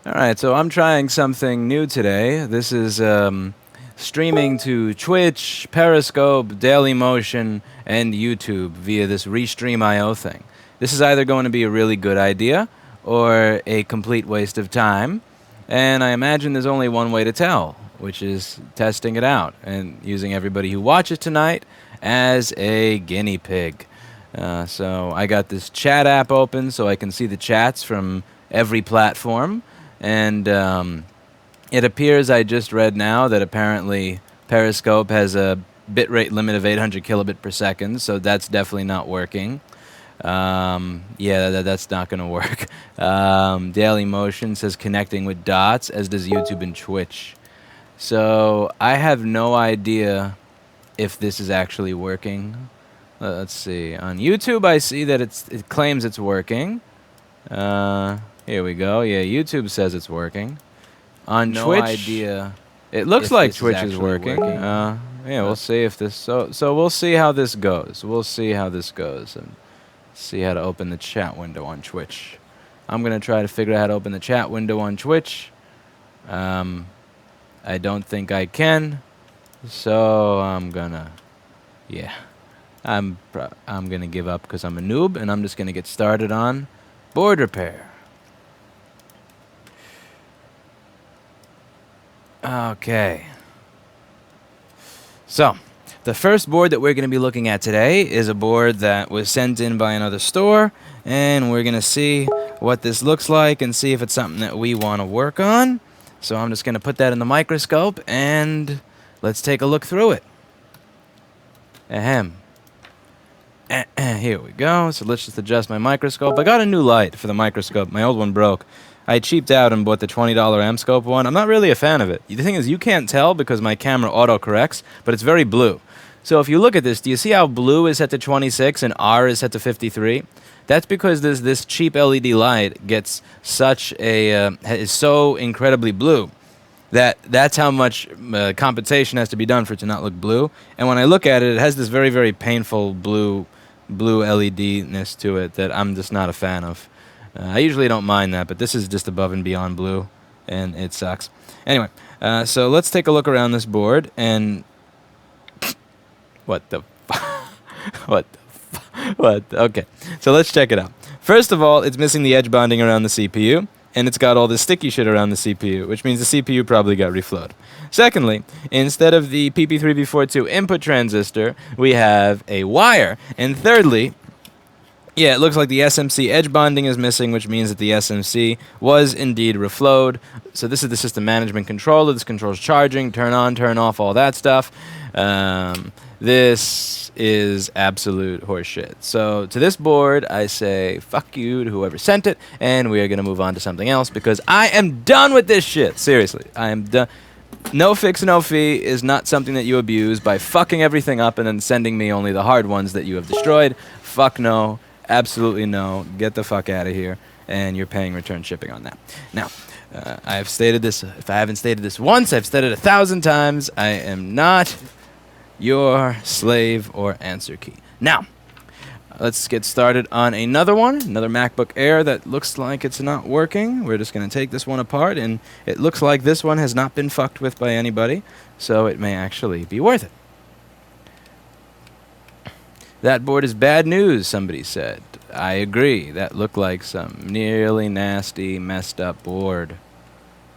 Alright, so I'm trying something new today. This is streaming to Twitch, Periscope, Dailymotion, and YouTube via this Restream.io thing. This is either going to be a really good idea or a complete waste of time, and I imagine there's only one way to tell, which is testing it out and using everybody who watches tonight as a guinea pig. So I got this chat app open so I can see the chats from every platform. And it appears, I just read now, that apparently Periscope has a bitrate limit of 800 kilobit per second, so that's definitely not working. Yeah, that's not going to work. Dailymotion says connecting with dots, as does YouTube and Twitch. So I have no idea if this is actually working. Let's see. On YouTube, I see that it claims it's working. Here we go. Yeah, YouTube says it's working. On Twitch, idea. It looks like Twitch is working. Yeah, we'll see if this. So we'll see how this goes. We'll see how this goes, and see how to open the chat window on Twitch. I'm gonna try to figure out how to open the chat window on Twitch. I don't think I can, so I'm gonna. Yeah, I'm gonna give up because I'm a noob, and I'm just gonna get started on board repair. Okay. So, the first board that we're going to be looking at today is a board that was sent in by another store, and we're going to see what this looks like and see if it's something that we want to work on. So I'm just going to put that in the microscope, and let's take a look through it. Ahem. Here we go. So let's just adjust my microscope. I got a new light for the microscope. My old one broke. I cheaped out and bought the $20 M-scope one. I'm not really a fan of it. The thing is, you can't tell because my camera auto-corrects, but it's very blue. So if you look at this, do you see how blue is set to 26 and R is set to 53? That's because this cheap LED light gets such a is so incredibly blue that's how much compensation has to be done for it to not look blue. And when I look at it, it has this very, very painful blue LED-ness to it that I'm just not a fan of. I usually don't mind that, but this is just above and beyond blue, and it sucks. Anyway, so let's take a look around this board, and... What the... What the... What? Okay, so let's check it out. First of all, it's missing the edge bonding around the CPU, and it's got all this sticky shit around the CPU, which means the CPU probably got reflowed. Secondly, instead of the PP3B42 input transistor, we have a wire. And thirdly... Yeah, it looks like the SMC edge bonding is missing, which means that the SMC was indeed reflowed. So this is the system management controller. This controls charging, turn on, turn off, all that stuff. This is absolute horseshit. So to this board, I say fuck you to whoever sent it, and we are going to move on to something else because I am done with this shit. Seriously, I am done. No fix, no fee is not something that you abuse by fucking everything up and then sending me only the hard ones that you have destroyed. Fuck no. Absolutely no. Get the fuck out of here, and you're paying return shipping on that. Now, I've stated this. If I haven't stated this once, I've stated it 1,000 times. I am not your slave or answer key. Now, let's get started on another one, another MacBook Air that looks like it's not working. We're just going to take this one apart, and it looks like this one has not been fucked with by anybody, so it may actually be worth it. That board is bad news, somebody said. I agree. That looked like some nearly nasty, messed up board.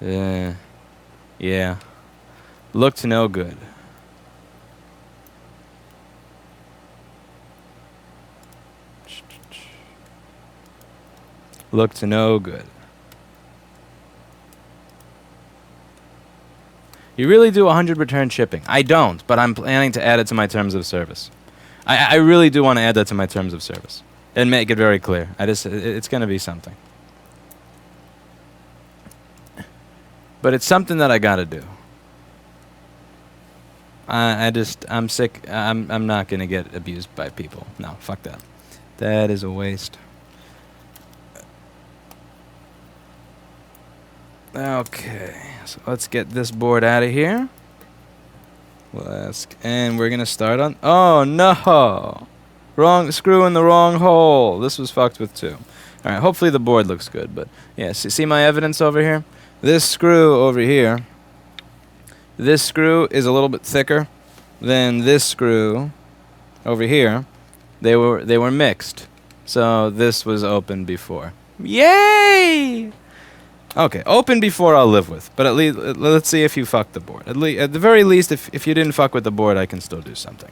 Yeah. Looked no good. Looked no good. You really do 100 return shipping? I don't, but I'm planning to add it to my terms of service. I really do want to add that to my terms of service and make it very clear. It's going to be something. But it's something that I got to do. I'm sick. I'm not going to get abused by people. No, fuck that. That is a waste. Okay, so let's get this board out of here. And we're going to start on... Oh, no! Wrong screw in the wrong hole. This was fucked with too. All right, hopefully the board looks good, but yeah, see my evidence over here? This screw over here, this screw is a little bit thicker than this screw over here. They were mixed. So this was open before. Yay! Okay, open before I'll live with, but at least let's see if you fucked the board. At the very least, if you didn't fuck with the board, I can still do something.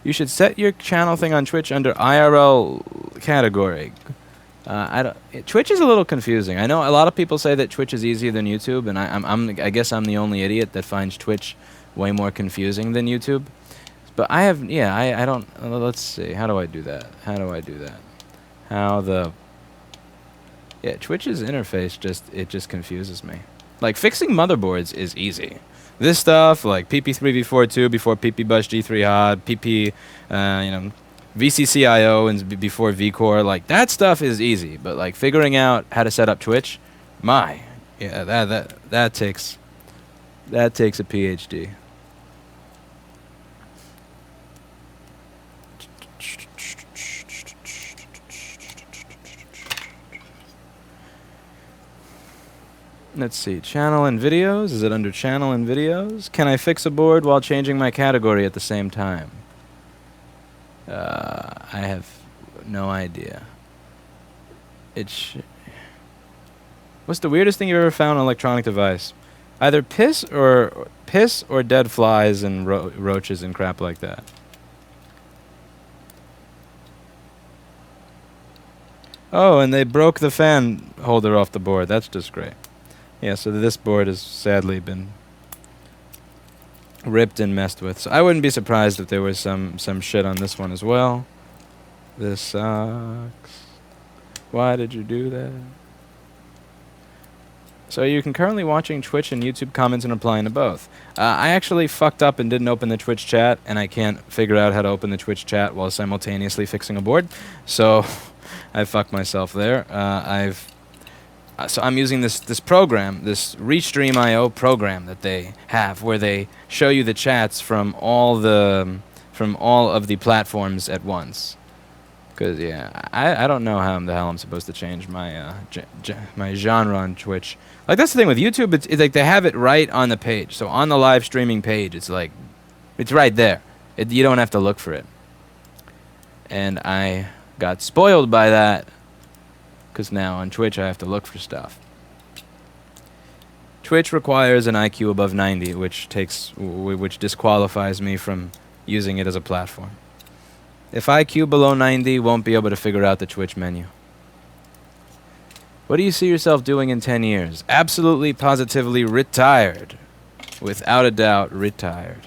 You should set your channel thing on Twitch under IRL category. Twitch is a little confusing. I know a lot of people say that Twitch is easier than YouTube, and I guess I'm the only idiot that finds Twitch way more confusing than YouTube. But I don't. Let's see. How do I do that? Twitch's interface just confuses me. Like, fixing motherboards is easy. This stuff, like PP3V42 before PPBus G3 Hot, PP, VCCIO and before vCore, like, that stuff is easy. But, like, figuring out how to set up Twitch, that takes a PhD. Let's see, channel and videos. Is it under channel and videos? Can I fix a board while changing my category at the same time? I have no idea. What's the weirdest thing you've ever found on an electronic device? Either piss or dead flies and roaches and crap like that. Oh, and they broke the fan holder off the board. That's just great. Yeah, so this board has sadly been ripped and messed with. So I wouldn't be surprised if there was some shit on this one as well. This sucks. Why did you do that? So you can currently watching Twitch and YouTube comments and replying to both. I actually fucked up and didn't open the Twitch chat, and I can't figure out how to open the Twitch chat while simultaneously fixing a board. So I fucked myself there. So I'm using this program, this Restream.io program that they have, where they show you the chats from all of the platforms at once. Because I don't know how the hell I'm supposed to change my my genre on Twitch. Like, that's the thing with YouTube. It's like they have it right on the page. So on the live streaming page, it's like it's right there. You don't have to look for it. And I got spoiled by that. Because now on Twitch I have to look for stuff. Twitch requires an IQ above 90, which disqualifies me from using it as a platform. If IQ below 90, won't be able to figure out the Twitch menu. What do you see yourself doing in 10 years? Absolutely, positively retired. Without a doubt, retired.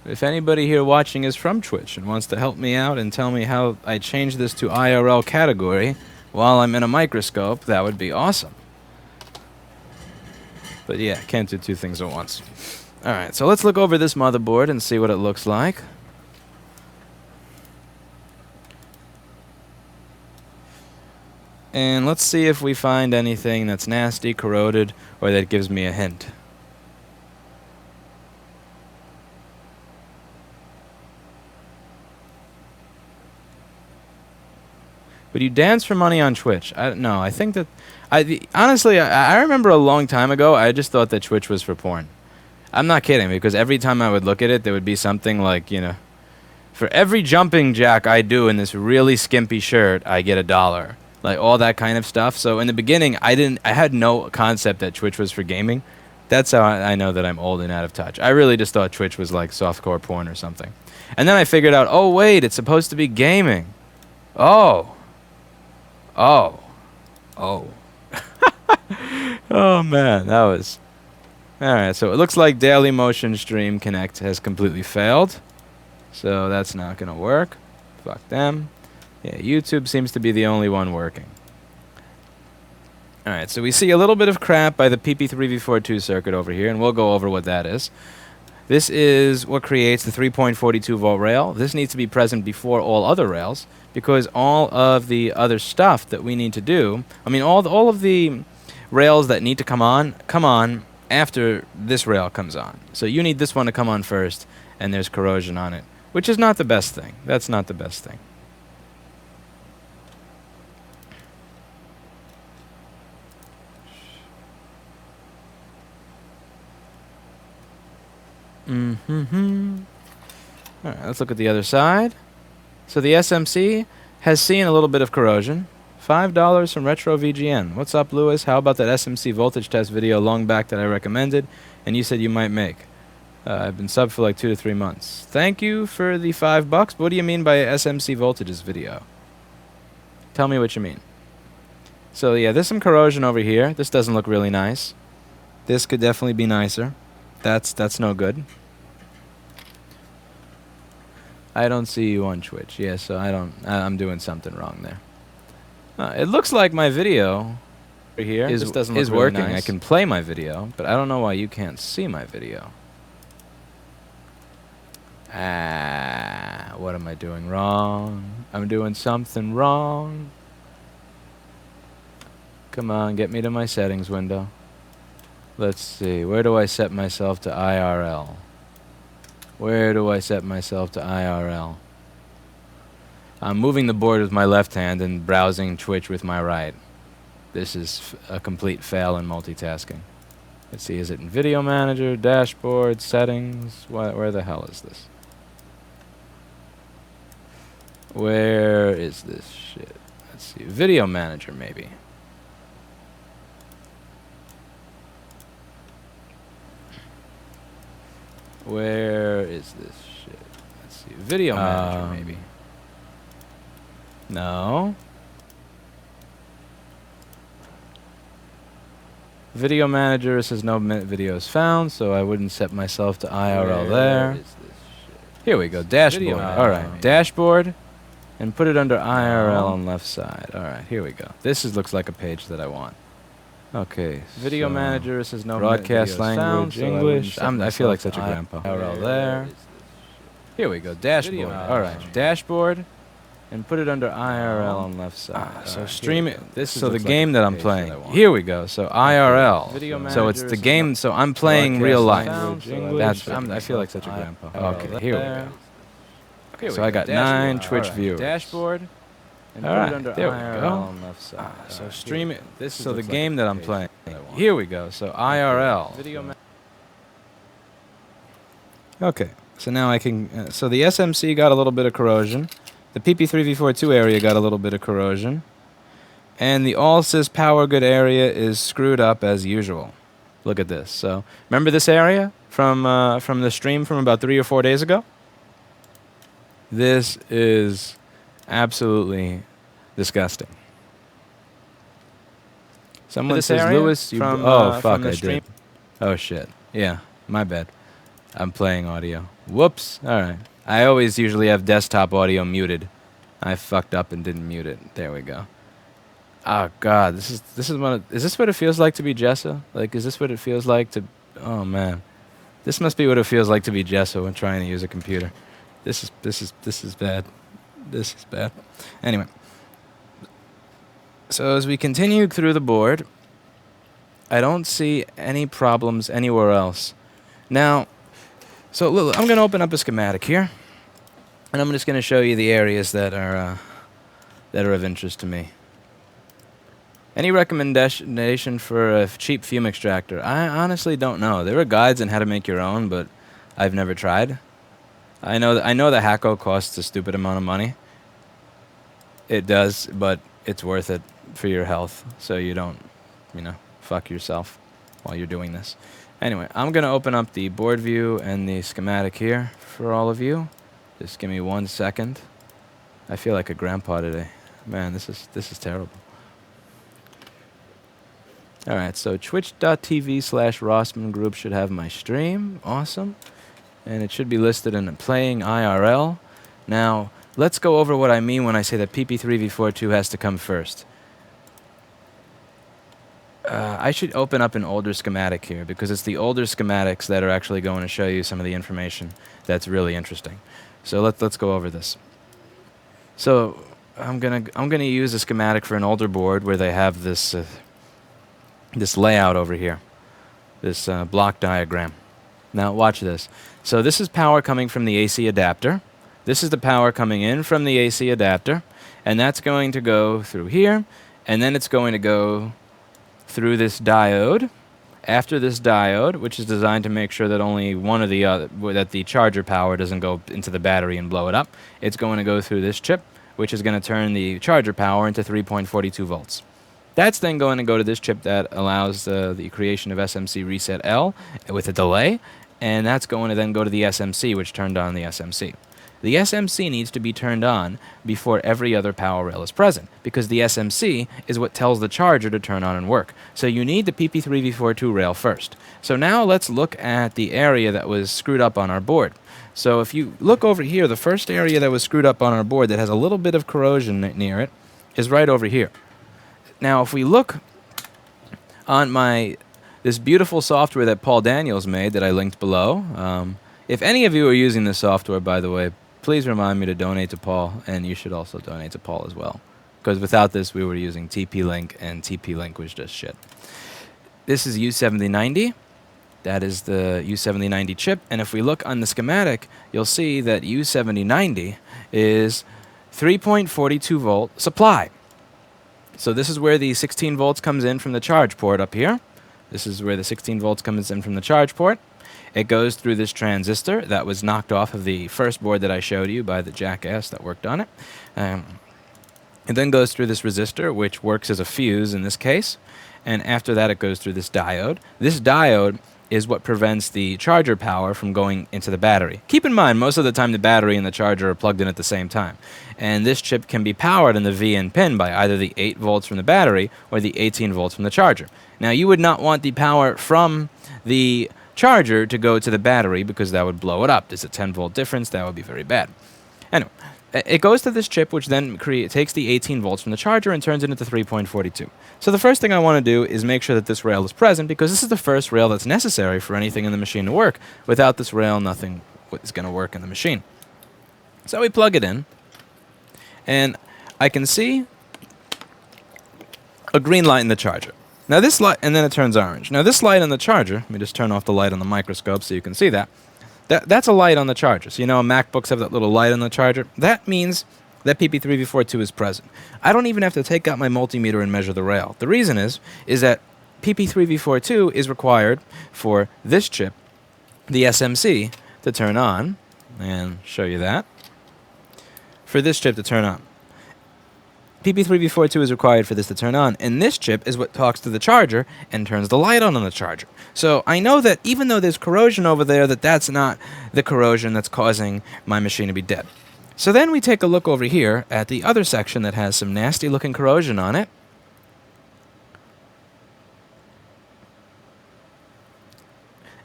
If anybody here watching is from Twitch and wants to help me out and tell me how I change this to IRL category while I'm in a microscope, that would be awesome. But yeah, can't do two things at once. Alright, so let's look over this motherboard and see what it looks like. And let's see if we find anything that's nasty, corroded, or that gives me a hint. Would you dance for money on Twitch? No, I think that... honestly, I remember a long time ago, I just thought that Twitch was for porn. I'm not kidding, because every time I would look at it, there would be something like, for every jumping jack I do in this really skimpy shirt, I get $1. Like, all that kind of stuff. So in the beginning, I had no concept that Twitch was for gaming. That's how I know that I'm old and out of touch. I really just thought Twitch was like softcore porn or something. And then I figured out, oh, wait, it's supposed to be gaming. Oh, man, that was... Alright, so it looks like Daily Motion Stream Connect has completely failed. So that's not going to work. Fuck them. Yeah, YouTube seems to be the only one working. Alright, so we see a little bit of crap by the PP3V42 circuit over here, and we'll go over what that is. This is what creates the 3.42 volt rail. This needs to be present before all other rails, because all of the other stuff that we need to do, I mean, all of the rails that need to come on after this rail comes on. So you need this one to come on first, and there's corrosion on it, which is not the best thing. That's not the best thing. All right, let's look at the other side. So the SMC has seen a little bit of corrosion. $5 from Retro VGN. What's up, Lewis? How about that SMC voltage test video long back that I recommended and you said you might make? I've been subbed for like 2 to 3 months. Thank you for the $5. What do you mean by SMC voltages video? Tell me what you mean. So yeah, there's some corrosion over here. This doesn't look really nice. This could definitely be nicer. That's no good. I don't see you on Twitch. Yeah, so I'm doing something wrong there. It looks like my video here is really working. Nice. I can play my video, but I don't know why you can't see my video. What am I doing wrong? I'm doing something wrong. Come on, get me to my settings window. Let's see. Where do I set myself to IRL? Where do I set myself to IRL? I'm moving the board with my left hand and browsing Twitch with my right. This is a complete fail in multitasking. Let's see, is it in Video Manager, Dashboard, Settings? Where the hell is this? Where is this shit? Let's see, Video Manager maybe. Where is this shit? Let's see, Video Manager maybe. No. Video Manager says no videos found, so I wouldn't set myself to IRL there. Here we go, Dashboard. Alright, Dashboard, and put it under IRL on left side. Alright, here we go. This looks like a page that I want. Okay, Video Manager says no broadcast language, found, English. So I feel like such a grandpa. IRL there. Here we go, Dashboard. Alright, Dashboard. And put it under IRL on left side. So stream it. So the game that I'm playing. Here we go. So IRL. So it's the game. So I'm playing real life. I feel like such a grandpa. Okay, here we go. So I got 9 Twitch viewers. Dashboard. All right, there we go. So stream it. So the game that I'm playing. Here we go. So IRL. Okay. So now I can. So the SMC got a little bit of corrosion. The PP3V42 area got a little bit of corrosion. And the all-sys power good area is screwed up as usual. Look at this. So remember this area from the stream from about 3 or 4 days ago? This is absolutely disgusting. Someone says, Lewis, you... Oh, fuck, I did. Oh, shit. Yeah, my bad. I'm playing audio. Whoops. All right. I always usually have desktop audio muted. I fucked up and didn't mute it. There we go. Oh God, this is one of, is this what it feels like to be Jessa? Like, is this what it feels like to? Oh man, this must be what it feels like to be Jessa when trying to use a computer. This is bad. This is bad. Anyway, so as we continue through the board, I don't see any problems anywhere else. Now. So I'm going to open up a schematic here, and I'm just going to show you the areas that are of interest to me. Any recommendation for a cheap fume extractor? I honestly don't know. There are guides on how to make your own, but I've never tried. I know the Hacko costs a stupid amount of money. It does, but it's worth it for your health, so you don't, fuck yourself while you're doing this. Anyway, I'm going to open up the board view and the schematic here for all of you. Just give me 1 second. I feel like a grandpa today. Man, this is terrible. All right, so twitch.tv/Rossman Group should have my stream. Awesome. And it should be listed in playing IRL. Now, let's go over what I mean when I say that PP3V42 has to come first. I should open up an older schematic here because it's the older schematics that are actually going to show you some of the information that's really interesting. So let's go over this. So I'm gonna use a schematic for an older board where they have this this layout over here, this block diagram. Now watch this. So this is power coming from the AC adapter. This is the power coming in from the AC adapter, and that's going to go through here, and then it's going to go through this diode. After this diode, which is designed to make sure that only one of the that the charger power doesn't go into the battery and blow it up, it's going to go through this chip, which is going to turn the charger power into 3.42 volts. That's then going to go to this chip that allows the creation of SMC reset L with a delay, and that's going to then go to the SMC, which turned on the SMC. The SMC needs to be turned on before every other power rail is present, because the SMC is what tells the charger to turn on and work. So you need the PP3V42 rail first. So now let's look at the area that was screwed up on our board. So if you look over here, the first area that was screwed up on our board that has a little bit of corrosion near it is right over here. Now if we look on this beautiful software that Paul Daniels made that I linked below, if any of you are using this software, by the way, please remind me to donate to Paul, and you should also donate to Paul as well. Because without this, we were using TP-Link, and TP-Link was just shit. This is U7090. That is the U7090 chip, and if we look on the schematic, you'll see that U7090 is 3.42 volt supply. So this is where the 16 volts comes in from the charge port up here. This is where the 16 volts comes in from the charge port. It goes through this transistor that was knocked off of the first board that I showed you by the jackass that worked on it. It then goes through this resistor, which works as a fuse in this case. And after that, it goes through this diode. This diode is what prevents the charger power from going into the battery. Keep in mind, most of the time the battery and the charger are plugged in at the same time. And this chip can be powered in the VN pin by either the 8 volts from the battery or the 18 volts from the charger. Now, you would not want the power from the charger to go to the battery because that would blow it up. There's a 10 volt difference. That would be very bad. Anyway, it goes to this chip, which then takes the 18 volts from the charger and turns it into 3.42. So the first thing I want to do is make sure that this rail is present, because this is the first rail that's necessary for anything in the machine to work. Without this rail, nothing is going to work in the machine. So we plug it in, and I can see a green light in the charger. Now this light, and then it turns orange. Now this light on the charger, let me just turn off the light on the microscope so you can see that. That's a light on the charger. So you know MacBooks have that little light on the charger? That means that PP3V42 is present. I don't even have to take out my multimeter and measure the rail. The reason is that PP3V42 is required for this chip, the SMC, to turn on, and show you that, for this chip to turn on. PP3V42 is required for this to turn on, and this chip is what talks to the charger and turns the light on the charger. So I know that even though there's corrosion over there, that's not the corrosion that's causing my machine to be dead. So then we take a look over here at the other section that has some nasty looking corrosion on it.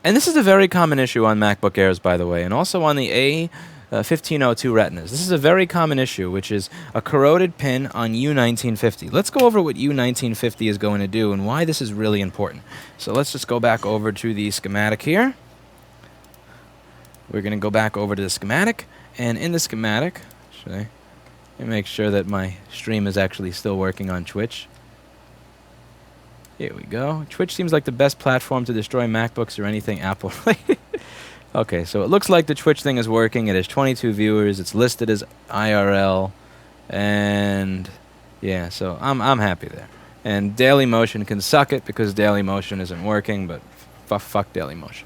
And this is a very common issue on MacBook Airs, by the way, and also on the A1502 Retinas. This is a very common issue, which is a corroded pin on U1950. Let's go over what U1950 is going to do and why this is really important. So let's just go back over to the schematic here. We're going to go back over to the schematic, and in the schematic, let me make sure that my stream is actually still working on Twitch. Here we go. Twitch seems like the best platform to destroy MacBooks or anything Apple related. Okay, so it looks like the Twitch thing is working. It has 22 viewers. It's listed as IRL, and yeah, so I'm happy there. And Dailymotion can suck it because Dailymotion isn't working, but fuck Dailymotion.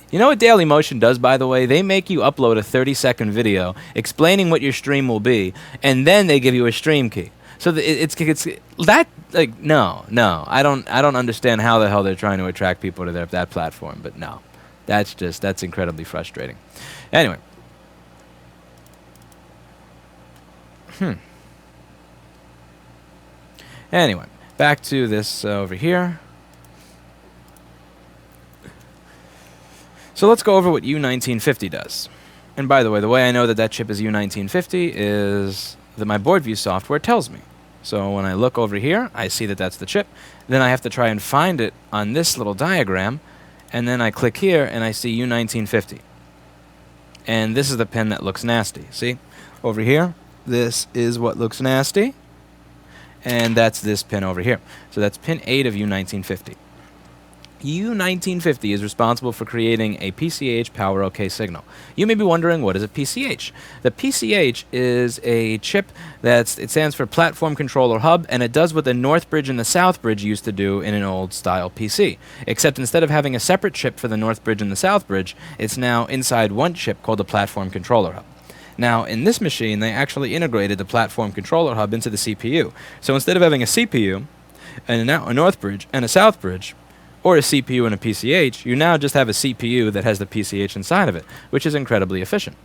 You know what Dailymotion does, by the way? They make you upload a 30-second video explaining what your stream will be, and then they give you a stream key. So it's that, like, no, I don't understand how the hell they're trying to attract people to that platform, but no. That's incredibly frustrating. Anyway. Anyway, back to this over here. So let's go over what U1950 does. And by the way I know that chip is U1950 is that my board view software tells me. So when I look over here, I see that that's the chip. Then I have to try and find it on this little diagram. And then I click here, and I see U1950. And this is the pin that looks nasty. See? Over here, This is what looks nasty. And that's this pin over here. So that's pin 8 of U1950. U1950 is responsible for creating a PCH power OK signal. You may be wondering, what is a PCH? The PCH is a chip it stands for Platform Controller Hub, and it does what the North Bridge and the South Bridge used to do in an old style PC. Except instead of having a separate chip for the North Bridge and the South Bridge, it's now inside one chip called the Platform Controller Hub. Now, in this machine, they actually integrated the Platform Controller Hub into the CPU. So instead of having a CPU, and a North Bridge, and a South Bridge, or a CPU and a PCH, you now just have a CPU that has the PCH inside of it, which is incredibly efficient.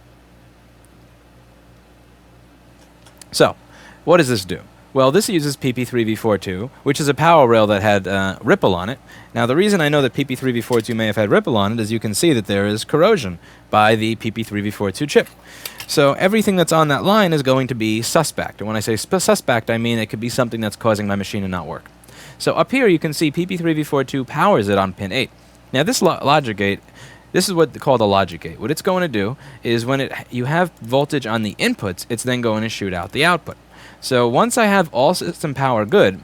So, what does this do? Well, this uses PP3V42, which is a power rail that had Ripple on it. Now, the reason I know that PP3V42 may have had Ripple on it is you can see that there is corrosion by the PP3V42 chip. So everything that's on that line is going to be suspect. And when I say suspect, I mean it could be something that's causing my machine to not work. So up here you can see PP3V42 powers it on pin 8. Now this logic gate, this is what called a logic gate. What it's going to do is when you have voltage on the inputs, it's then going to shoot out the output. So once I have all system power good,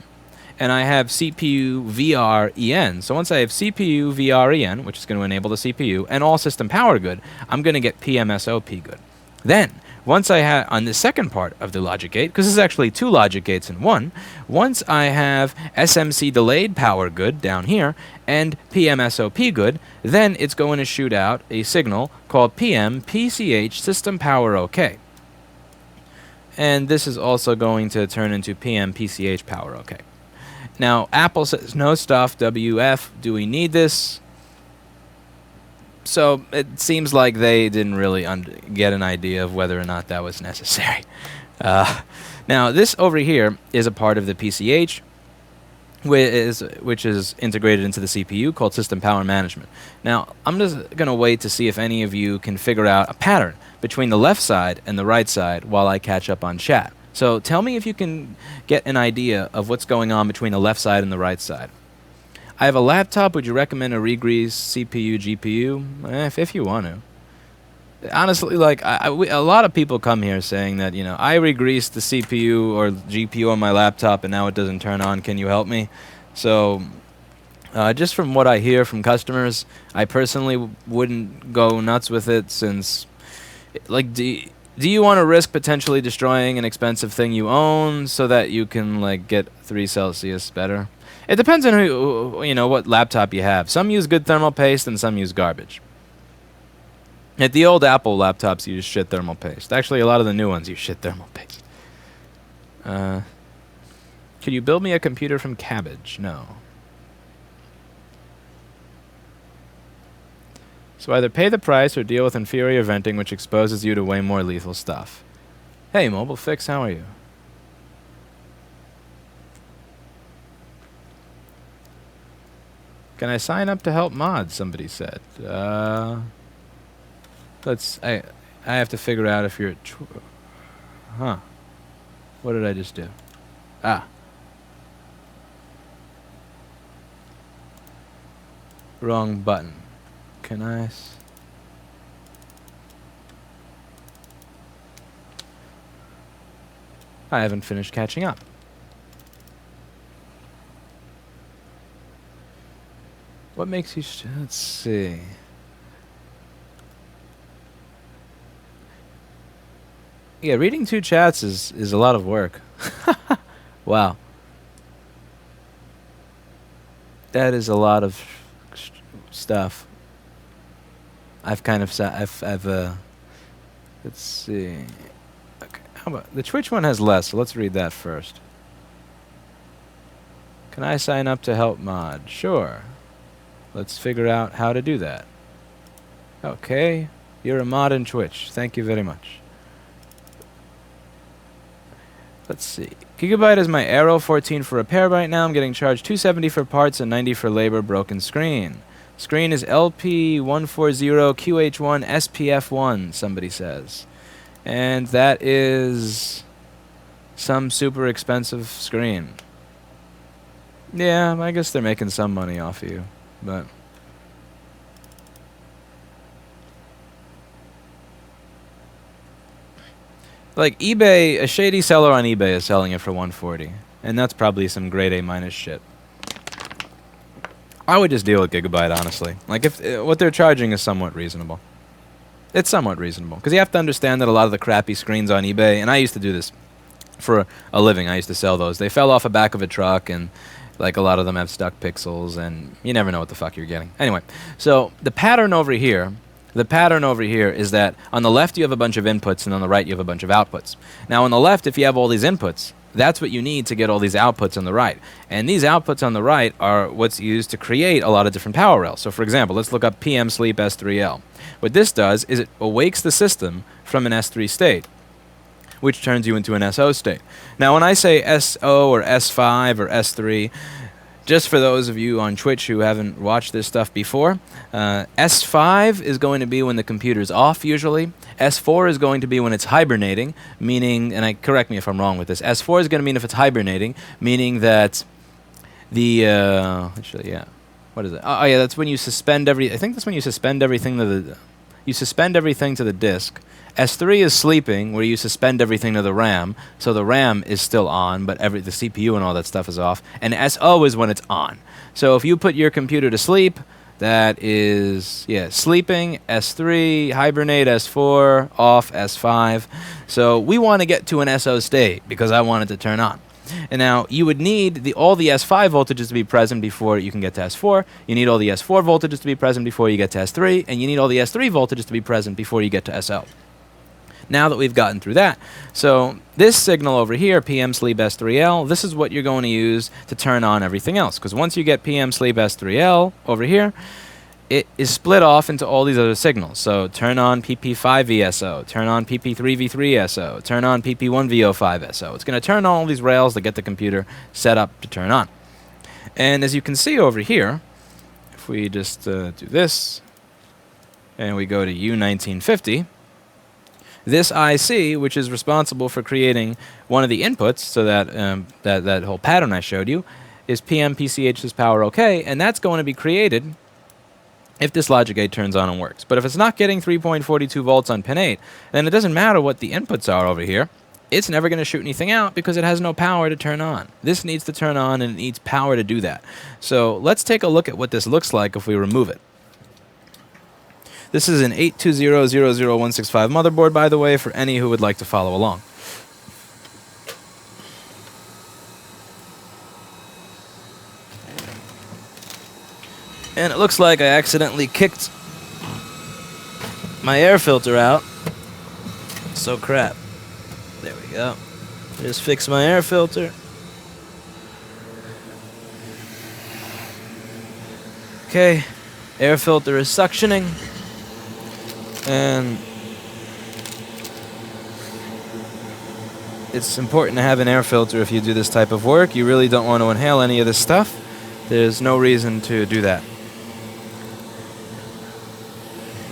and I have CPU VREN, so once I have CPU VREN, which is going to enable the CPU, and all system power good, I'm going to get PMSOP good. Then, once I have, on the second part of the logic gate, because this is actually 2 logic gates in one, once I have SMC delayed power good down here, and PMSOP good, then it's going to shoot out a signal called PCH system power OK. And this is also going to turn into PCH power OK. Now, Apple says, no stuff, WF, do we need this? So it seems like they didn't really get an idea of whether or not that was necessary. Now, this over here is a part of the PCH, which is integrated into the CPU, called System Power Management. Now, I'm just going to wait to see if any of you can figure out a pattern between the left side and the right side while I catch up on chat. So tell me if you can get an idea of what's going on between the left side and the right side. I have a laptop. Would you recommend a regrease CPU, GPU? If you want to. Honestly, like a lot of people come here saying that, you know, I regreased the CPU or GPU on my laptop and now it doesn't turn on. Can you help me? So, just from what I hear from customers, I personally wouldn't go nuts with it, since, like, do you want to risk potentially destroying an expensive thing you own so that you can, like, get 3 Celsius better? It depends on what laptop you have. Some use good thermal paste and some use garbage. At the old Apple laptops use shit thermal paste. Actually, a lot of the new ones use shit thermal paste. Could you build me a computer from cabbage? No. So either pay the price or deal with inferior venting, which exposes you to way more lethal stuff. Hey, Mobile Fix, how are you? Can I sign up to help mods? Somebody said. I have to figure out if you're. Huh. What did I just do? Ah. Wrong button. Can I? I haven't finished catching up. What makes you... let's see. Yeah, reading 2 chats is a lot of work. Wow. That is a lot of stuff. I've kind of... let's see. Okay, how about... the Twitch one has less, so let's read that first. Can I sign up to help mod? Sure. Let's figure out how to do that. Okay. You're a mod in Twitch. Thank you very much. Let's see. Gigabyte is my Aero 14 for repair right now. I'm getting charged $270 for parts and $90 for labor. Broken screen. Screen is LP140QH1 SPF1, somebody says. And that is some super expensive screen. Yeah, I guess they're making some money off of you. But Like eBay, a shady seller on eBay is selling it for 140, and that's probably some grade A minus shit. I would just deal with Gigabyte, honestly. Like, if what they're charging is somewhat reasonable. It's somewhat reasonable. Because you have to understand that a lot of the crappy screens on eBay, and I used to do this for a living, I used to sell those. They fell off the back of a truck, and like a lot of them have stuck pixels, and you never know what the fuck you're getting. Anyway, so the pattern over here is that on the left you have a bunch of inputs, and on the right you have a bunch of outputs. Now on the left, if you have all these inputs, that's what you need to get all these outputs on the right. And these outputs on the right are what's used to create a lot of different power rails. So for example, let's look up PM Sleep S3L. What this does is it awakes the system from an S3 state, which turns you into an SO state. Now when I say SO or S5 or S3, just for those of you on Twitch who haven't watched this stuff before, S5 is going to be when the computer's off usually. S4 is going to be when it's hibernating, meaning, and correct me if I'm wrong with this, S4 is going to mean if it's hibernating, meaning that the, actually, yeah, what is it? Oh, yeah, that's when you suspend I think that's when you suspend everything to the disk. S3 is sleeping, where you suspend everything to the RAM, so the RAM is still on, but the CPU and all that stuff is off. And SO is when it's on. So if you put your computer to sleep, that is, yeah, sleeping, S3, hibernate, S4, off, S5. So we want to get to an SO state, because I want it to turn on. And now you would need all the S5 voltages to be present before you can get to S4. You need all the S4 voltages to be present before you get to S3. And you need all the S3 voltages to be present before you get to SO. Now that we've gotten through that, so this signal over here, PM Sleep S3L, this is what you're going to use to turn on everything else. Because once you get PM Sleep S3L over here, it is split off into all these other signals. So turn on PP5 VSO, turn on PP3 V3 SO, turn on PP1 VO5 SO. It's going to turn on all these rails to get the computer set up to turn on. And as you can see over here, if we just do this, and we go to U1950, this IC, which is responsible for creating one of the inputs, so that that whole pattern I showed you, is PM PCH this power OK, and that's going to be created if this logic gate turns on and works. But if it's not getting 3.42 volts on pin 8, then it doesn't matter what the inputs are over here. It's never going to shoot anything out because it has no power to turn on. This needs to turn on, and it needs power to do that. So let's take a look at what this looks like if we remove it. This is an 820000165 motherboard, by the way, for any who would like to follow along. And it looks like I accidentally kicked my air filter out. So crap. There we go. Just fix my air filter. Okay, air filter is suctioning. And it's important to have an air filter if you do this type of work. You really don't want to inhale any of this stuff. There's no reason to do that.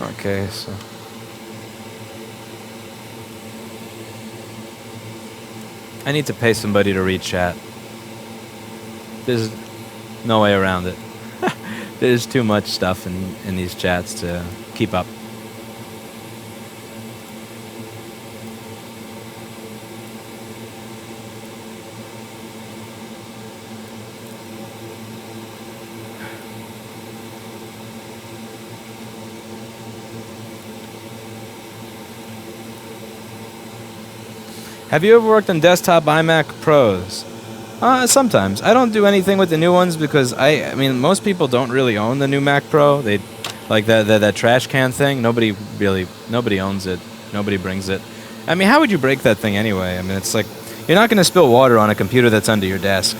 Okay, so I need to pay somebody to read chat. There's no way around it. There's too much stuff in these chats to keep up. Have you ever worked on desktop iMac Pros? Sometimes. I don't do anything with the new ones because I mean, most people don't really own the new Mac Pro. They like that trash can thing. Nobody owns it. Nobody brings it. I mean, how would you break that thing anyway? I mean, it's like you're not going to spill water on a computer that's under your desk.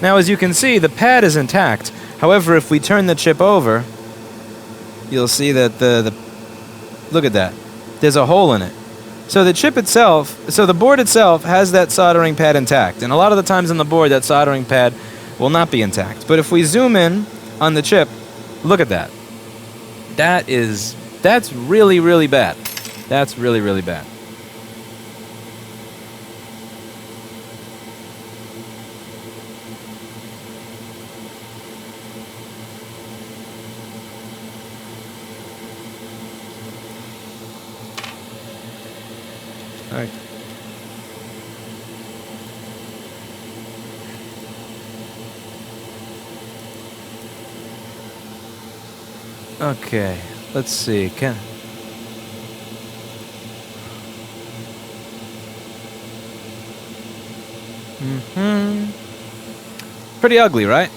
Now, as you can see, the pad is intact. However, if we turn the chip over, you'll see that look at that. There's a hole in it. So the board itself has that soldering pad intact. And a lot of the times on the board, that soldering pad will not be intact. But if we zoom in on the chip, look at that. That's really, really bad. That's really, really bad. Alright. Okay, let's see. Pretty ugly, right?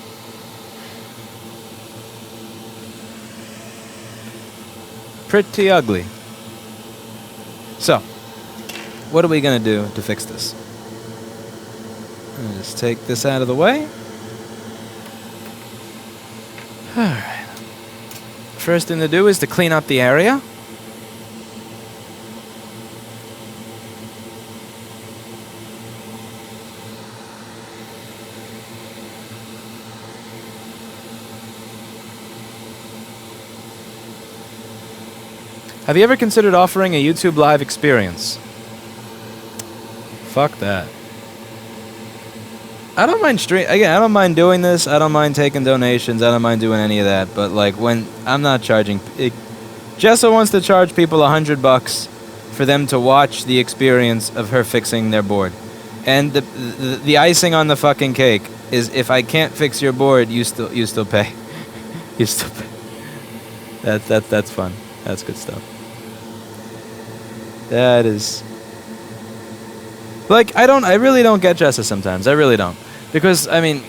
Pretty ugly. So, what are we gonna do to fix this? Just take this out of the way. Alright. First thing to do is to clean up the area. Have you ever considered offering a YouTube live experience? Fuck that. I don't mind I don't mind doing this. I don't mind taking donations. I don't mind doing any of that. But like when I'm not charging, Jessa wants to charge people $100 for them to watch the experience of her fixing their board, and the icing on the fucking cake is if I can't fix your board, you still pay. You still pay. That's fun. That's good stuff. That is like I really don't get Jessa sometimes. I really don't. Because I mean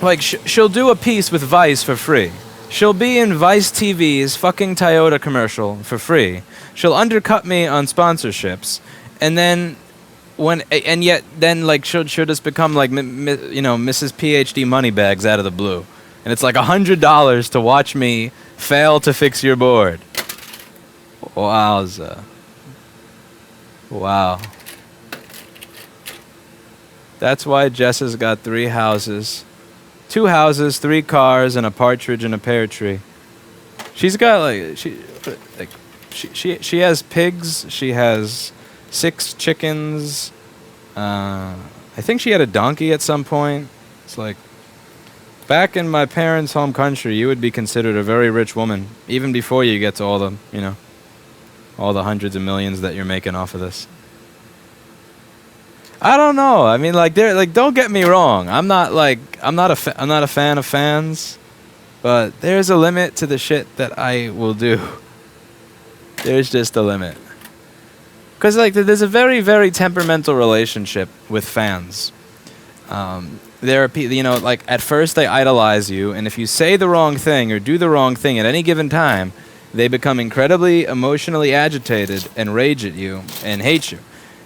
like she'll do a piece with Vice for free. She'll be in Vice TV's fucking Toyota commercial for free. She'll undercut me on sponsorships, and then then like she'll just become like Mrs. PhD Moneybags out of the blue. And it's like $100 to watch me fail to fix your board. Wowza. Wow. That's why Jessa's got 3 houses. 2 houses, 3 cars, and a partridge in a pear tree. She's got she has pigs. She has 6 chickens. I think she had a donkey at some point. It's like, back in my parents' home country, you would be considered a very rich woman, even before you get to all the, all the hundreds of millions that you're making off of this. I don't know. I mean, don't get me wrong. I'm not a fan of fans, but there's a limit to the shit that I will do. There's just a limit. Because there's a very, very temperamental relationship with fans. There are people, at first they idolize you, and if you say the wrong thing or do the wrong thing at any given time, they become incredibly emotionally agitated and rage at you and hate you.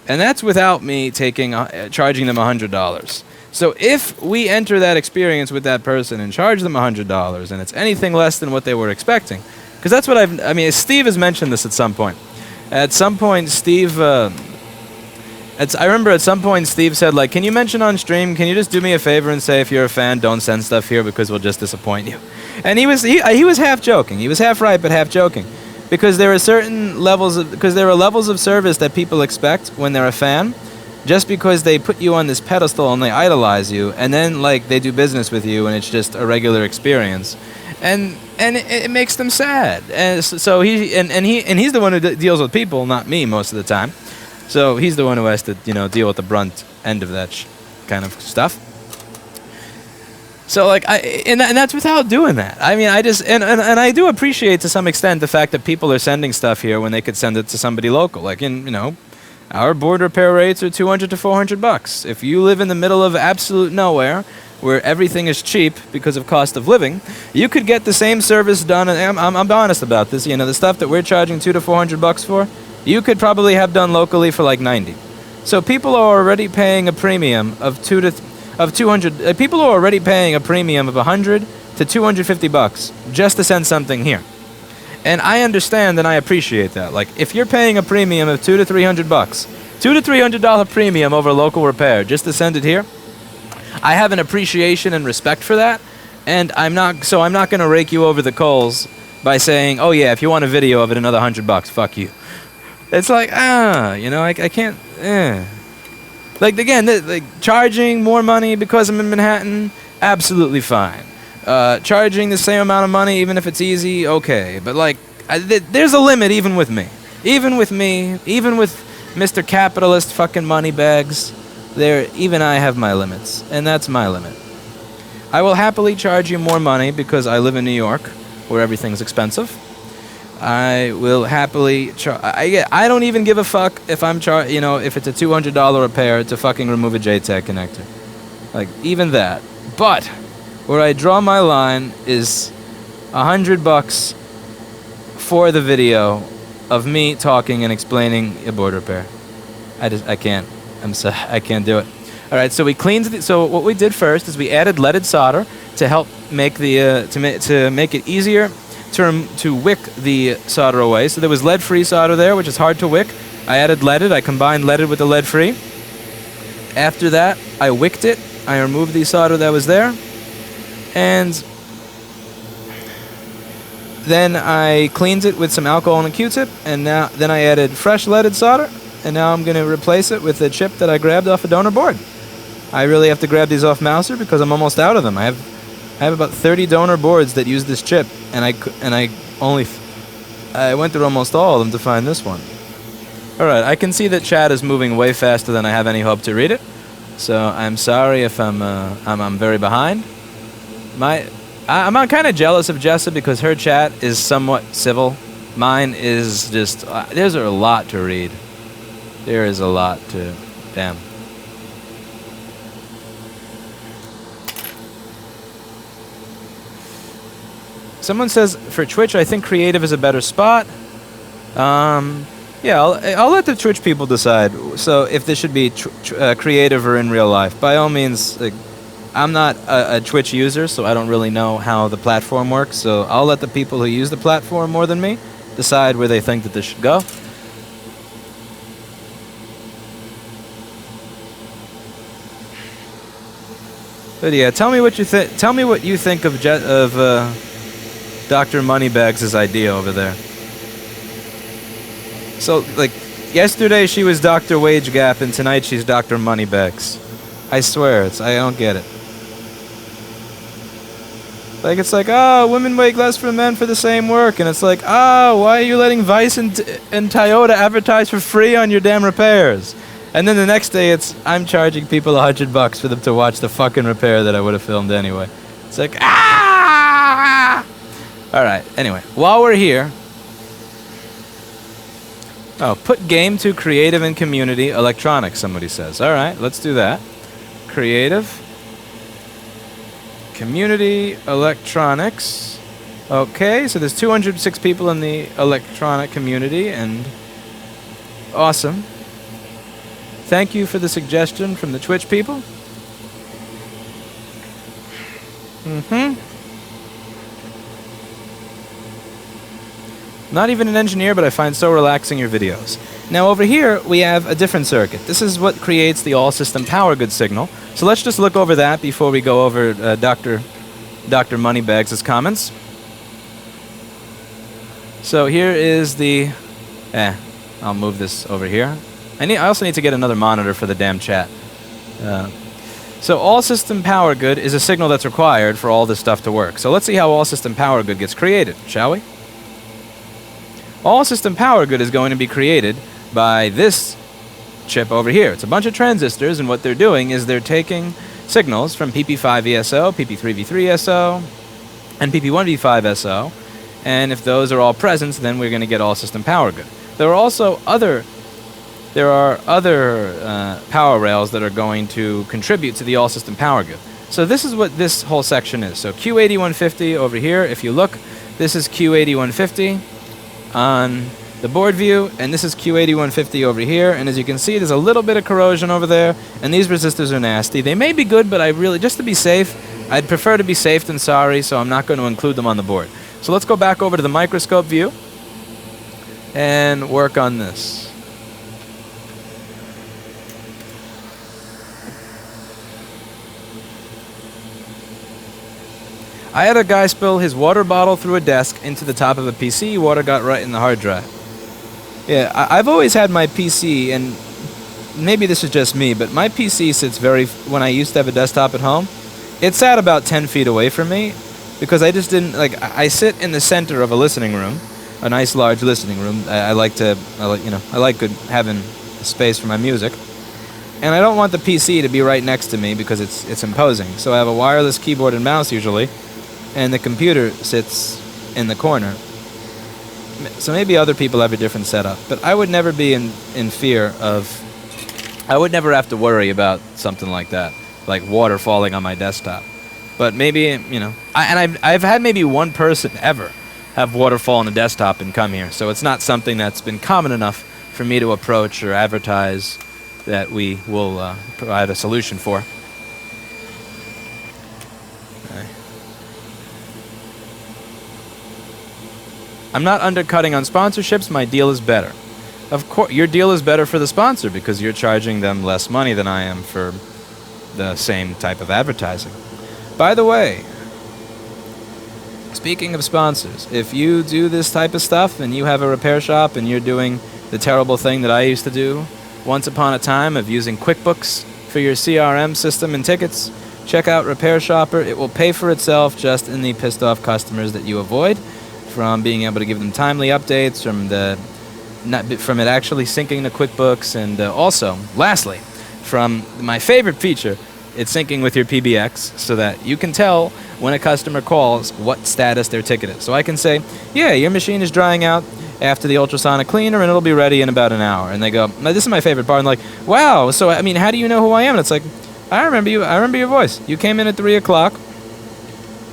And that's without me charging them $100. So if we enter that experience with that person and charge them $100, and it's anything less than what they were expecting, because that's what Steve has mentioned this at some point. At some point, Steve... I remember at some point Steve said, can you mention on stream, can you just do me a favor and say if you're a fan, don't send stuff here because we'll just disappoint you. And he was half joking. He was half right, but half joking. Because there are levels of service that people expect when they're a fan, just because they put you on this pedestal and they idolize you, and then they do business with you and it's just a regular experience. And it makes them sad. And so he's the one who deals with people, not me most of the time. So he's the one who has to, deal with the brunt end of that kind of stuff. So and that's without doing that. I mean, and I do appreciate to some extent the fact that people are sending stuff here when they could send it to somebody local. Our board repair rates are $200 to $400. If you live in the middle of absolute nowhere, where everything is cheap because of cost of living, you could get the same service done. And I'm honest about this. The stuff that we're charging $200 to $400 for, you could probably have done locally for $90. So people are already paying a premium of $200. People are already paying a premium of $100 to $250 just to send something here. And I understand and I appreciate that. If you're paying a premium of $200 to $300, $200 to $300 premium over local repair just to send it here, I have an appreciation and respect for that. And I'm not going to rake you over the coals by saying, oh yeah, if you want a video of it, another $100, fuck you. It's I can't, again, charging more money because I'm in Manhattan, absolutely fine. Charging the same amount of money, even if it's easy, okay. But there's a limit even with me. Even with me, even with Mr. Capitalist fucking moneybags, even I have my limits, and that's my limit. I will happily charge you more money because I live in New York, where everything's expensive. I will happily I don't even give a fuck if I'm if it's a $200 repair to fucking remove a JTAG connector. Like, even that. But where I draw my line is $100 for the video of me talking and explaining a board repair. I can't. I can't do it. All right, so we cleaned so what we did first is we added leaded solder to help make the to make it easier to wick the solder away. So there was lead-free solder there, which is hard to wick. I added leaded. I combined leaded with the lead-free. After that, I wicked it. I removed the solder that was there, and then I cleaned it with some alcohol and a Q-tip, and then I added fresh leaded solder, and now I'm going to replace it with the chip that I grabbed off a donor board. I really have to grab these off Mouser because I'm almost out of them. I have about 30 donor boards that use this chip, and I went through almost all of them to find this one. All right, I can see that chat is moving way faster than I have any hope to read it, so I'm sorry if I'm very behind. I'm kind of jealous of Jessa because her chat is somewhat civil. Mine is just there's a lot to read. There is a lot to damn. Someone says, for Twitch, I think creative is a better spot. Yeah, I'll let the Twitch people decide. So if this should be creative or in real life. By all means, like, I'm not a Twitch user, so I don't really know how the platform works. So I'll let the people who use the platform more than me decide where they think that this should go. But yeah, tell me what you think. Tell me what you think of Dr. Moneybags' idea over there. So, like, yesterday she was Dr. Wage Gap, and tonight she's Dr. Moneybags. I swear, I don't get it. Like, it's like, oh, women make less for men for the same work, and it's like, oh, why are you letting Vice and Toyota advertise for free on your damn repairs? And then the next day, I'm charging people $100 for them to watch the fucking repair that I would have filmed anyway. It's like, ah! All right. Anyway, while we're here, put game to creative and community electronics. Somebody says. All right, let's do that. Creative, community, electronics. Okay, so there's 206 people in the electronic community, and awesome. Thank you for the suggestion from the Twitch people. Not even an engineer, but I find so relaxing your videos. Now over here, we have a different circuit. This is what creates the all-system power good signal. So let's just look over that before we go over Dr. Moneybags' comments. So here is the... I'll move this over here. I also need to get another monitor for the damn chat. So all-system power good is a signal that's required for all this stuff to work. So let's see how all-system power good gets created, shall we? All-system power good is going to be created by this chip over here. It's a bunch of transistors, and what they're doing is they're taking signals from PP5VSO, PP3V3SO, and PP1V5SO, and if those are all present, then we're going to get all-system power good. There are also other power rails that are going to contribute to the all-system power good. So this is what this whole section is. So Q8150 over here, if you look, this is Q8150 on the board view, and this is Q8150 over here, and as you can see, there's a little bit of corrosion over there, and these resistors are nasty. They may be good, but just to be safe, I'd prefer to be safe than sorry, so I'm not going to include them on the board. So let's go back over to the microscope view and work on this. I had a guy spill his water bottle through a desk into the top of a PC. Water got right in the hard drive. Yeah, I've always had my PC, and maybe this is just me, but my PC sits when I used to have a desktop at home, it sat about 10 feet away from me because I just didn't, I sit in the center of a listening room, a nice large listening room. I like good having a space for my music. And I don't want the PC to be right next to me because it's imposing. So I have a wireless keyboard and mouse usually, and the computer sits in the corner. So maybe other people have a different setup, but I would never be in fear of... I would never have to worry about something like that, like water falling on my desktop. But maybe, I've had maybe one person ever have water fall on the desktop and come here. So it's not something that's been common enough for me to approach or advertise that we will provide a solution for. Okay. I'm not undercutting on sponsorships. My deal is better. Of course, your deal is better for the sponsor because you're charging them less money than I am for the same type of advertising. By the way, speaking of sponsors, if you do this type of stuff and you have a repair shop and you're doing the terrible thing that I used to do once upon a time of using QuickBooks for your CRM system and tickets, check out Repair Shopper. It will pay for itself just in the pissed off customers that you avoid from being able to give them timely updates, from it actually syncing to QuickBooks, and also, lastly, from my favorite feature, it's syncing with your PBX so that you can tell when a customer calls what status their ticket is. So I can say, yeah, your machine is drying out after the ultrasonic cleaner and it'll be ready in about an hour. And they go, now, this is my favorite part. I'm like, wow, so I mean, how do you know who I am? And it's like, I remember you. I remember your voice. You came in at 3 o'clock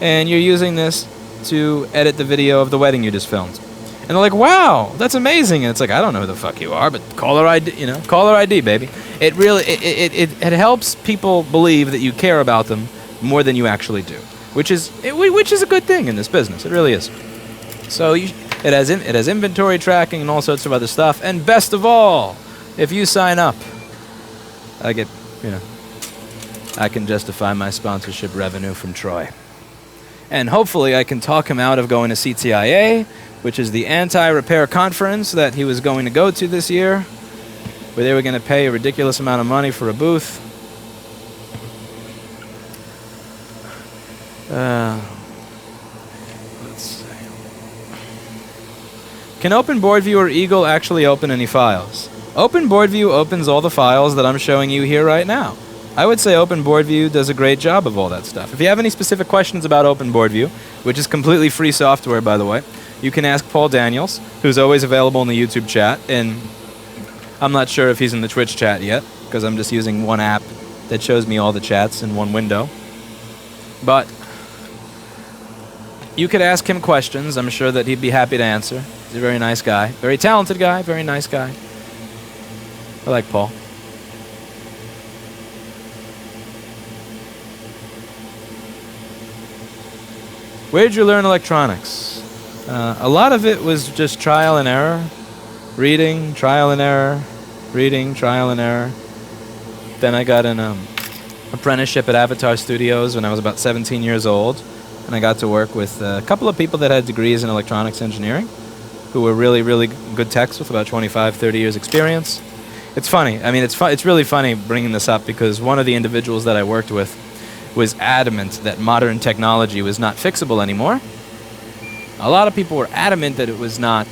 and you're using this to edit the video of the wedding you just filmed. And they're like, wow, that's amazing. And it's like, I don't know who the fuck you are, but caller ID, caller ID, baby. It really, it helps people believe that you care about them more than you actually do, which is a good thing in this business. It really is. So it has inventory tracking and all sorts of other stuff. And best of all, if you sign up, I can justify my sponsorship revenue from Troy. And hopefully I can talk him out of going to CTIA, which is the anti-repair conference that he was going to go to this year, where they were going to pay a ridiculous amount of money for a booth. Let's see. Can Open Board View or Eagle actually open any files? Open Board View opens all the files that I'm showing you here right now. I would say Open Board View does a great job of all that stuff. If you have any specific questions about Open Board View, which is completely free software, by the way, you can ask Paul Daniels, who's always available in the YouTube chat, and I'm not sure if he's in the Twitch chat yet, because I'm just using one app that shows me all the chats in one window. But you could ask him questions. I'm sure that he'd be happy to answer. He's a very nice guy. Very talented guy. Very nice guy. I like Paul. Where did you learn electronics? A lot of it was just trial and error. Reading, trial and error. Reading, trial and error. Then I got an apprenticeship at Avatar Studios when I was about 17 years old. And I got to work with a couple of people that had degrees in electronics engineering who were really, really good techs with about 25, 30 years experience. It's funny. I mean, it's really funny bringing this up because one of the individuals that I worked with was adamant that modern technology was not fixable anymore. A lot of people were adamant that it was not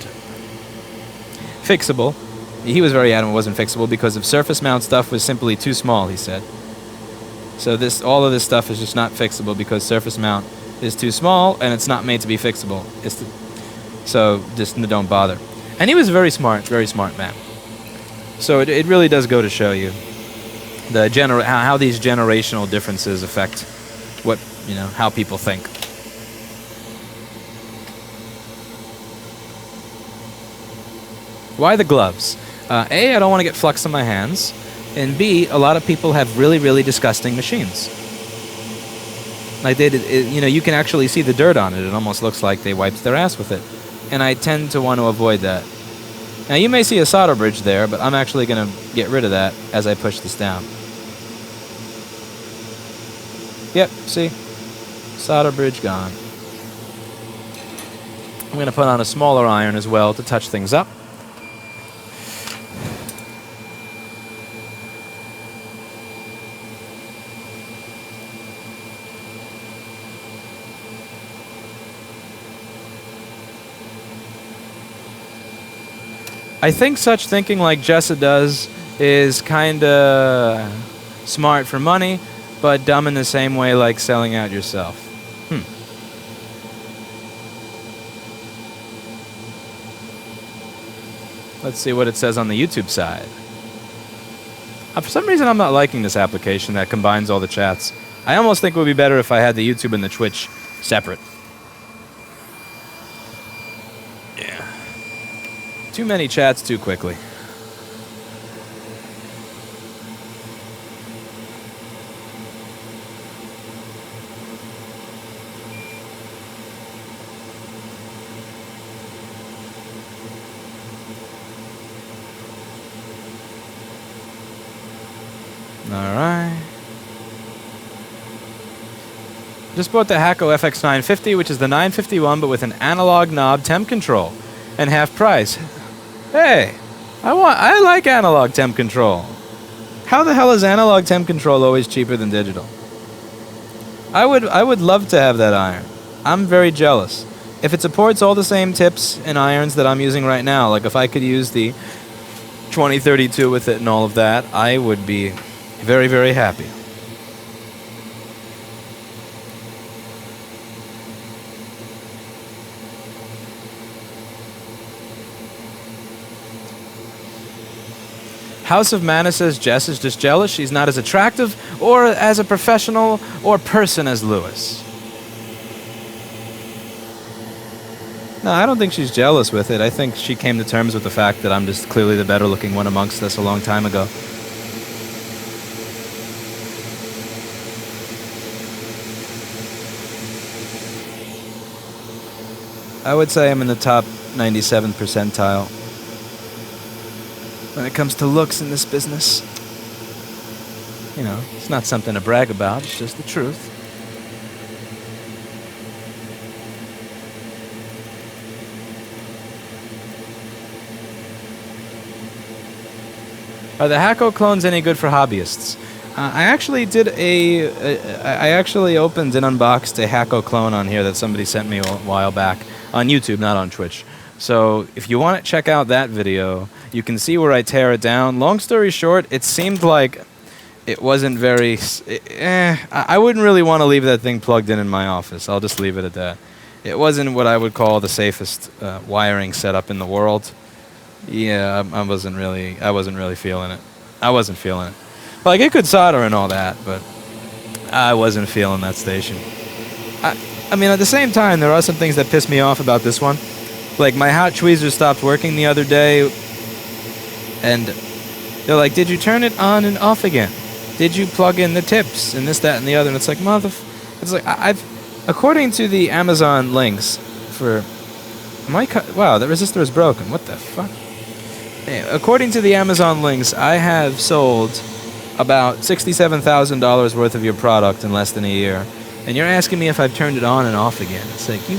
fixable. He was very adamant it wasn't fixable because of surface mount stuff was simply too small, he said. So all of this stuff is just not fixable because surface mount is too small and it's not made to be fixable. So just don't bother. And he was a very smart man. So it really does go to show you how these generational differences affect how people think. Why the gloves? A, I don't want to get flux on my hands, and B, a lot of people have really, really disgusting machines. Like you can actually see the dirt on it. It almost looks like they wiped their ass with it, and I tend to want to avoid that. Now you may see a solder bridge there, but I'm actually going to get rid of that as I push this down. Yep, see? Solder bridge gone. I'm going to put on a smaller iron as well to touch things up. I think such thinking like Jessa does is kinda smart for money, but dumb in the same way like selling out yourself. Let's see what it says on the YouTube side. For some reason, I'm not liking this application that combines all the chats. I almost think it would be better if I had the YouTube and the Twitch separate. Yeah. Too many chats too quickly. Alright. Just bought the Hacko FX950, which is the 951, but with an analog knob temp control. And half price. Hey! I like analog temp control. How the hell is analog temp control always cheaper than digital? I would love to have that iron. I'm very jealous. If it supports all the same tips and irons that I'm using right now, like if I could use the 2032 with it and all of that, I would be very, very happy. House of Mana says Jess is just jealous. She's not as attractive or as a professional or person as Lewis. No, I don't think she's jealous with it. I think she came to terms with the fact that I'm just clearly the better looking one amongst us a long time ago. I would say I'm in the top 97th percentile when it comes to looks in this business. You know, it's not something to brag about, it's just the truth. Are the Hacko clones any good for hobbyists? I actually opened and unboxed a Hacko clone on here that somebody sent me a while back. On YouTube, not on Twitch. So if you want to check out that video, you can see where I tear it down. Long story short, it seemed like it wasn't very... I wouldn't really want to leave that thing plugged in my office. I'll just leave it at that. It wasn't what I would call the safest wiring setup in the world. Yeah, I wasn't really feeling it. I wasn't feeling it. Like, it could solder and all that, but I wasn't feeling that station. I mean, at the same time, there are some things that piss me off about this one. Like, my hot tweezer stopped working the other day, and they're like, did you turn it on and off again? Did you plug in the tips? And this, that, and the other. And it's like, it's like, according to the Amazon links for... Wow, the resistor is broken. What the fuck? Anyway, according to the Amazon links, I have sold about $67,000 worth of your product in less than a year. And you're asking me if I've turned it on and off again. It's like, you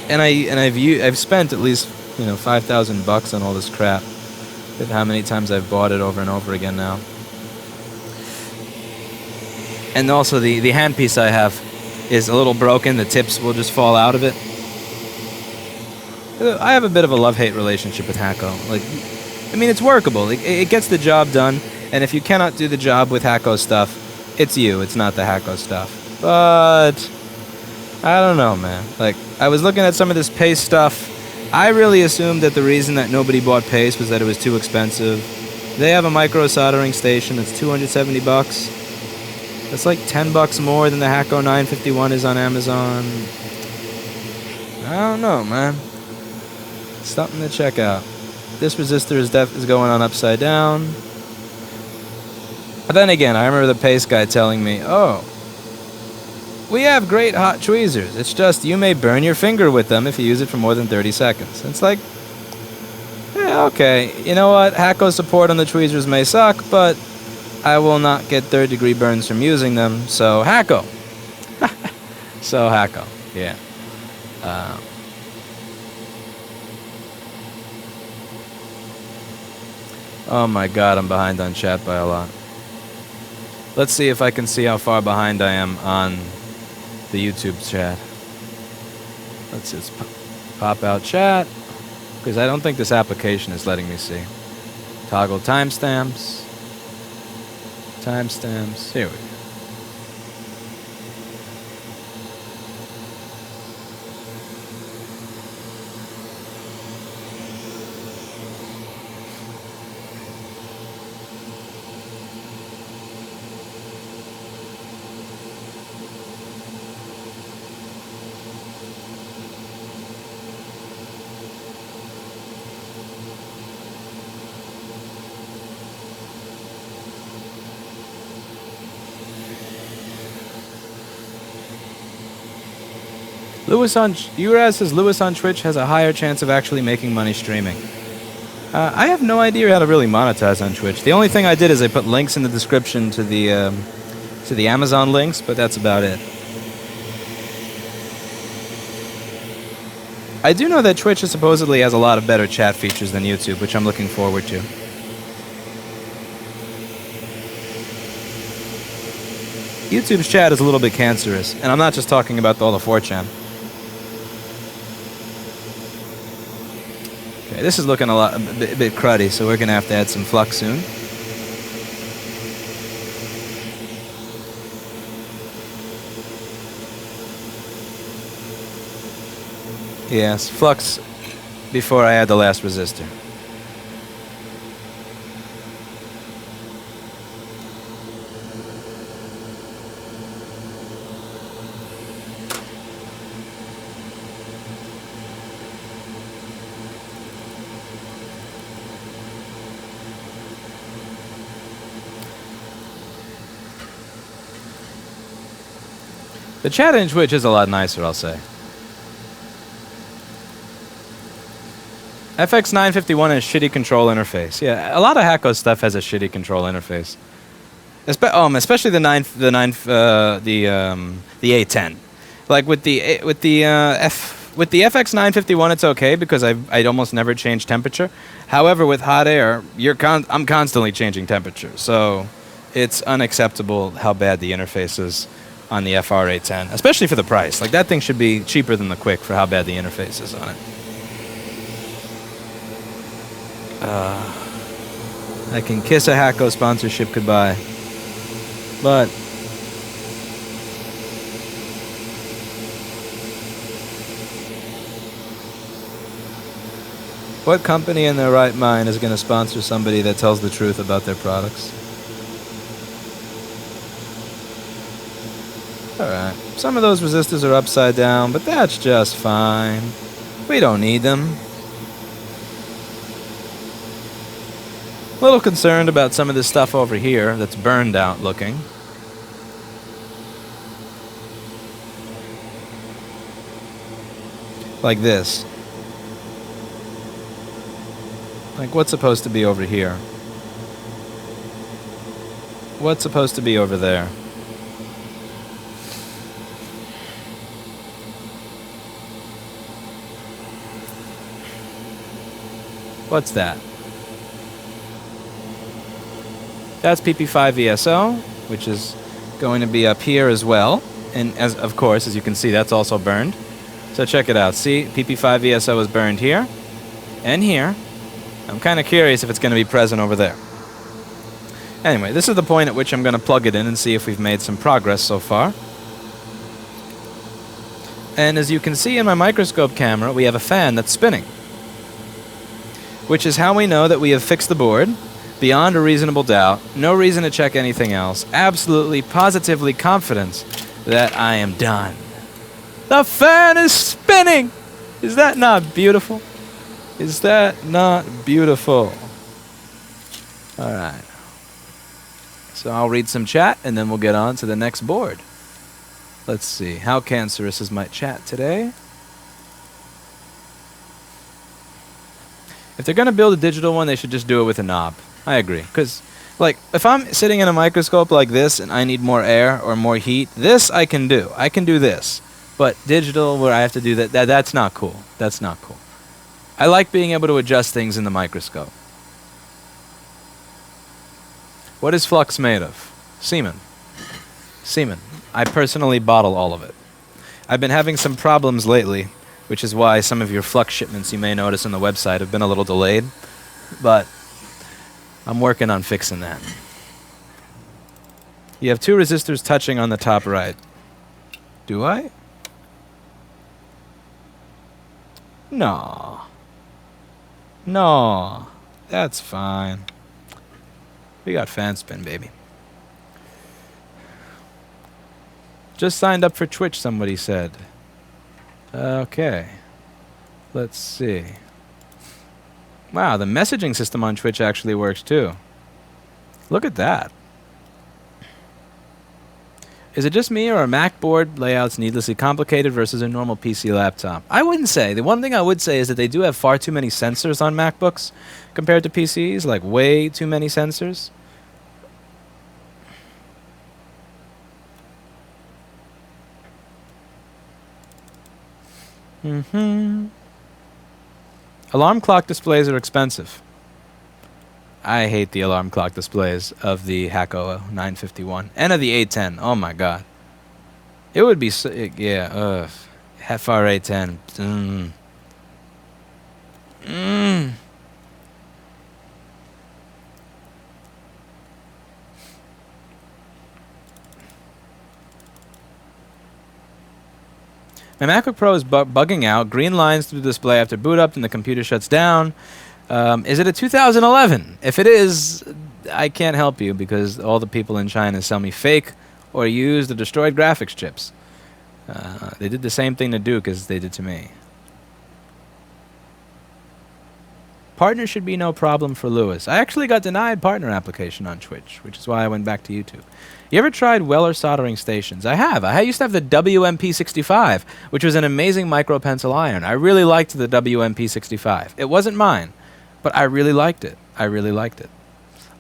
And I've spent at least, you know, $5,000 on all this crap. With how many times I've bought it over and over again now. And also the handpiece I have is a little broken. The tips will just fall out of it. I have a bit of a love-hate relationship with Hacko. Like, I mean, it's workable. It gets the job done. And if you cannot do the job with Hacko stuff, it's you. It's not the Hacko stuff. But I don't know, man. Like, I was looking at some of this paste stuff. I really assumed that the reason that nobody bought paste was that it was too expensive. They have a micro soldering station that's $270. That's like $10 more than the Hacko 951 is on Amazon. I don't know, man. Something to check out. This resistor is going on upside down. But then again, I remember the paste guy telling me, oh, we have great hot tweezers. It's just you may burn your finger with them if you use it for more than 30 seconds. It's like, yeah, okay. You know what? Hacko support on the tweezers may suck, but I will not get third-degree burns from using them. So, Hacko. So, Hacko. Yeah. Oh my god, I'm behind on chat by a lot. Let's see if I can see how far behind I am on the YouTube chat. Let's just pop out chat. because I don't think this application is letting me see. Toggle timestamps. Timestamps. Here we go. Uraz says Lewis on Twitch has a higher chance of actually making money streaming. I have no idea how to really monetize on Twitch. The only thing I did is I put links in the description to the Amazon links, but that's about it. I do know that Twitch supposedly has a lot of better chat features than YouTube, which I'm looking forward to. YouTube's chat is a little bit cancerous, and I'm not just talking about all the 4chan. Okay, this is looking a bit cruddy, so we're gonna have to add some flux soon. Yes, flux before I add the last resistor. The chat in Twitch is a lot nicer, I'll say. FX951 has shitty control interface. Yeah, a lot of Hacko stuff has a shitty control interface. Especially the A10. Like with the FX951, it's okay because I'd almost never change temperature. However, with hot air, I'm constantly changing temperature, so it's unacceptable how bad the interface is on the FR810, especially for the price. Like, that thing should be cheaper than the Quick for how bad the interface is on it. I can kiss a Hacko sponsorship goodbye, but what company in their right mind is going to sponsor somebody that tells the truth about their products? Alright, some of those resistors are upside down, but that's just fine. We don't need them. A little concerned about some of this stuff over here that's burned out looking. Like this. Like, what's supposed to be over here? What's supposed to be over there? What's that? That's PP5 VSO, which is going to be up here as well. And of course, as you can see, that's also burned. So check it out. See, PP5 VSO is burned here and here. I'm kind of curious if it's going to be present over there. Anyway, this is the point at which I'm going to plug it in and see if we've made some progress so far. And as you can see in my microscope camera, we have a fan that's spinning, which is how we know that we have fixed the board beyond a reasonable doubt. No reason to check anything else. Absolutely, positively confident that I am done. The fan is spinning! Is that not beautiful? Is that not beautiful? Alright. So I'll read some chat and then we'll get on to the next board. Let's see. How cancerous is my chat today? If they're going to build a digital one, they should just do it with a knob. I agree. Because, like, if I'm sitting in a microscope like this and I need more air or more heat, this I can do. I can do this. But digital, where I have to do that's not cool. That's not cool. I like being able to adjust things in the microscope. What is flux made of? Semen. Semen. I personally bottle all of it. I've been having some problems lately which is why some of your flux shipments you may notice on the website have been a little delayed. But I'm working on fixing that. You have 2 resistors touching on the top right. Do I? No. No. That's fine. We got fan spin, baby. Just signed up for Twitch, somebody said. Okay. Let's see. Wow, the messaging system on Twitch actually works too. Look at that. Is it just me, or are Mac board layouts needlessly complicated versus a normal PC laptop? I wouldn't say. The one thing I would say is that they do have far too many sensors on MacBooks compared to PCs, like way too many sensors. Alarm clock displays are expensive. I hate the alarm clock displays of the Hacko 951 and of the 810. Oh my god. It would be so, yeah, FR 810. My MacBook Pro is bugging out. Green lines through the display after boot up and the computer shuts down. Is it a 2011? If it is, I can't help you because all the people in China sell me fake or used or destroyed graphics chips. They did the same thing to Duke as they did to me. Partner should be no problem for Lewis. I actually got denied partner application on Twitch, which is why I went back to YouTube. You ever tried Weller soldering stations? I have. I used to have the WMP65, which was an amazing micro pencil iron. I really liked the WMP65. It wasn't mine, but I really liked it. I really liked it.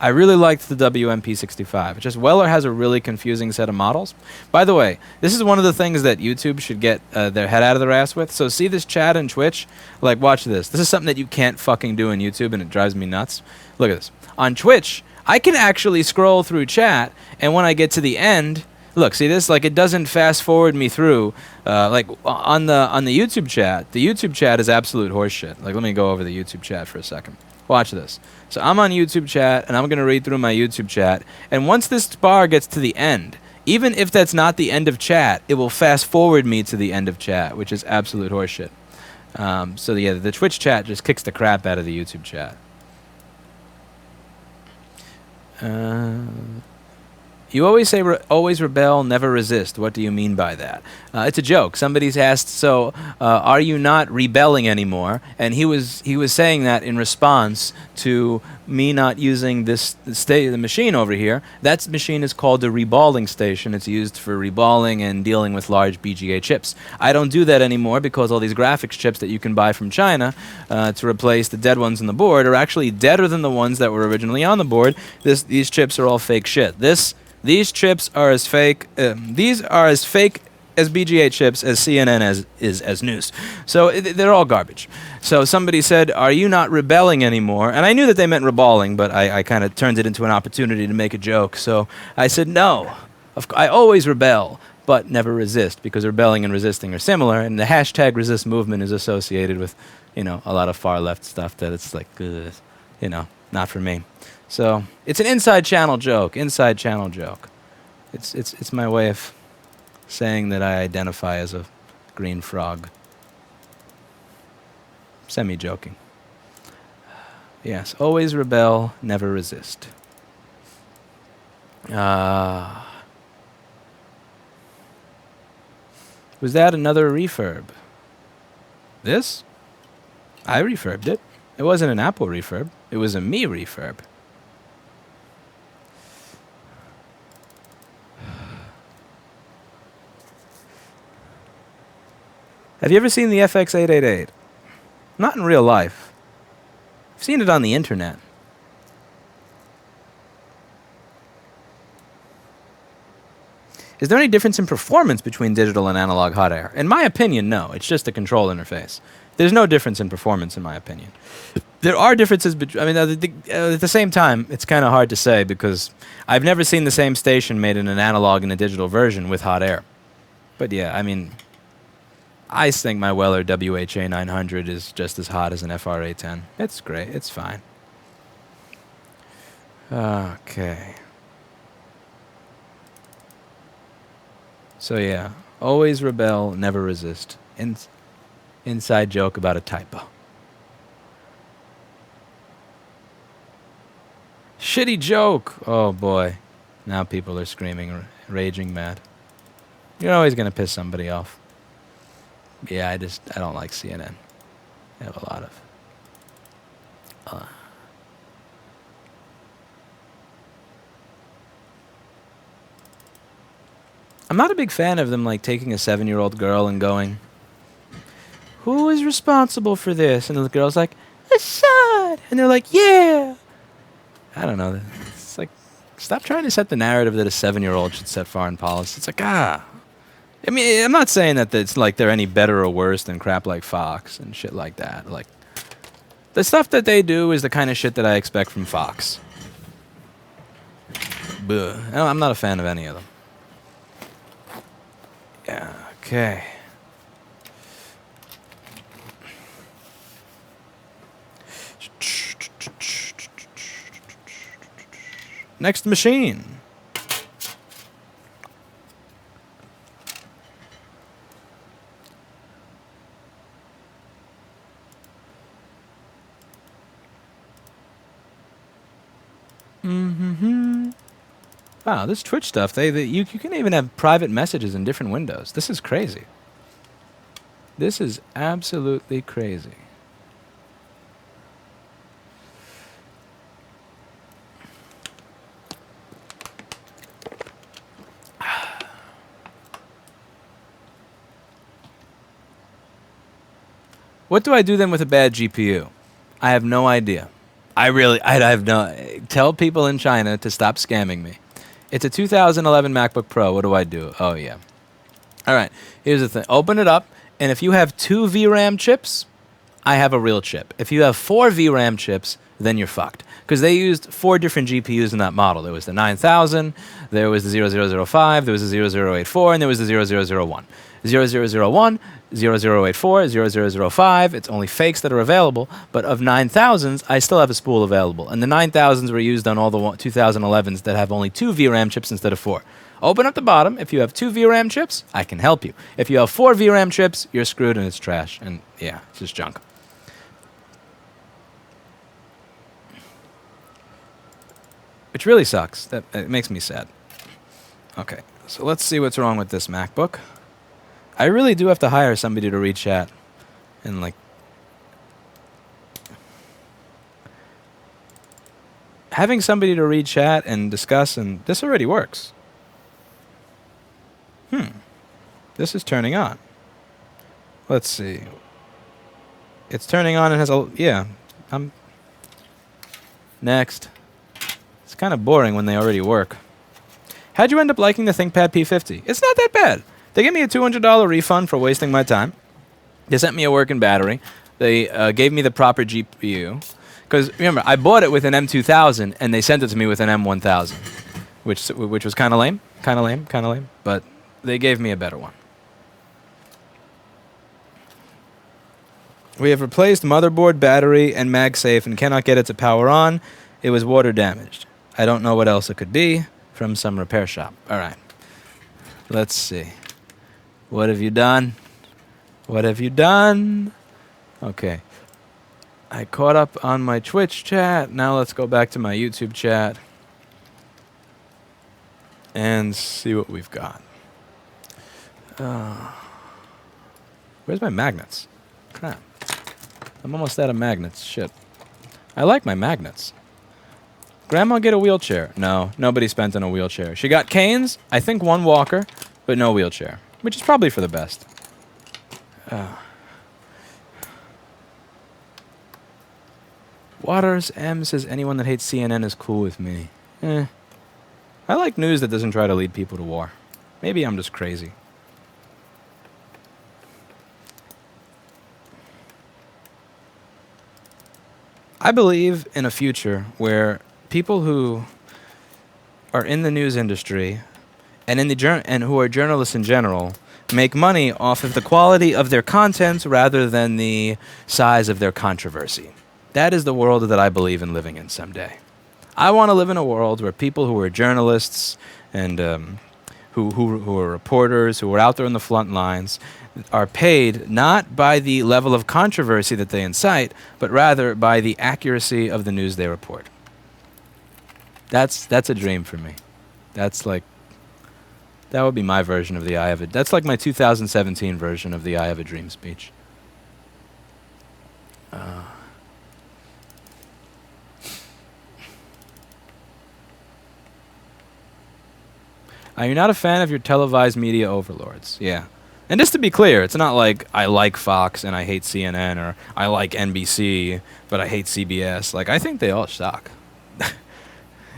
I really liked the WMP65. It's just Weller has a really confusing set of models. By the way, this is one of the things that YouTube should get their head out of their ass with. So see this chat in Twitch? Like, watch this. This is something that you can't fucking do in YouTube, and it drives me nuts. Look at this. On Twitch, I can actually scroll through chat, and when I get to the end, look, see this? Like, it doesn't fast forward me through. Like on the YouTube chat, the YouTube chat is absolute horseshit. Like, let me go over the YouTube chat for a second. Watch this. So I'm on YouTube chat, and I'm going to read through my YouTube chat. And once this bar gets to the end, even if that's not the end of chat, it will fast forward me to the end of chat, which is absolute horseshit. So yeah, the Twitch chat just kicks the crap out of the YouTube chat. You always say always rebel, never resist. What do you mean by that? It's a joke. Somebody's asked, so are you not rebelling anymore? And he was saying that in response to me not using the machine over here. That machine is called the reballing station. It's used for reballing and dealing with large BGA chips. I don't do that anymore because all these graphics chips that you can buy from China to replace the dead ones on the board are actually deader than the ones that were originally on the board. These chips are all fake shit. These chips are as fake. These are as fake as BGA chips as CNN is as news. So they're all garbage. So somebody said, "Are you not rebelling anymore?" And I knew that they meant reballing, but I kind of turned it into an opportunity to make a joke. So I said, "No, I always rebel, but never resist, because rebelling and resisting are similar." And the hashtag resist movement is associated with, a lot of far left stuff that it's like, not for me. So it's an inside channel joke. Inside channel joke. It's my way of saying that I identify as a green frog. Semi-joking. Yes, always rebel, never resist. Was that another refurb? This? I refurbed it. It wasn't an Apple refurb. It was a me refurb. Have you ever seen the FX888? Not in real life. I've seen it on the internet. Is there any difference in performance between digital and analog hot air? In my opinion, no. It's just a control interface. There's no difference in performance, in my opinion. There are differences, at the same time, it's kind of hard to say because I've never seen the same station made in an analog and a digital version with hot air. But yeah, I think my Weller WHA 900 is just as hot as an FRA 10. It's great. It's fine. Okay. So yeah, always rebel, never resist. Inside joke about a typo. Shitty joke! Oh boy. Now people are screaming, raging mad. You're always going to piss somebody off. Yeah, I don't like CNN. They have a lot of... I'm not a big fan of them, like, taking a 7-year-old girl and going, who is responsible for this? And the girl's like, Assad! And they're like, yeah! I don't know. It's like, stop trying to set the narrative that a 7-year-old should set foreign policy. It's like, I mean, I'm not saying that it's like they're any better or worse than crap like Fox and shit like that. Like, the stuff that they do is the kind of shit that I expect from Fox. Buh. I'm not a fan of any of them. Yeah, okay. Next machine. Wow, this Twitch stuff, you can even have private messages in different windows. This is crazy. This is absolutely crazy. What do I do then with a bad GPU? I have no idea. I have no... Tell people in China to stop scamming me. It's a 2011 MacBook Pro. What do I do? Oh, yeah. All right. Here's the thing. Open it up, and if you have 2 VRAM chips, I have a real chip. If you have 4 VRAM chips, then you're fucked. Because they used 4 different GPUs in that model. There was the 9000, there was the 0005, there was the 0084, and there was the 0001. 0001, 0084, 0005, it's only fakes that are available, but of 9000s, I still have a spool available. And the 9000s were used on all the 2011s that have only 2 VRAM chips instead of 4. Open up the bottom. If you have 2 VRAM chips, I can help you. If you have 4 VRAM chips, you're screwed and it's trash. And yeah, it's just junk. Which really sucks. It makes me sad. Okay, so let's see what's wrong with this MacBook. I really do have to hire somebody to read chat. And like... having somebody to read chat and discuss, and this already works. This is turning on. Let's see. It's turning on and has a... yeah. Next. It's kind of boring when they already work. How'd you end up liking the ThinkPad P50? It's not that bad. They gave me a $200 refund for wasting my time. They sent me a working battery. They gave me the proper GPU. Because, remember, I bought it with an M2000, and they sent it to me with an M1000. Which was kind of lame. Kind of lame. But they gave me a better one. We have replaced motherboard, battery, and MagSafe and cannot get it to power on. It was water damaged. I don't know what else it could be. From some repair shop. All right. Let's see. What have you done? What have you done? Okay. I caught up on my Twitch chat. Now let's go back to my YouTube chat. And see what we've got. Where's my magnets? Crap. I'm almost out of magnets. Shit. I like my magnets. Grandma get a wheelchair? No, nobody spent on a wheelchair. She got canes, I think 1 walker, but no wheelchair. Which is probably for the best. Waters M says anyone that hates CNN is cool with me. I like news that doesn't try to lead people to war. Maybe I'm just crazy. I believe in a future where people who are in the news industry and who are journalists in general make money off of the quality of their content rather than the size of their controversy. That is the world that I believe in living in someday. I want to live in a world where people who are journalists and who are reporters, who are out there on the front lines, are paid not by the level of controversy that they incite, but rather by the accuracy of the news they report. That's a dream for me. That would be my version of the I Have a... That's like my 2017 version of the I Have a Dream speech. Are you not a fan of your televised media overlords? Yeah. And just to be clear, it's not like I like Fox and I hate CNN, or I like NBC but I hate CBS. Like, I think they all suck.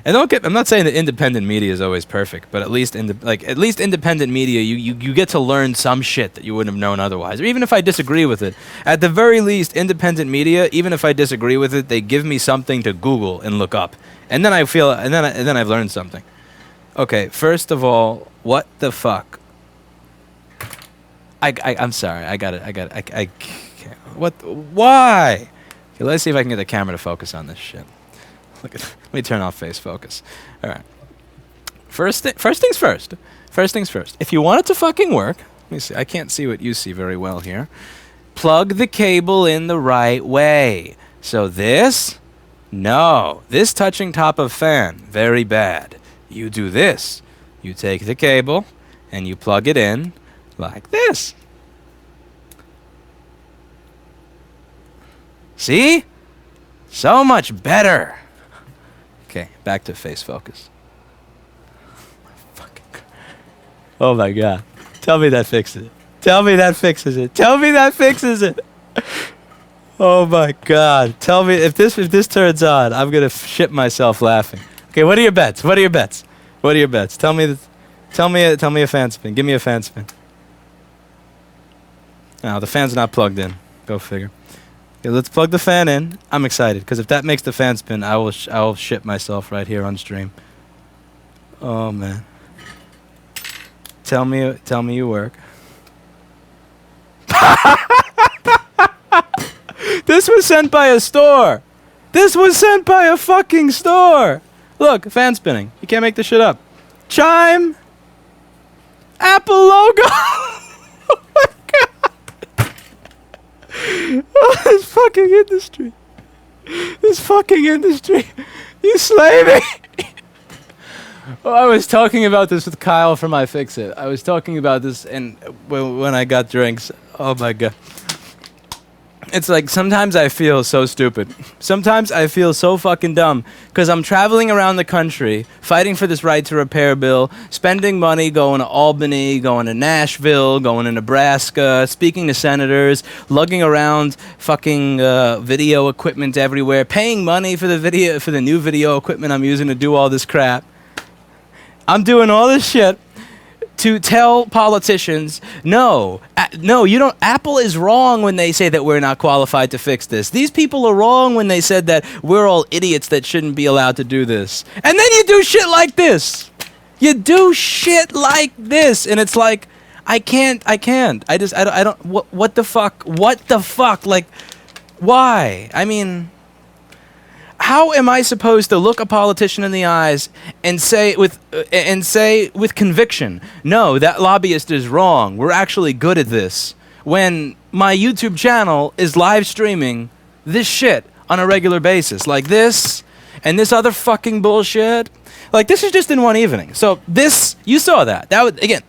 And I'm not saying that independent media is always perfect, but at least independent media, you get to learn some shit that you wouldn't have known otherwise. Or even if I disagree with it, at the very least, independent media, even if I disagree with it, they give me something to Google and look up, and then then I've learned something. Okay, first of all, what the fuck? I'm sorry. I can't. What? Why? Okay, let's see if I can get the camera to focus on this shit. Let me turn off face focus. All right. First things first. First things first. If you want it to fucking work, let me see. I can't see what you see very well here. Plug the cable in the right way. So this, no. This touching top of fan, very bad. You do this. You take the cable and you plug it in like this. See? So much better. Okay, back to face focus. Oh my God. Tell me that fixes it. Tell me that fixes it. Tell me that fixes it. Oh my God. Tell me if this turns on, I'm going to shit myself laughing. Okay, what are your bets? What are your bets? What are your bets? Tell me a fan spin. Give me a fan spin. No, the fan's not plugged in. Go figure. Okay, let's plug the fan in. I'm excited because if that makes the fan spin, I will shit myself right here on stream. Oh man. Tell me you work. This was sent by a store. This was sent by a fucking store. Look, fan spinning. You can't make this shit up. Chime. Apple logo. Oh my God. Oh, this fucking industry. This fucking industry. You slay me. Oh, I was talking about this with Kyle from iFixit. I was talking about this and when I got drinks. Oh my God. It's like sometimes I feel so stupid. Sometimes I feel so fucking dumb because I'm traveling around the country fighting for this right to repair bill, spending money going to Albany, going to Nashville, going to Nebraska, speaking to senators, lugging around fucking video equipment everywhere, paying money for the new video equipment I'm using to do all this crap. I'm doing all this shit to tell politicians, no, you don't. Apple is wrong when they say that we're not qualified to fix this. These people are wrong when they said that we're all idiots that shouldn't be allowed to do this. And then you do shit like this. You do shit like this, and it's like, I can't. I don't. What the fuck? What the fuck? Like, why? I mean, how am I supposed to look a politician in the eyes and say with conviction, no, that lobbyist is wrong. We're actually good at this. When my YouTube channel is live streaming this shit on a regular basis, like this and this other fucking bullshit. Like, this is just in one evening. So this, you saw that. That was, again,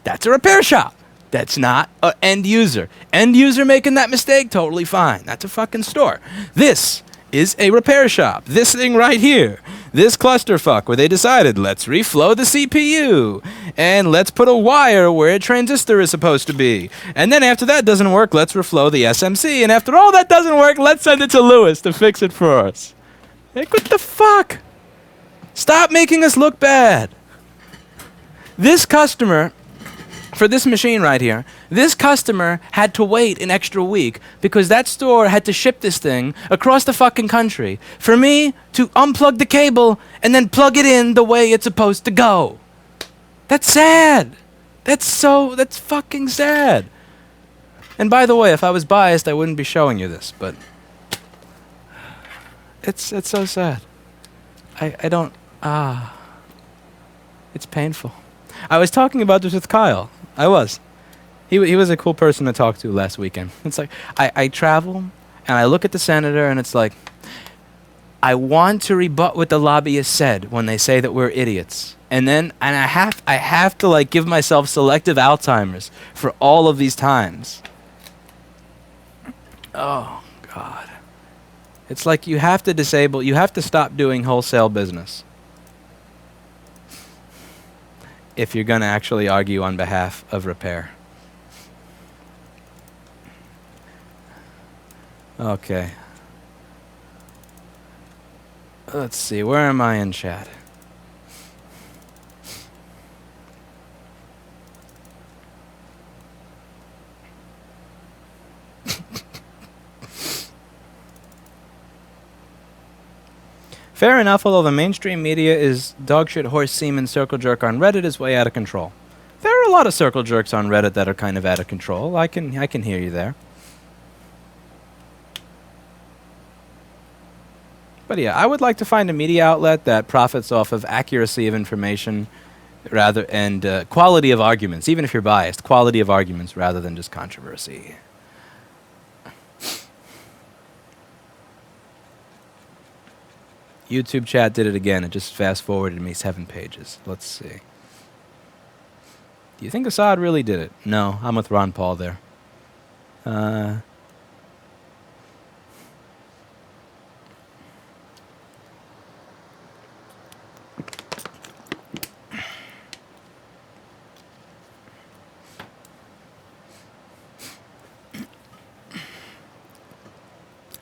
that's a repair shop. That's not an end user. End user making that mistake, totally fine. That's a fucking store. This is a repair shop. This thing right here, this clusterfuck where they decided, let's reflow the CPU and let's put a wire where a transistor is supposed to be. And then after that doesn't work, let's reflow the SMC. And after all that doesn't work, let's send it to Lewis to fix it for us. Like, what the fuck? Stop making us look bad. This customer, for this machine right here, this customer had to wait an extra week because that store had to ship this thing across the fucking country for me to unplug the cable and then plug it in the way it's supposed to go. That's sad. That's fucking sad. And by the way, if I was biased, I wouldn't be showing you this, but it's so sad. I don't, it's painful. I was talking about this with Kyle. I was. He was a cool person to talk to last weekend. It's like, I travel, and I look at the senator, and it's like, I want to rebut what the lobbyists said when they say that we're idiots. And I have to like give myself selective Alzheimer's for all of these times. Oh, God. It's like you have to stop doing wholesale business if you're going to actually argue on behalf of repair. Okay. Let's see, where am I in chat? Fair enough, although the mainstream media is dogshit horse semen circle jerk on Reddit is way out of control. There are a lot of circle jerks on Reddit that are kind of out of control. I can hear you there. But yeah, I would like to find a media outlet that profits off of accuracy of information and quality of arguments, even if you're biased, quality of arguments rather than just controversy. YouTube chat did it again. It just fast-forwarded me 7 pages. Let's see. Do you think Assad really did it? No, I'm with Ron Paul there.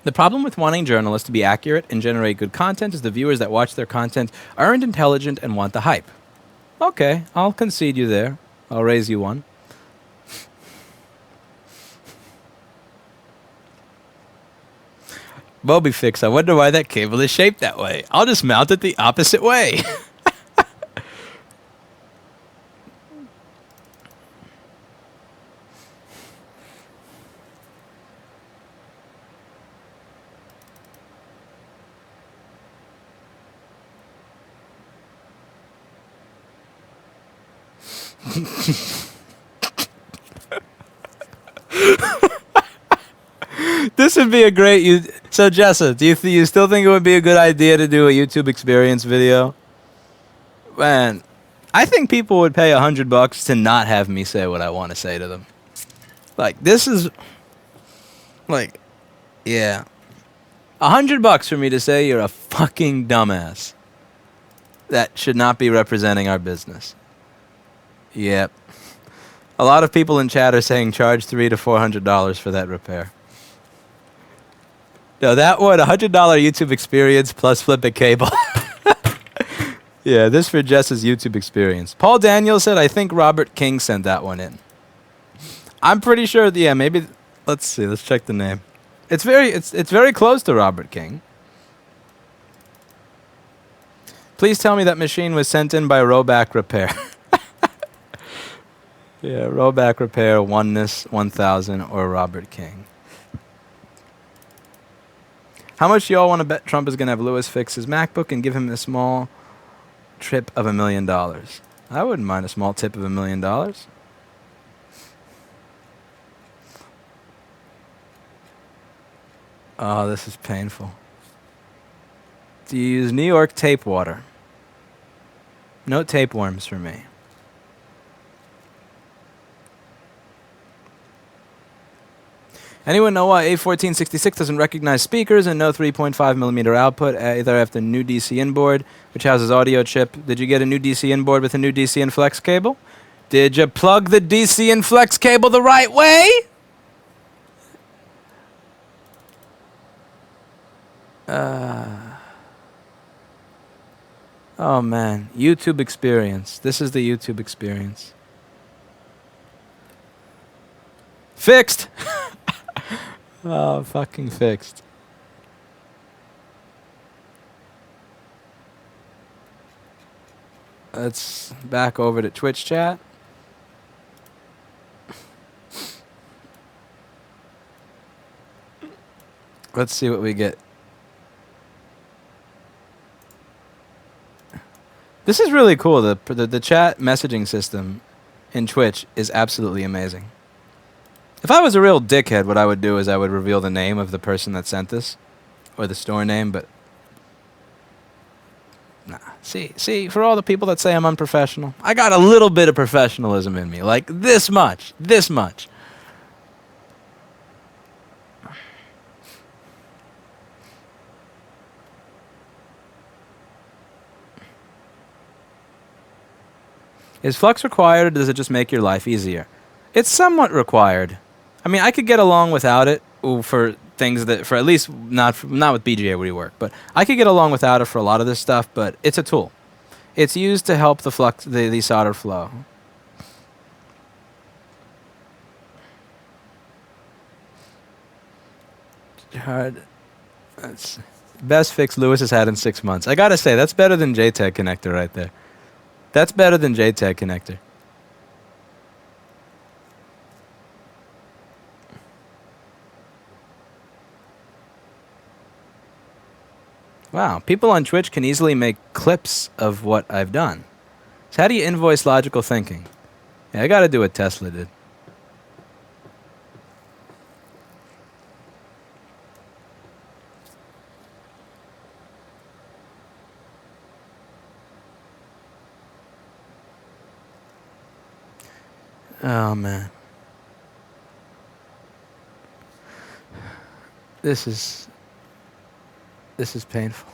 The problem with wanting journalists to be accurate and generate good content is the viewers that watch their content aren't intelligent and want the hype. Okay, I'll concede you there. I'll raise you one. Bobby Fix, I wonder why that cable is shaped that way. I'll just mount it the opposite way. This would be a great... So, Jessa, do you still think it would be a good idea to do a YouTube experience video? Man, I think people would pay $100 to not have me say what I want to say to them. Like, this is... Like, yeah. $100 for me to say you're a fucking dumbass. That should not be representing our business. Yep. A lot of people in chat are saying charge $300 to $400 for that repair. No, that one, $100 YouTube experience plus flip a cable. Yeah, this for Jess's YouTube experience. Paul Daniel said, I think Robert King sent that one in. I'm pretty sure, yeah, maybe, let's see, let's check the name. It's very close to Robert King. Please tell me that machine was sent in by Roback Repair. Yeah, Roback Repair, Oneness 1000, or Robert King. How much do y'all want to bet Trump is going to have Lewis fix his MacBook and give him a small trip of $1 million? I wouldn't mind a small tip of $1 million. Oh, this is painful. Do you use New York tape water? No tapeworms for me. Anyone know why A1466 doesn't recognize speakers and no 3.5mm output, either after new DC inboard, which houses audio chip? Did you get a new DC inboard with a new DC and flex cable? Did you plug the DC and flex cable the right way? Oh man, YouTube experience. This is the YouTube experience. Fixed! Oh, fucking fixed. Let's back over to Twitch chat. Let's see what we get. This is really cool. The chat messaging system in Twitch is absolutely amazing. If I was a real dickhead, what I would do is I would reveal the name of the person that sent this, or the store name, but nah. See, for all the people that say I'm unprofessional, I got a little bit of professionalism in me, like this much. Is flux required, or does it just make your life easier? It's somewhat required. I mean, I could get along without it for things that, for at least not with BGA rework, but I could get along without it for a lot of this stuff. But it's a tool. It's used to help the flux, the solder flow. Hard. That's best fix Lewis has had in 6 months. I gotta say, that's better than JTAG connector right there. That's better than JTAG connector. Wow, people on Twitch can easily make clips of what I've done. So how do you invoice logical thinking? Yeah, I gotta do what Tesla did. Oh, man. This is painful.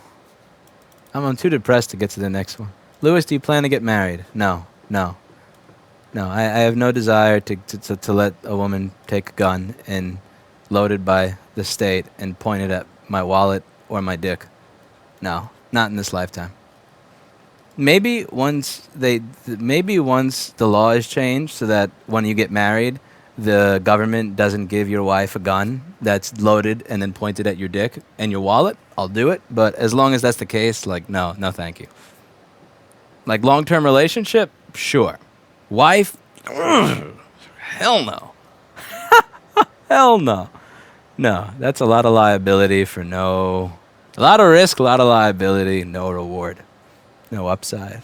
I'm too depressed to get to the next one. Lewis, do you plan to get married? No. I have no desire to let a woman take a gun and loaded by the state and point it at my wallet or my dick. No, not in this lifetime. Maybe once the law is changed so that when you get married, the government doesn't give your wife a gun that's loaded and then pointed at your dick and your wallet, I'll do it. But as long as that's the case, like, no, thank you. Like, long-term relationship, sure. Wife, hell no. Hell no. No, that's a lot of liability for a lot of risk, a lot of liability, no reward. No upside.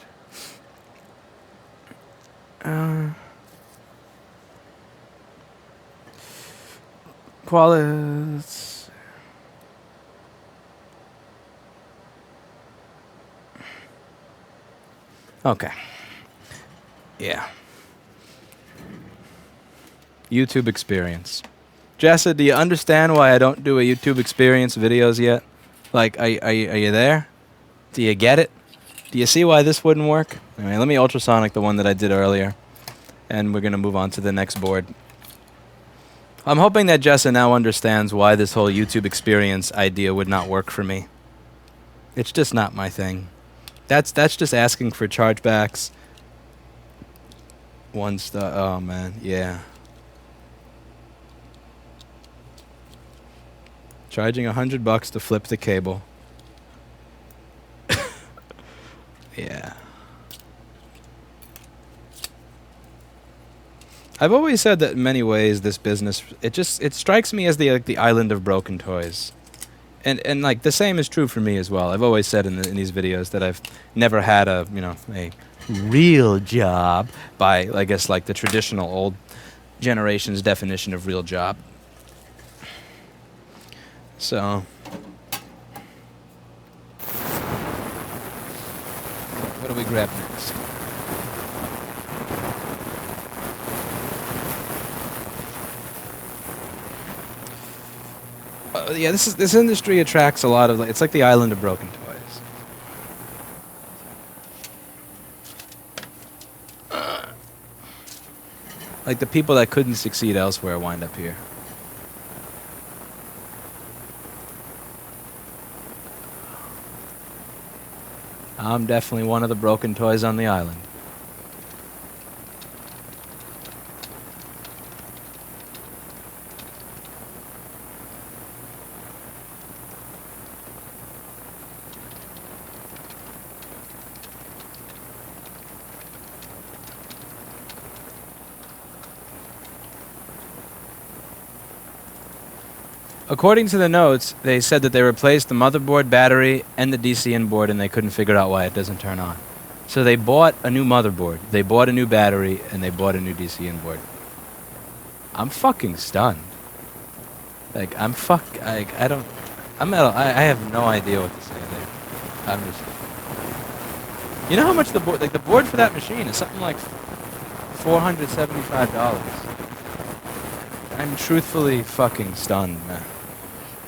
Qualis. Okay. Yeah. YouTube experience. Jessa, do you understand why I don't do a YouTube experience videos yet? Like, are you there? Do you get it? Do you see why this wouldn't work? All right, let me ultrasonic the one that I did earlier, and we're going to move on to the next board. I'm hoping that Jessa now understands why this whole YouTube experience idea would not work for me. It's just not my thing. That's just asking for chargebacks. Oh, man, yeah. Charging $100 to flip the cable. Yeah. I've always said that in many ways this business, it strikes me as the island of broken toys. And like the same is true for me as well. I've always said in these videos that I've never had a real job by, I guess, like the traditional old generation's definition of real job. So what do we grab next? Yeah, this industry attracts a lot of, it's like the island of broken toys. Like the people that couldn't succeed elsewhere wind up here. I'm definitely one of the broken toys on the island. according to the notes, they said that they replaced the motherboard, battery, and the DCN board, and they couldn't figure out why it doesn't turn on. So they bought a new motherboard, they bought a new battery, and they bought a new DCN board. I'm fucking stunned. Like, I have no idea what to say there. I'm just... You know how much the board for that machine is something like $475. I'm truthfully fucking stunned, man.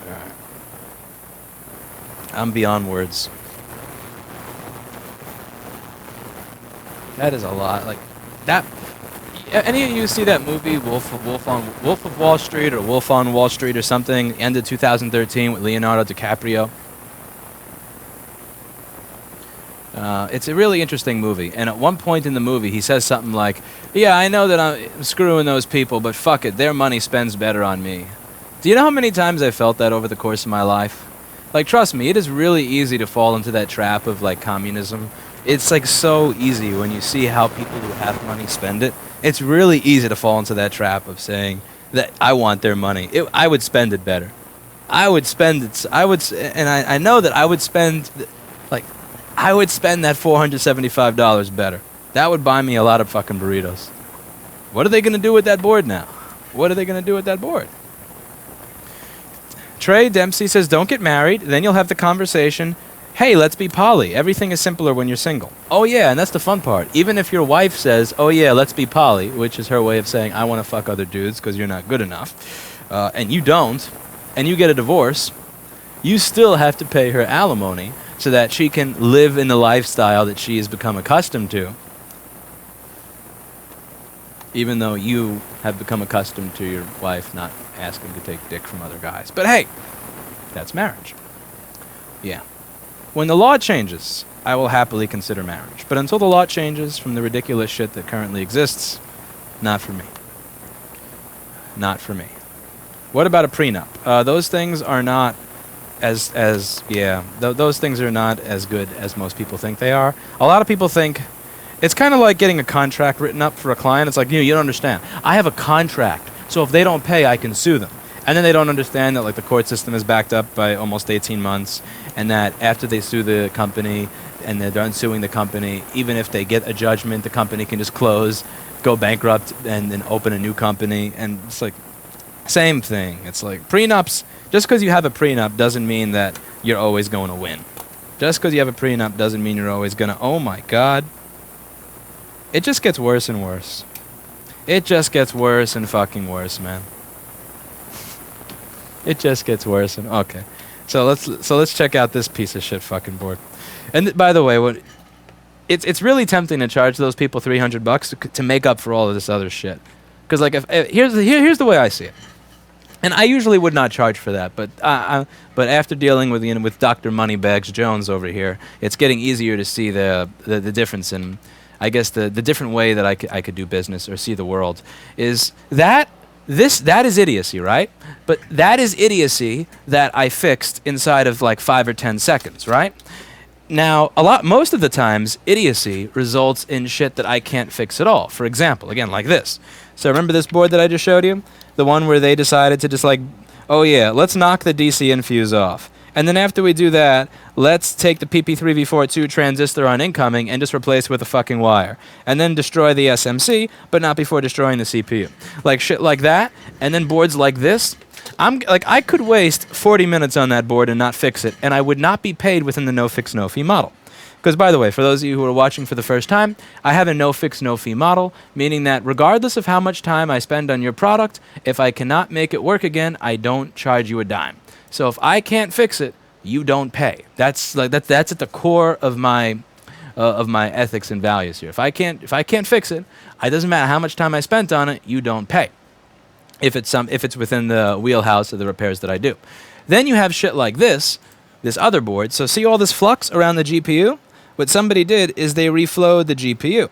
Alright. I'm beyond words. That is a lot. Like, that... Any of you see that movie, Wolf of Wall Street, or Wolf on Wall Street or something, end of 2013 with Leonardo DiCaprio? It's a really interesting movie, and at one point in the movie, he says something like, yeah, I know that I'm screwing those people, but fuck it, their money spends better on me. Do you know how many times I felt that over the course of my life? Like, trust me, it is really easy to fall into that trap of, like, communism. It's, like, so easy when you see how people who have money spend it. It's really easy to fall into that trap of saying that I want their money. I would spend it better. I would spend it, and I know that I would spend, like, I would spend that $475 better. That would buy me a lot of fucking burritos. What are they going to do with that board now? What are they going to do with that board? Trey Dempsey says, don't get married. Then you'll have the conversation, hey, let's be poly. Everything is simpler when you're single. Oh, yeah, and that's the fun part. Even if your wife says, oh, yeah, let's be poly, which is her way of saying, I want to fuck other dudes because you're not good enough, and you don't, and you get a divorce, you still have to pay her alimony so that she can live in the lifestyle that she has become accustomed to, even though you have become accustomed to your wife not asking to take dick from other guys. But hey, that's marriage. Yeah. When the law changes, I will happily consider marriage. But until the law changes from the ridiculous shit that currently exists, not for me. Not for me. What about a prenup? Those things are not those things are not as good as most people think they are. A lot of people think it's kind of like getting a contract written up for a client. It's like, you don't understand. I have a contract, so if they don't pay, I can sue them. And then they don't understand that, like, the court system is backed up by almost 18 months, and that after they sue the company and they're done suing the company, even if they get a judgment, the company can just close, go bankrupt, and then open a new company. And it's like, same thing. It's like prenups. Just because you have a prenup doesn't mean that you're always going to win. Just because you have a prenup doesn't mean you're always going to... Oh, my God. It just gets worse and worse. It just gets worse and fucking worse, man. It just gets worse and... Okay. So let's check out this piece of shit fucking board. And by the way, it's really tempting to charge those people $300 to make up for all of this other shit. Because, like, here's the way I see it. And I usually would not charge for that, but after dealing with Dr. Moneybags Jones over here, it's getting easier to see the difference in, I guess, the different way that I could do business or see the world. Is that is idiocy, right? But that is idiocy that I fixed inside of like 5 or 10 seconds, right? Now, most of the times, idiocy results in shit that I can't fix at all. For example, again, like this. So remember this board that I just showed you? The one where they decided to just like, oh yeah, let's knock the DC fuse off. And then after we do that, let's take the PP3V42 transistor on incoming and just replace it with a fucking wire. And then destroy the SMC, but not before destroying the CPU. Like shit like that. And then boards like this. I could waste 40 minutes on that board and not fix it, and I would not be paid within the no fix, no fee model. Because, by the way, for those of you who are watching for the first time, I have a no fix, no fee model, meaning that regardless of how much time I spend on your product, if I cannot make it work again, I don't charge you a dime. So if I can't fix it, you don't pay. That's at the core of my ethics and values here. If I can't fix it, it doesn't matter how much time I spent on it, you don't pay. If it's within the wheelhouse of the repairs that I do. Then you have shit like this other board. So see all this flux around the GPU? What somebody did is they reflowed the GPU.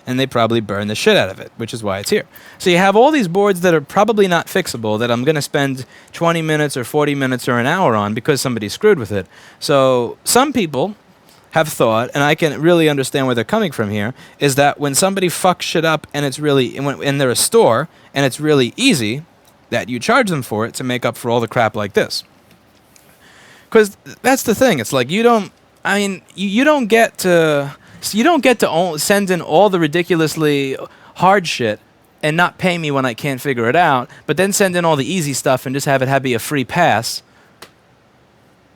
And they probably burned the shit out of it, which is why it's here. So you have all these boards that are probably not fixable, that I'm going to spend 20 minutes or 40 minutes or an hour on because somebody screwed with it. So some people have thought, and I can really understand where they're coming from here, is that when somebody fucks shit up and it's really, and they're a store and it's really easy, that you charge them for it to make up for all the crap like this. Because that's the thing. It's like you don't get to send in all the ridiculously hard shit and not pay me when I can't figure it out, but then send in all the easy stuff and just have it be a free pass.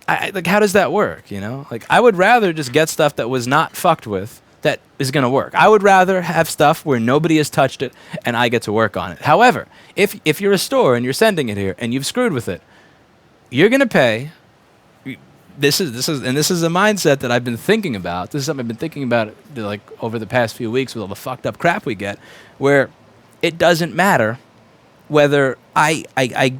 Like, how does that work, you know? Like, I would rather just get stuff that was not fucked with that is going to work. I would rather have stuff where nobody has touched it and I get to work on it. However, if you're a store and you're sending it here and you've screwed with it, you're going to pay. This is a mindset that I've been thinking about. This is something I've been thinking about like over the past few weeks with all the fucked up crap we get, where it doesn't matter whether I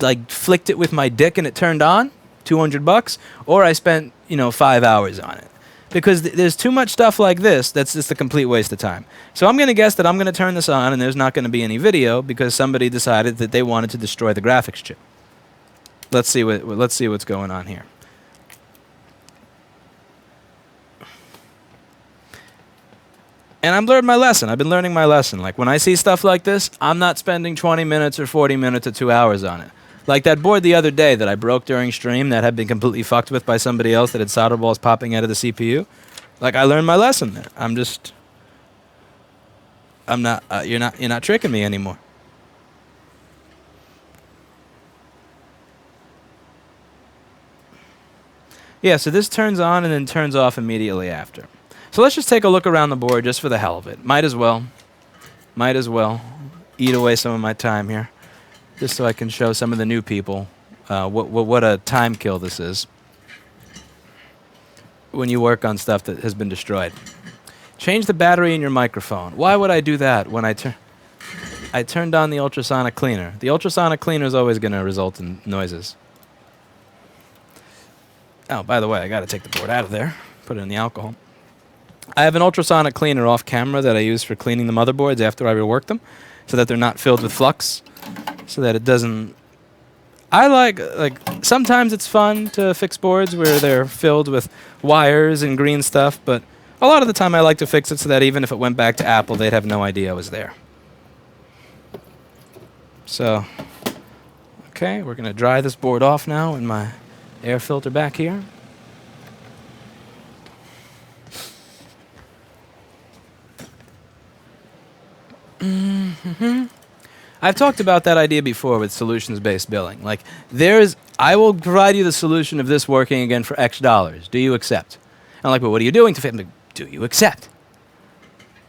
like flicked it with my dick and it turned on, $200, or I spent 5 hours on it, because there's too much stuff like this that's just a complete waste of time. So I'm gonna guess that I'm gonna turn this on and there's not gonna be any video because somebody decided that they wanted to destroy the graphics chip. Let's see what's going on here. And I've learned my lesson. I've been learning my lesson. Like, when I see stuff like this, I'm not spending 20 minutes or 40 minutes or 2 hours on it. Like that board the other day that I broke during stream that had been completely fucked with by somebody else that had solder balls popping out of the CPU. Like, I learned my lesson there. You're not tricking me anymore. Yeah, so this turns on and then turns off immediately after. So let's just take a look around the board just for the hell of it. Might as well eat away some of my time here, just so I can show some of the new people what a time kill this is when you work on stuff that has been destroyed. Change the battery in your microphone. Why would I do that when I turned on the ultrasonic cleaner? The ultrasonic cleaner is always going to result in noises. Oh, by the way, I got to take the board out of there, put it in the alcohol. I have an ultrasonic cleaner off camera that I use for cleaning the motherboards after I rework them, so that they're not filled with flux, so that it doesn't... I like sometimes it's fun to fix boards where they're filled with wires and green stuff, but a lot of the time I like to fix it so that even if it went back to Apple, they'd have no idea I was there. So, okay, we're going to dry this board off now in my air filter back here. I've talked about that idea before with solutions-based billing. Like, I will provide you the solution of this working again for X dollars. Do you accept? And I'm like, but what are you doing to fix it? Do you accept?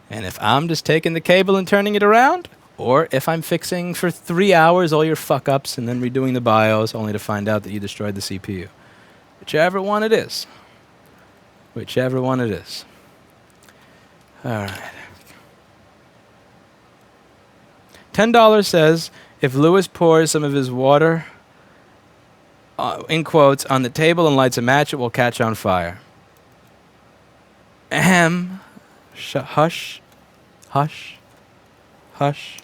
And if I'm just taking the cable and turning it around, or if I'm fixing for 3 hours all your fuck-ups and then redoing the BIOS only to find out that you destroyed the CPU. Whichever one it is. Whichever one it is. All right. $10 says, if Lewis pours some of his water, in quotes, on the table and lights a match, it will catch on fire. Ahem. Hush. Hush. Hush.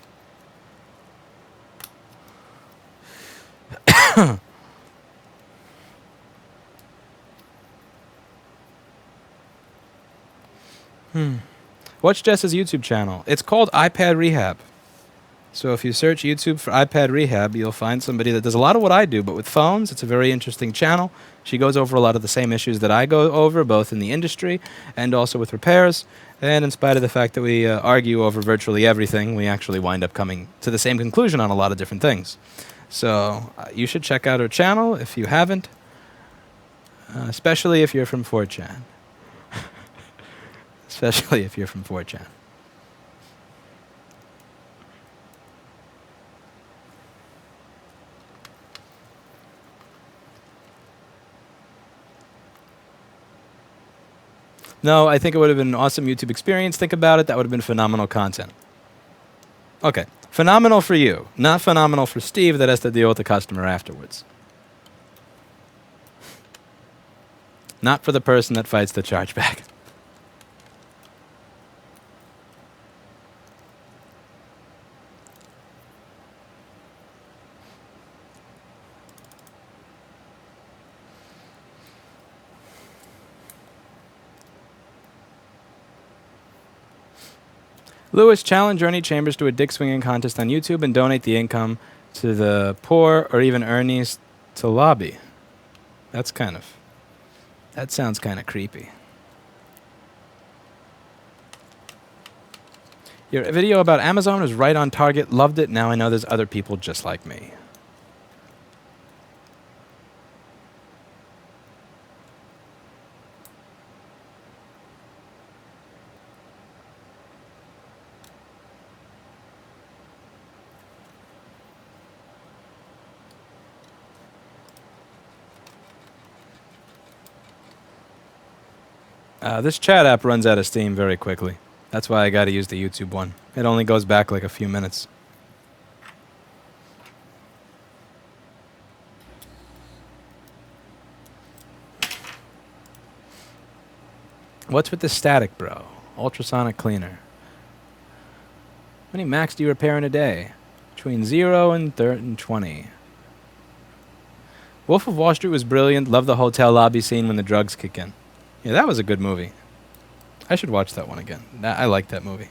Watch Jess's YouTube channel. It's called iPad Rehab. So if you search YouTube for iPad Rehab, you'll find somebody that does a lot of what I do, but with phones. It's a very interesting channel. She goes over a lot of the same issues that I go over, both in the industry and also with repairs. And in spite of the fact that we argue over virtually everything, we actually wind up coming to the same conclusion on a lot of different things. So you should check out her channel if you haven't, especially if you're from 4chan. Especially if you're from 4chan. No, I think it would have been an awesome YouTube experience. Think about it. That would have been phenomenal content. Okay. Phenomenal for you. Not phenomenal for Steve that has to deal with the customer afterwards. Not for the person that fights the chargeback. Lewis, challenge Ernie Chambers to a dick swinging contest on YouTube and donate the income to the poor or even Ernie's to lobby. That sounds kind of creepy. Your video about Amazon was right on target. Loved it. Now I know there's other people just like me. This chat app runs out of steam very quickly. That's why I got to use the YouTube one. It only goes back like a few minutes. What's with the static, bro? Ultrasonic cleaner. How many Macs do you repair in a day? Between 0 and 20. Wolf of Wall Street was brilliant. Love the hotel lobby scene when the drugs kick in. Yeah, that was a good movie. I should watch that one again. I like that movie.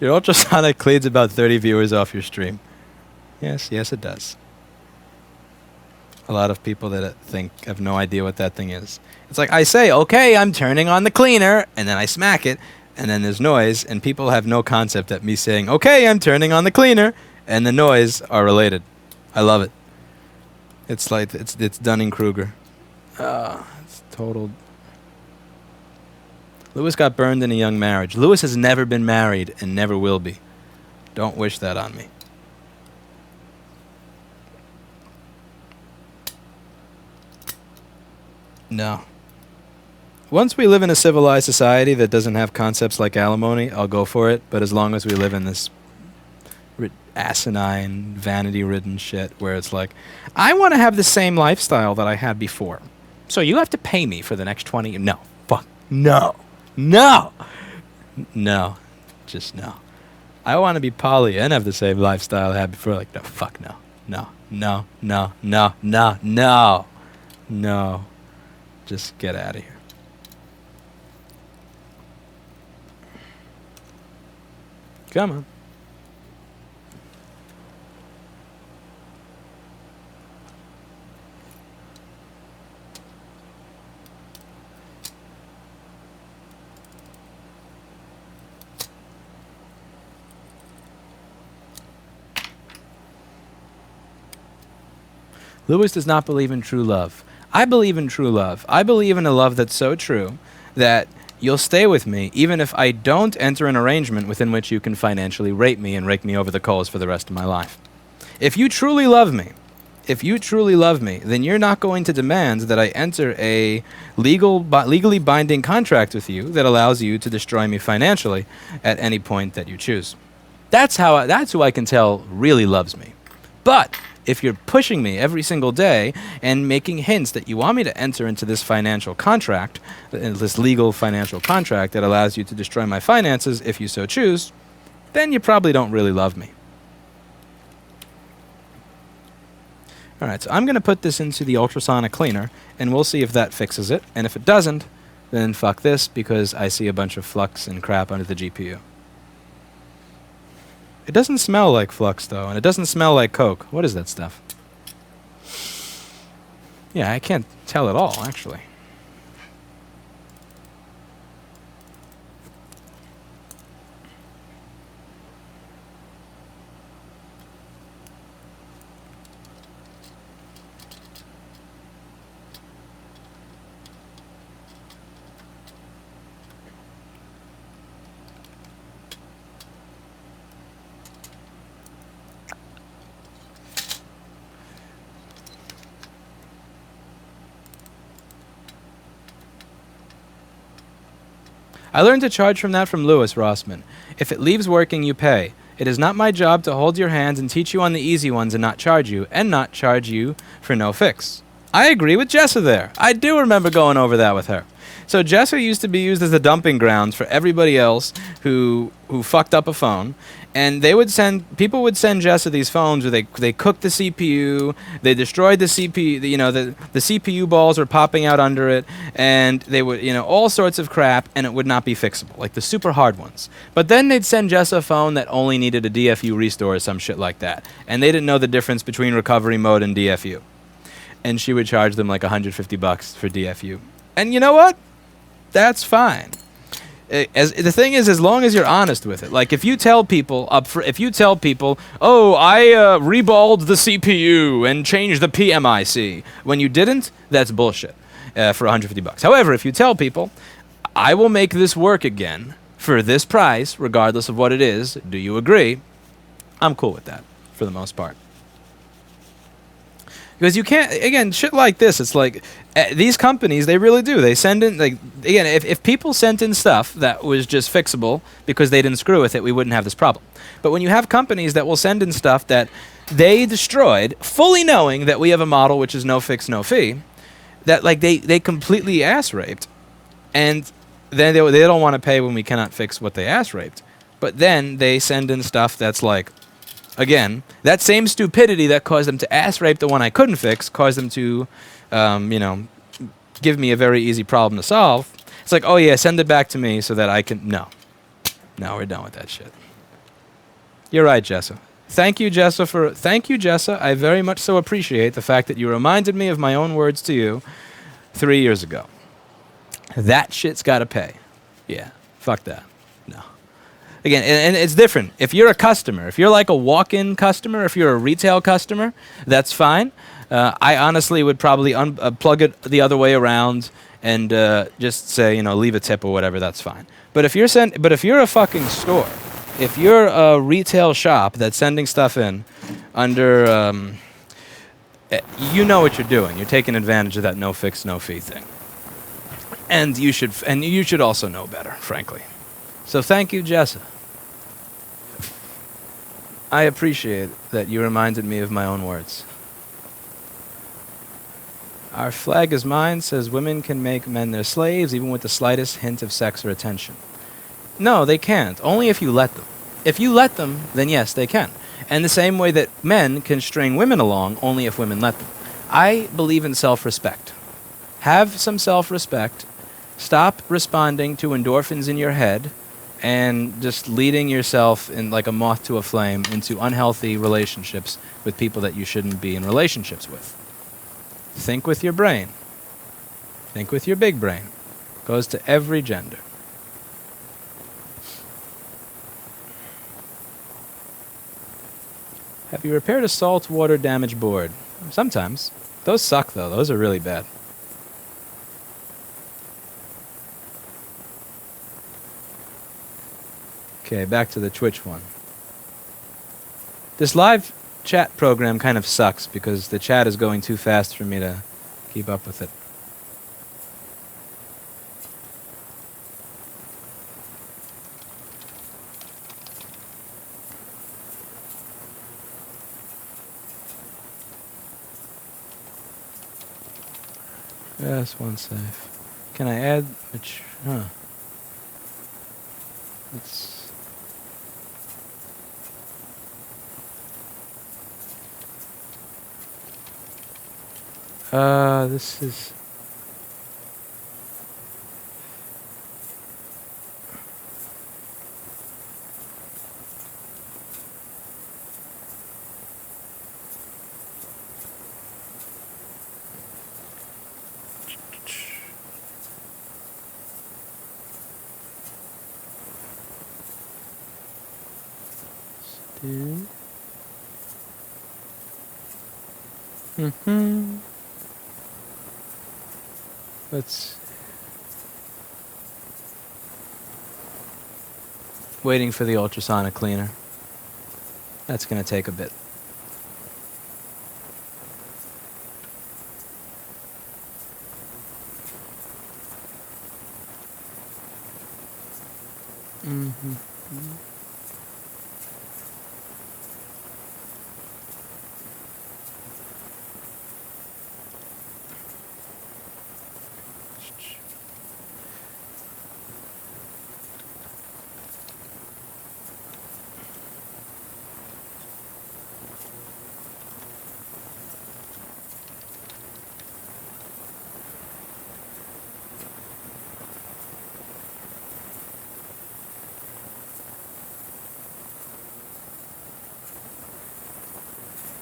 Your ultrasonic cleans about 30 viewers off your stream. Yes, it does. A lot of people that have no idea what that thing is. It's like I say, okay, I'm turning on the cleaner, and then I smack it, and then there's noise, and people have no concept that me saying, okay, I'm turning on the cleaner, and the noise are related. I love it. It's like, it's Dunning-Kruger. It's total. Lewis got burned in a young marriage. Lewis has never been married and never will be. Don't wish that on me. No. Once we live in a civilized society that doesn't have concepts like alimony, I'll go for it. But as long as we live in this asinine, vanity-ridden shit where it's like, I want to have the same lifestyle that I had before. So you have to pay me for the next 20 years. No. Fuck. No. No. No. Just no. I want to be poly and have the same lifestyle I had before. Like, no. Fuck no. No. No. No. No. No. No. No. Just get out of here. Come on. Lewis does not believe in true love. I believe in true love. I believe in a love that's so true that you'll stay with me even if I don't enter an arrangement within which you can financially rape me and rake me over the coals for the rest of my life. If you truly love me, then you're not going to demand that I enter a legally binding contract with you that allows you to destroy me financially at any point that you choose. That's who I can tell really loves me. But if you're pushing me every single day and making hints that you want me to enter into this financial contract, this legal financial contract that allows you to destroy my finances if you so choose, then you probably don't really love me. All right, so I'm going to put this into the ultrasonic cleaner, and we'll see if that fixes it. And if it doesn't, then fuck this, because I see a bunch of flux and crap under the GPU. It doesn't smell like flux, though, and it doesn't smell like Coke. What is that stuff? Yeah, I can't tell at all, actually. I learned to charge from Lewis Rossman. If it leaves working, you pay. It is not my job to hold your hands and teach you on the easy ones and not charge you for no fix. I agree with Jessa there. I do remember going over that with her. So Jessa used to be used as the dumping grounds for everybody else who fucked up a phone, and people would send Jessa these phones where they cooked the CPU, they destroyed the CPU, the CPU balls were popping out under it, and they would all sorts of crap, and it would not be fixable, like the super hard ones. But then they'd send Jessa a phone that only needed a DFU restore or some shit like that, and they didn't know the difference between recovery mode and DFU, and she would charge them like $150 for DFU. And you know what? That's fine. The thing is, as long as you're honest with it. Like if you tell people, oh, I reballed the CPU and changed the PMIC when you didn't, that's bullshit for $150. However, if you tell people, I will make this work again for this price, regardless of what it is, do you agree? I'm cool with that for the most part. Because you can't, again, shit like this, it's like, these companies, they really do. They send in, like, again, if people sent in stuff that was just fixable because they didn't screw with it, we wouldn't have this problem. But when you have companies that will send in stuff that they destroyed, fully knowing that we have a model which is no fix, no fee, that, like, they completely ass-raped, and then they don't want to pay when we cannot fix what they ass-raped. But then they send in stuff that's like, again, that same stupidity that caused them to ass-rape the one I couldn't fix caused them to, give me a very easy problem to solve. It's like, oh yeah, send it back to me so that I can... No, we're done with that shit. You're right, Jessa. Thank you, Jessa. I very much so appreciate the fact that you reminded me of my own words to you 3 years ago. That shit's got to pay. Yeah, fuck that. No. Again, and it's different. If you're a customer, if you're like a walk-in customer, if you're a retail customer, that's fine. I honestly would probably plug it the other way around and just say, leave a tip or whatever. That's fine. But if you're a fucking store, if you're a retail shop that's sending stuff in under, you know what you're doing. You're taking advantage of that no fix, no fee thing, and you should also know better, frankly. So thank you, Jessa. I appreciate that you reminded me of my own words. Our flag is mine says women can make men their slaves even with the slightest hint of sex or attention. No, they can't. Only if you let them. If you let them, then yes, they can. And the same way that men can string women along, only if women let them. I believe in self-respect. Have some self-respect. Stop responding to endorphins in your head and just leading yourself in like a moth to a flame into unhealthy relationships with people that you shouldn't be in relationships with. Think with your brain. Think with your big brain. Goes to every gender. Have you repaired a saltwater damaged board? Sometimes. Those suck though. Those are really bad. Okay, back to the Twitch one. This live chat program kind of sucks because the chat is going too fast for me to keep up with it. Yes, one safe. Can I add... Let's... this is... Let's... Waiting for the ultrasonic cleaner. That's going to take a bit.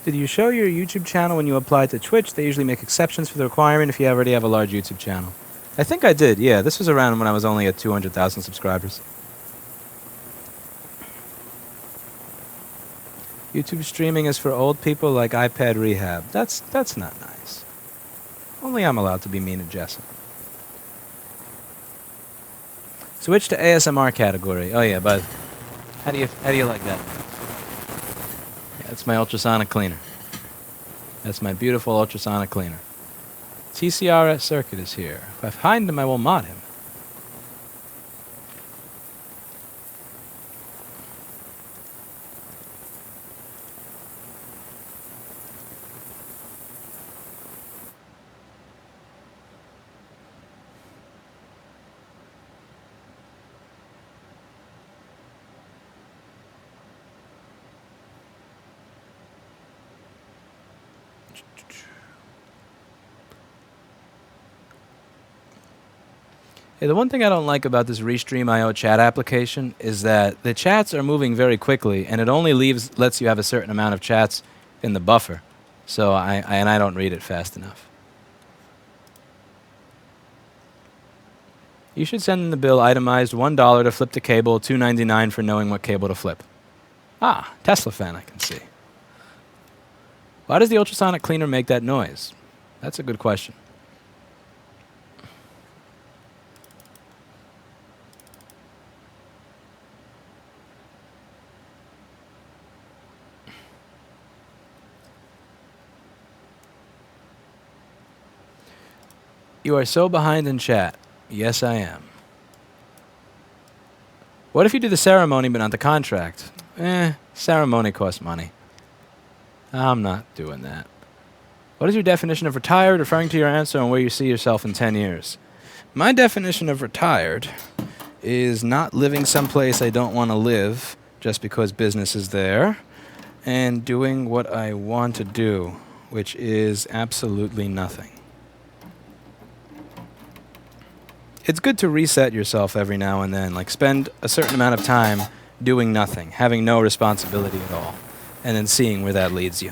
Did you show your YouTube channel when you applied to Twitch? They usually make exceptions for the requirement if you already have a large YouTube channel. I think I did, yeah. This was around when I was only at 200,000 subscribers. YouTube streaming is for old people like iPad rehab. That's not nice. Only I'm allowed to be mean to Jessa. Switch to ASMR category. Oh yeah, but how do you like that? Yeah, that's my ultrasonic cleaner. That's my beautiful ultrasonic cleaner. TCRS Circuit is here. If I find him, I will mod him. Hey, the one thing I don't like about this Restream.io chat application is that the chats are moving very quickly, and it only lets you have a certain amount of chats in the buffer. So I don't read it fast enough. You should send in the bill itemized $1 to flip the cable, $2.99 for knowing what cable to flip. Ah, Tesla fan, I can see. Why does the ultrasonic cleaner make that noise? That's a good question. You are so behind in chat. Yes, I am. What if you do the ceremony but not the contract? Ceremony costs money. I'm not doing that. What is your definition of retired, referring to your answer and where you see yourself in 10 years? My definition of retired is not living someplace I don't want to live just because business is there, and doing what I want to do, which is absolutely nothing. It's good to reset yourself every now and then, like spend a certain amount of time doing nothing, having no responsibility at all, and then seeing where that leads you.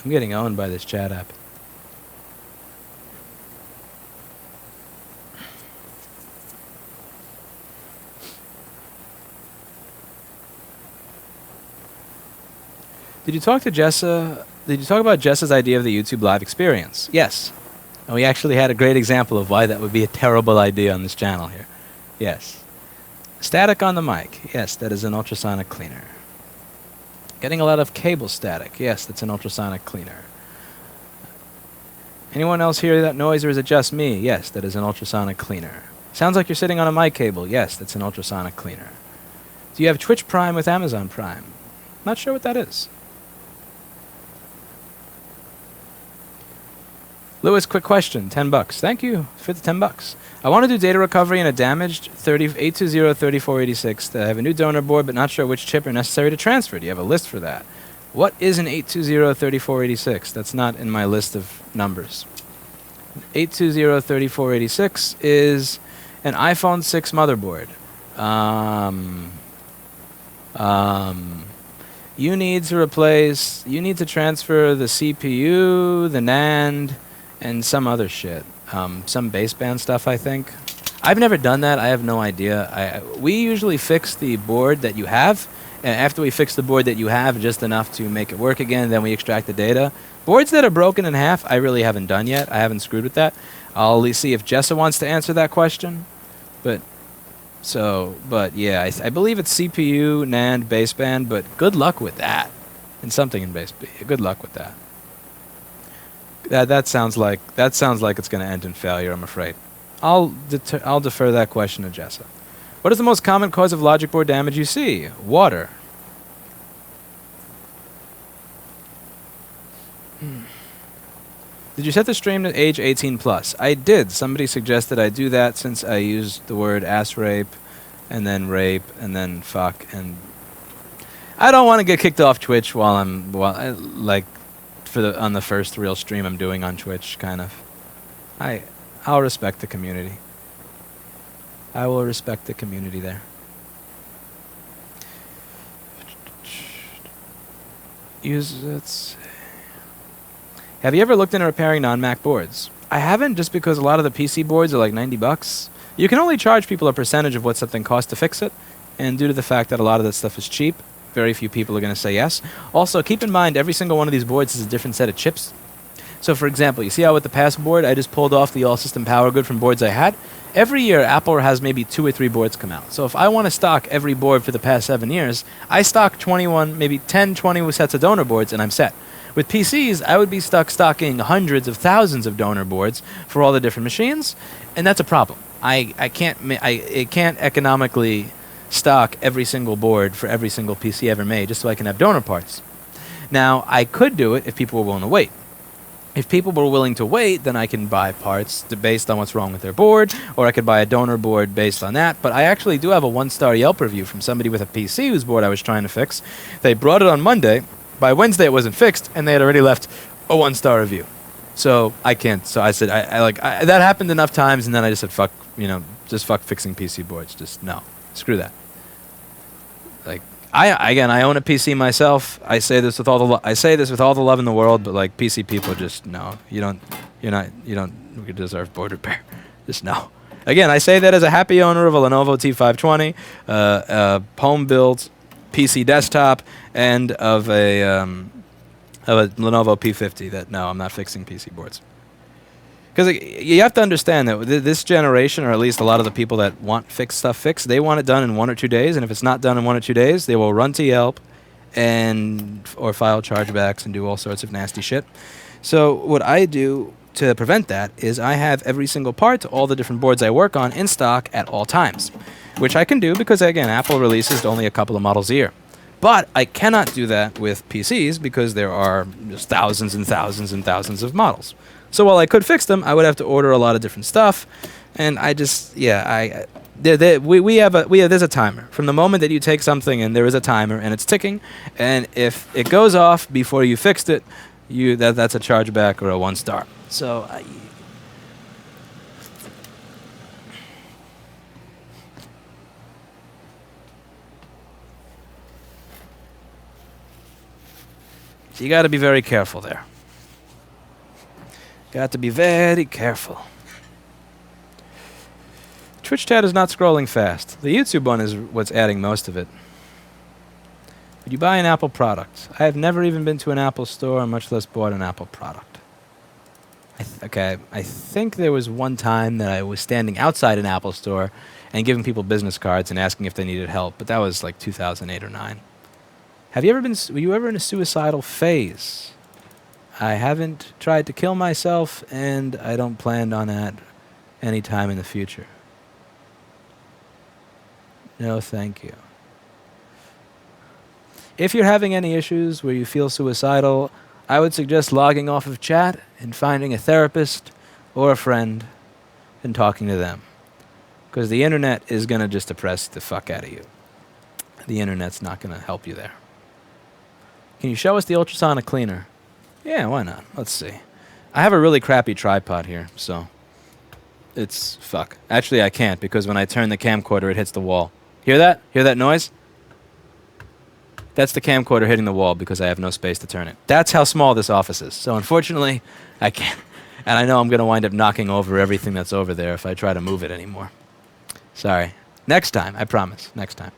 I'm getting owned by this chat app. Did you talk to Jessa? Did you talk about Jessa's idea of the YouTube live experience? Yes. And we actually had a great example of why that would be a terrible idea on this channel here. Yes. Static on the mic. Yes, that is an ultrasonic cleaner. Getting a lot of cable static. Yes, that's an ultrasonic cleaner. Anyone else hear that noise, or is it just me? Yes, that is an ultrasonic cleaner. Sounds like you're sitting on a mic cable. Yes, that's an ultrasonic cleaner. Do you have Twitch Prime with Amazon Prime? Not sure what that is. Lewis, quick question. $10. Thank you for the $10. I want to do data recovery in a damaged 820-3486. I have a new donor board, but not sure which chip are necessary to transfer. Do you have a list for that? What is an 820-3486? That's not in my list of numbers. 820-3486 is an iPhone 6 motherboard. You need to transfer the CPU, the NAND, and some other shit. Some baseband stuff, I think. I've never done that. I have no idea. We usually fix the board that you have, and after we fix the board that you have just enough to make it work again, then we extract the data. Boards that are broken in half, I really haven't done yet. I haven't screwed with that. I'll at least see if Jessa wants to answer that question. But yeah, I believe it's CPU, NAND, baseband, but good luck with that. And something in baseband. Good luck with that. That sounds like it's going to end in failure, I'm afraid. I'll defer that question to Jessa. What is the most common cause of logic board damage you see? Water. Did you set the stream to age 18 plus? I did. Somebody suggested I do that since I used the word ass rape, and then fuck, and I don't want to get kicked off Twitch while like on the first real stream I'm doing on Twitch. Kind of. I'll respect the community. I will respect the community there. Have you ever looked into repairing non-Mac boards? I haven't, just because a lot of the PC boards are like $90. You can only charge people a percentage of what something costs to fix it, and due to the fact that a lot of that stuff is cheap, very few people are going to say yes. Also, keep in mind, every single one of these boards is a different set of chips. So, for example, you see how with the past board, I just pulled off the all-system power good from boards I had? Every year, Apple has maybe 2 or 3 boards come out. So if I want to stock every board for the past 7 years, I stock 21, maybe 10, 20 sets of donor boards, and I'm set. With PCs, I would be stuck stocking hundreds of thousands of donor boards for all the different machines, and that's a problem. It can't economically stock every single board for every single PC ever made just so I can have donor parts. Now, I could do it if people were willing to wait. If people were willing to wait, then I can buy parts based on what's wrong with their board, or I could buy a donor board based on that. But I actually do have a 1-star Yelp review from somebody with a PC whose board I was trying to fix. They brought it on Monday. By Wednesday, it wasn't fixed, and they had already left a 1-star review. So I can't. So I said, that happened enough times, and then I just said, fuck, just fuck fixing PC boards. Just no, screw that. Like, I own a PC myself. I say this with all the love in the world, but like PC people, just no. You don't deserve board repair. Just no. Again, I say that as a happy owner of a Lenovo T520, home built PC desktop, and of a Lenovo P50. That no, I'm not fixing PC boards. Because you have to understand that this generation, or at least a lot of the people that want stuff fixed, they want it done in 1 or 2 days. And if it's not done in 1 or 2 days, they will run to Yelp or file chargebacks and do all sorts of nasty shit. So what I do to prevent that is I have every single part to all the different boards I work on in stock at all times, which I can do because, again, Apple releases only a couple of models a year. But I cannot do that with PCs because there are just thousands and thousands and thousands of models. So while I could fix them, I would have to order a lot of different stuff, and there's a timer. From the moment that you take something and there is a timer and it's ticking, and if it goes off before you fixed it, that's a chargeback or a 1-star. So you got to be very careful there. Got to be very careful. Twitch chat is not scrolling fast. The YouTube one is what's adding most of it. Would you buy an Apple product? I have never even been to an Apple store, much less bought an Apple product. I think there was one time that I was standing outside an Apple store and giving people business cards and asking if they needed help, but that was like 2008 or 9. Were you ever in a suicidal phase? I haven't tried to kill myself, and I don't plan on that anytime in the future. No, thank you. If you're having any issues where you feel suicidal, I would suggest logging off of chat and finding a therapist or a friend and talking to them. Because the internet is going to just depress the fuck out of you. The internet's not going to help you there. Can you show us the ultrasonic cleaner? Yeah, why not? Let's see. I have a really crappy tripod here, so it's fuck. Actually, I can't because when I turn the camcorder, it hits the wall. Hear that? Hear that noise? That's the camcorder hitting the wall because I have no space to turn it. That's how small this office is. So unfortunately, I can't. And I know I'm going to wind up knocking over everything that's over there if I try to move it anymore. Sorry. Next time, I promise. Next time.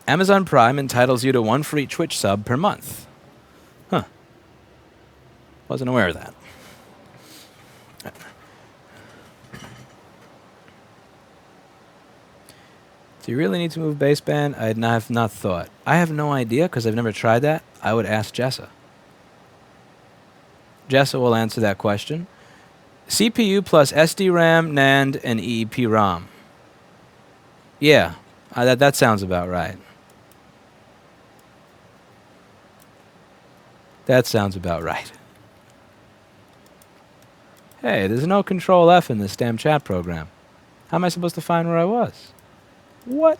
Amazon Prime entitles you to 1 free Twitch sub per month. Huh. Wasn't aware of that. Do you really need to move baseband? I have not thought. I have no idea because I've never tried that. I would ask Jessa. Jessa will answer that question. CPU plus SD-RAM, NAND, and EEPROM. Yeah, that sounds about right. That sounds about right. Hey, there's no Control F in this damn chat program. How am I supposed to find where I was? What?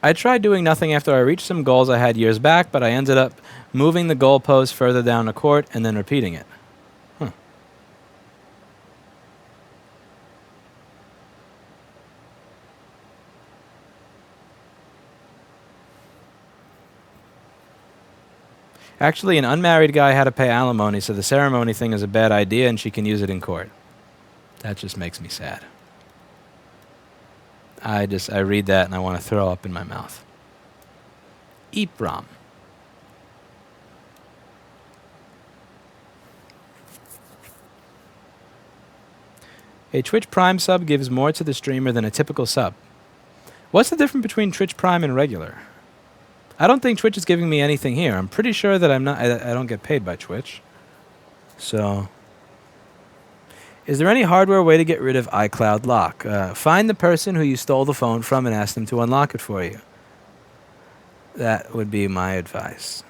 I tried doing nothing after I reached some goals I had years back, but I ended up moving the goalpost further down the court and then repeating it. Huh. Actually, an unmarried guy had to pay alimony, so the ceremony thing is a bad idea and she can use it in court. That just makes me sad. I read that and I want to throw up in my mouth. Eeprom. A Twitch Prime sub gives more to the streamer than a typical sub. What's the difference between Twitch Prime and regular? I don't think Twitch is giving me anything here. I'm pretty sure that I don't get paid by Twitch. So, is there any hardware way to get rid of iCloud lock? Find the person who you stole the phone from and ask them to unlock it for you. That would be my advice.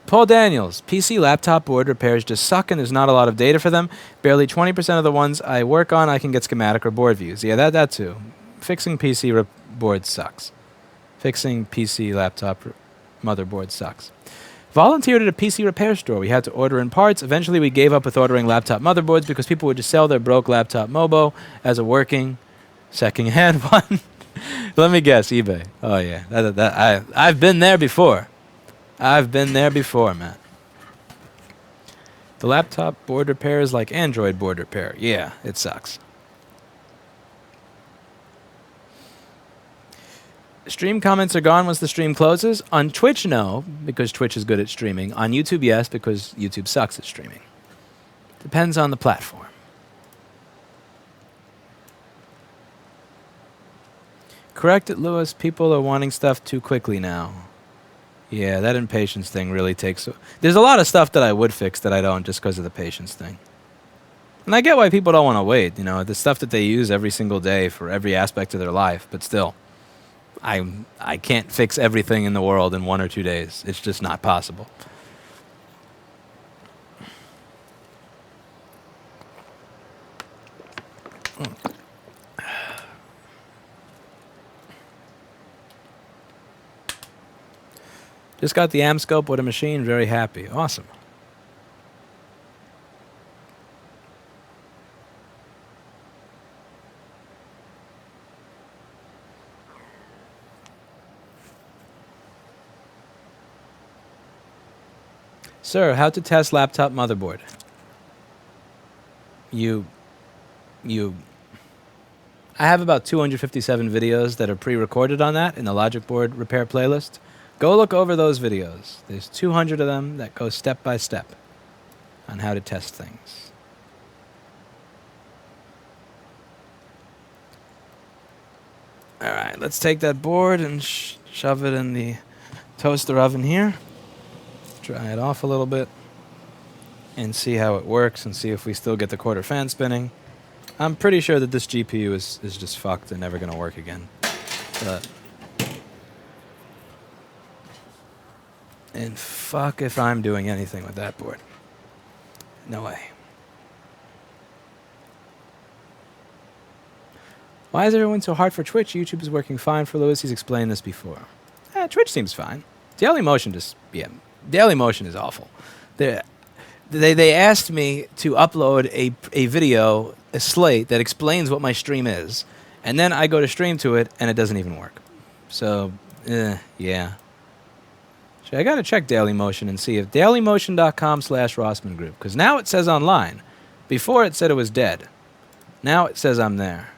Paul Daniels, PC laptop board repairs just suck and there's not a lot of data for them. Barely 20% of the ones I work on I can get schematic or board views. Yeah, that too. Fixing PC boards sucks. Fixing PC laptop motherboard sucks. Volunteered at a PC repair store. We had to order in parts. Eventually we gave up with ordering laptop motherboards because people would just sell their broke laptop Mobo as a working second-hand one. Let me guess, eBay. Oh yeah, I've been there before. I've been there before, man. The laptop board repair is like Android board repair. Yeah, it sucks. Stream comments are gone once the stream closes. On Twitch, no, because Twitch is good at streaming. On YouTube, yes, because YouTube sucks at streaming. Depends on the platform. Correct it, Lewis. People are wanting stuff too quickly now. Yeah, that impatience thing really takes... There's a lot of stuff that I would fix that I don't just because of the patience thing. And I get why people don't want to wait. You know, the stuff that they use every single day for every aspect of their life. But still, I can't fix everything in the world in 1 or 2 days. It's just not possible. Just got the Amscope with a machine, very happy. Awesome. Sir, how to test laptop motherboard? I have about 257 videos that are pre-recorded on that in the Logic Board repair playlist. Go look over those videos. There's 200 of them that go step by step on how to test things. All right, let's take that board and shove it in the toaster oven here. Dry it off a little bit and see how it works and see if we still get the quarter fan spinning. I'm pretty sure that this GPU is just fucked and never going to work again. And fuck if I'm doing anything with that board. No way. Why is everyone so hard for Twitch? YouTube is working fine for Lewis. He's explained this before. Twitch seems fine. Dailymotion Dailymotion is awful. They asked me to upload a video, a slate, that explains what my stream is. And then I go to stream to it, and it doesn't even work. So, yeah. I got to check Dailymotion and see if dailymotion.com/Rossman Group. Because now it says online. Before it said it was dead. Now it says I'm there.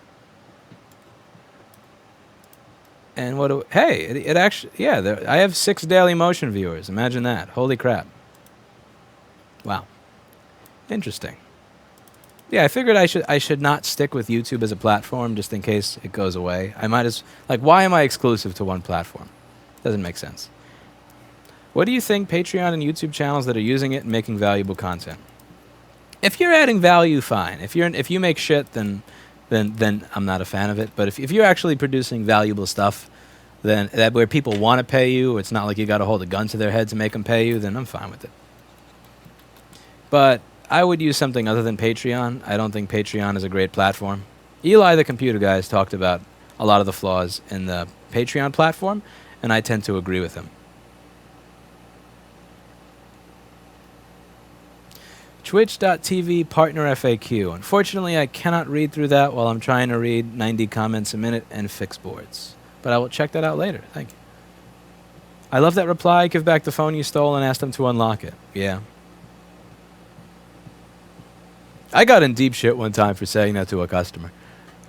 And hey, it actually, yeah, I have 6 Dailymotion viewers. Imagine that. Holy crap. Wow. Interesting. Yeah, I figured I should not stick with YouTube as a platform just in case it goes away. I might as, like, why am I exclusive to one platform? Doesn't make sense. What do you think Patreon and YouTube channels that are using it and making valuable content? If you're adding value, fine. If you make shit, then I'm not a fan of it. But if you're actually producing valuable stuff, then that where people want to pay you, it's not like you got to hold a gun to their head to make them pay you, then I'm fine with it. But I would use something other than Patreon. I don't think Patreon is a great platform. Eli, the computer guy, has talked about a lot of the flaws in the Patreon platform, and I tend to agree with him. Twitch.tv partner FAQ. Unfortunately, I cannot read through that while I'm trying to read 90 comments a minute and fix boards. But I will check that out later. Thank you. I love that reply. Give back the phone you stole and ask them to unlock it. Yeah. I got in deep shit one time for saying that to a customer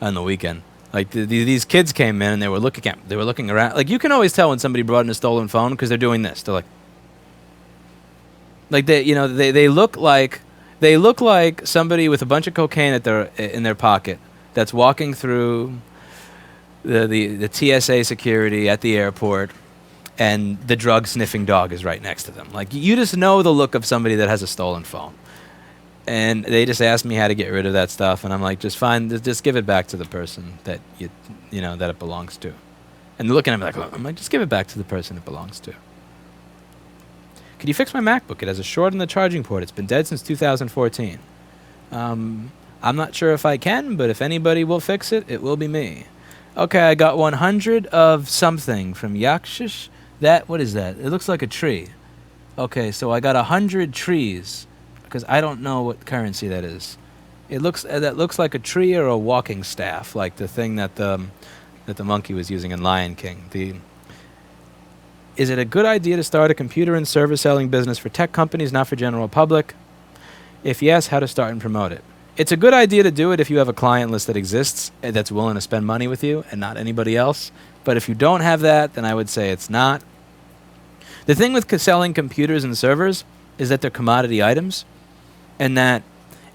on the weekend. Like these kids came in and they were looking around. Like you can always tell when somebody brought in a stolen phone because they're doing this. They're like they look like somebody with a bunch of cocaine in their pocket that's walking through the TSA security at the airport, and the drug sniffing dog is right next to them. Like you just know the look of somebody that has a stolen phone. And they just asked me how to get rid of that stuff, and I'm like, just give it back to the person that that it belongs to. And they're looking at me like, I'm like, just give it back to the person it belongs to. Could you fix my MacBook? It has a short in the charging port. It's been dead since 2014. I'm not sure if I can, but if anybody will fix it, it will be me. Okay, I got 100 of something from Yakshish. What is that? It looks like a tree. Okay, so I got 100 trees, because I don't know what currency that is. That looks like a tree or a walking staff, like the thing that the monkey was using in Lion King. Is it a good idea to start a computer and server selling business for tech companies, not for general public? If yes, how to start and promote it? It's a good idea to do it if you have a client list that exists that's willing to spend money with you and not anybody else. But if you don't have that, then I would say it's not. The thing with selling computers and servers is that they're commodity items, and that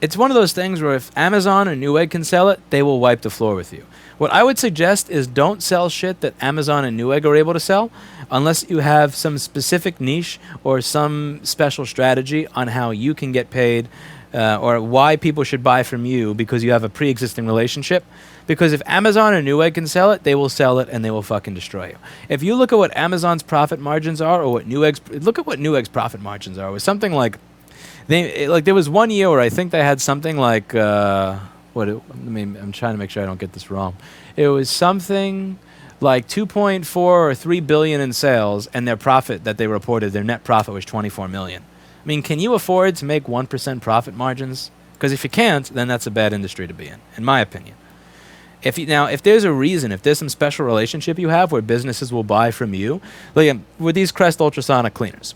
it's one of those things where if Amazon or Newegg can sell it, they will wipe the floor with you. What I would suggest is don't sell shit that Amazon and Newegg are able to sell unless you have some specific niche or some special strategy on how you can get paid or why people should buy from you because you have a pre-existing relationship. Because if Amazon or Newegg can sell it, they will sell it and they will fucking destroy you. If you look at what Amazon's profit margins are or look at what Newegg's profit margins are, it was something like there was one year where I think they had something like I'm trying to make sure I don't get this wrong. It was something like 2.4 or 3 billion in sales, and their profit that they reported, their net profit was 24 million. I mean, can you afford to make 1% profit margins? Because if you can't, then that's a bad industry to be in my opinion. If there's a reason, if there's some special relationship you have where businesses will buy from you, like with these Crest ultrasonic cleaners,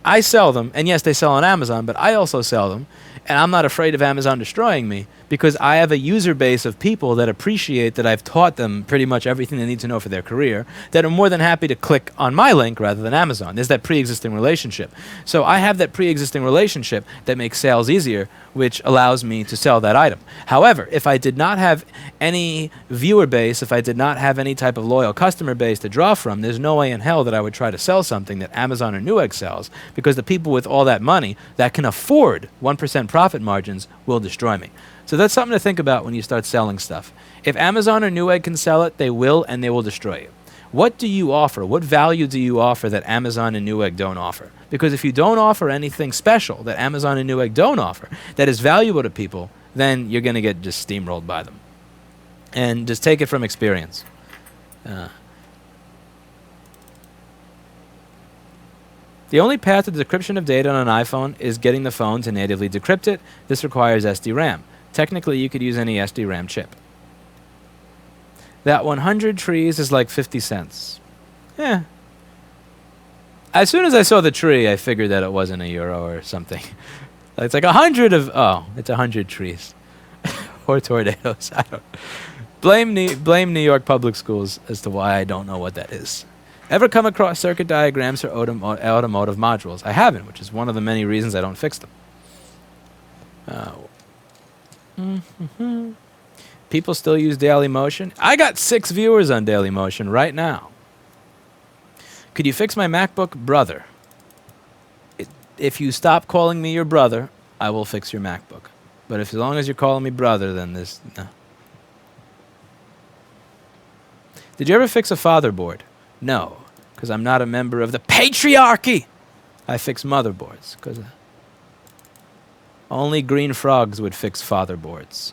I sell them, and yes, they sell on Amazon, but I also sell them, and I'm not afraid of Amazon destroying me because I have a user base of people that appreciate that I've taught them pretty much everything they need to know for their career, that are more than happy to click on my link rather than Amazon. There's that pre-existing relationship. So I have that pre-existing relationship that makes sales easier, which allows me to sell that item. However, if I did not have any viewer base, if I did not have any type of loyal customer base to draw from, there's no way in hell that I would try to sell something that Amazon or Newegg sells, because the people with all that money that can afford 1% profit margins will destroy me. So that's something to think about when you start selling stuff. If Amazon or Newegg can sell it, they will, and they will destroy you. What do you offer? What value do you offer that Amazon and Newegg don't offer? Because if you don't offer anything special that Amazon and Newegg don't offer that is valuable to people, then you're going to get just steamrolled by them. And just take it from experience. The only path to the decryption of data on an iPhone is getting the phone to natively decrypt it. This requires SD-RAM. Technically, you could use any SD-RAM chip. That 100 trees is like 50 cents. Yeah. As soon as I saw the tree, I figured that it wasn't €1 or something. It's like 100 of... Oh, it's 100 trees. Or tornadoes. I don't... Blame New York public schools as to why I don't know what that is. Ever come across circuit diagrams for automotive modules? I haven't, which is one of the many reasons I don't fix them. People still use Dailymotion. I got 6 viewers on Dailymotion right now. Could you fix my MacBook? Brother. If you stop calling me your brother, I will fix your MacBook. But as long as you're calling me brother, then no. Did you ever fix a fatherboard? No, because I'm not a member of the patriarchy. I fix motherboards, because only green frogs would fix fatherboards.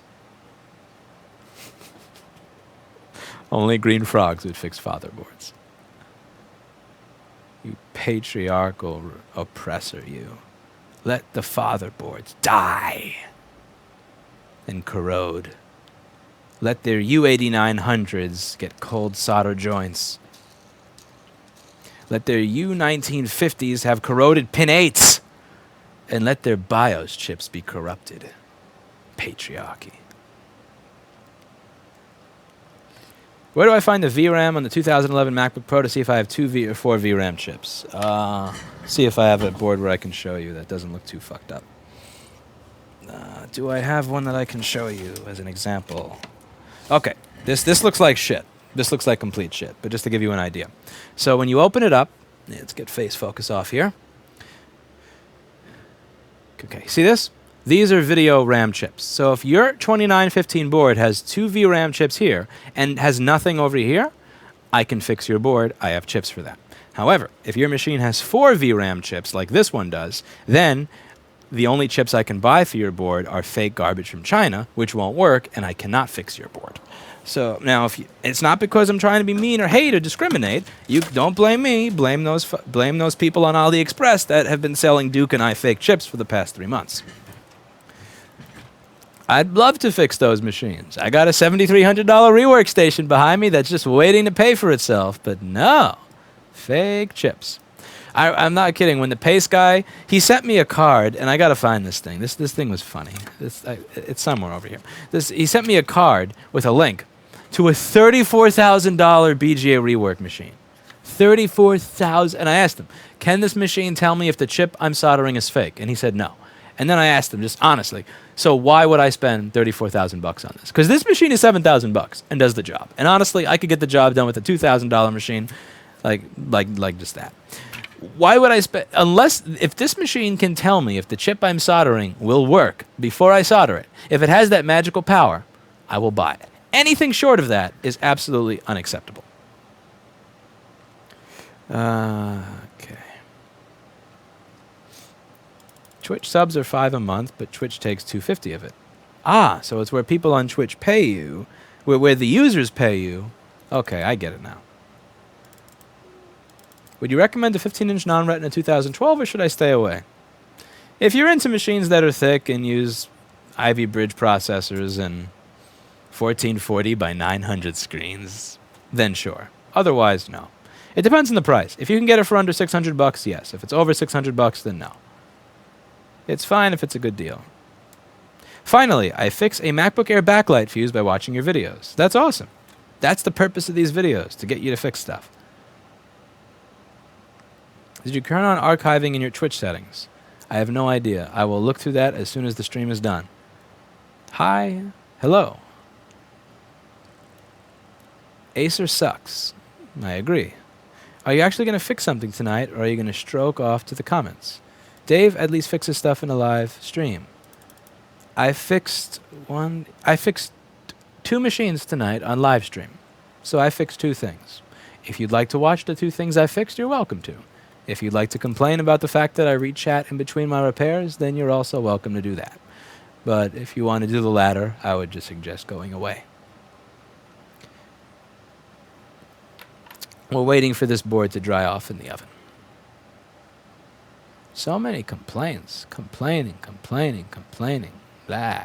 Only green frogs would fix fatherboards. You patriarchal oppressor, you. Let the fatherboards die and corrode. Let their U8900s get cold solder joints. Let their U1950s have corroded pin 8s. And let their BIOS chips be corrupted. Patriarchy. Where do I find the VRAM on the 2011 MacBook Pro to see if I have 2 or 4 VRAM chips? See if I have a board where I can show you that doesn't look too fucked up. Do I have one that I can show you as an example? Okay, this looks like shit. This looks like complete shit, but just to give you an idea. So when you open it up, let's get face focus off here. Okay, see this? These are video RAM chips. So if your 2915 board has 2 VRAM chips here and has nothing over here, I can fix your board. I have chips for that. However, if your machine has 4 VRAM chips like this one does, then the only chips I can buy for your board are fake garbage from China, which won't work, and I cannot fix your board. So now, it's not because I'm trying to be mean or hate or discriminate. You don't blame me. Blame those people on AliExpress that have been selling Duke and I fake chips for the past 3 months. I'd love to fix those machines. I got a $7,300 rework station behind me that's just waiting to pay for itself. But no, fake chips. I'm not kidding. When the Pace guy, he sent me a card, and I got to find this thing. This thing was funny. It's somewhere over here. He sent me a card with a link to a $34,000 BGA rework machine. $34,000. And I asked him, can this machine tell me if the chip I'm soldering is fake? And he said no. And then I asked him, just honestly, so why would I spend $34,000 on this? Because this machine is $7,000 and does the job. And honestly, I could get the job done with a $2,000 machine, like just that. Why would I spend, if this machine can tell me if the chip I'm soldering will work before I solder it, if it has that magical power, I will buy it. Anything short of that is absolutely unacceptable. Okay. Twitch subs are $5 a month, but Twitch takes $250 of it. So it's where people on Twitch pay you, where the users pay you. Okay, I get it now. Would you recommend a 15-inch non-retina 2012, or should I stay away? If you're into machines that are thick and use Ivy Bridge processors and 1440 by 900 screens, then sure. Otherwise, no. It depends on the price. If you can get it for under $600, yes. If it's over $600, then no. It's fine if it's a good deal. Finally, I fix a MacBook Air backlight fuse by watching your videos. That's awesome. That's the purpose of these videos, to get you to fix stuff. Did you turn on archiving in your Twitch settings? I have no idea. I will look through that as soon as the stream is done. Hi. Hello. Acer sucks. I agree. Are you actually going to fix something tonight, or are you going to stroke off to the comments? Dave at least fixes stuff in a live stream. I fixed 2 machines tonight on live stream. So I fixed 2 things. If you'd like to watch the 2 things I fixed, you're welcome to. If you'd like to complain about the fact that I read chat in between my repairs, then you're also welcome to do that. But if you want to do the latter, I would just suggest going away. We're waiting for this board to dry off in the oven. So many complaints. Complaining. Blah.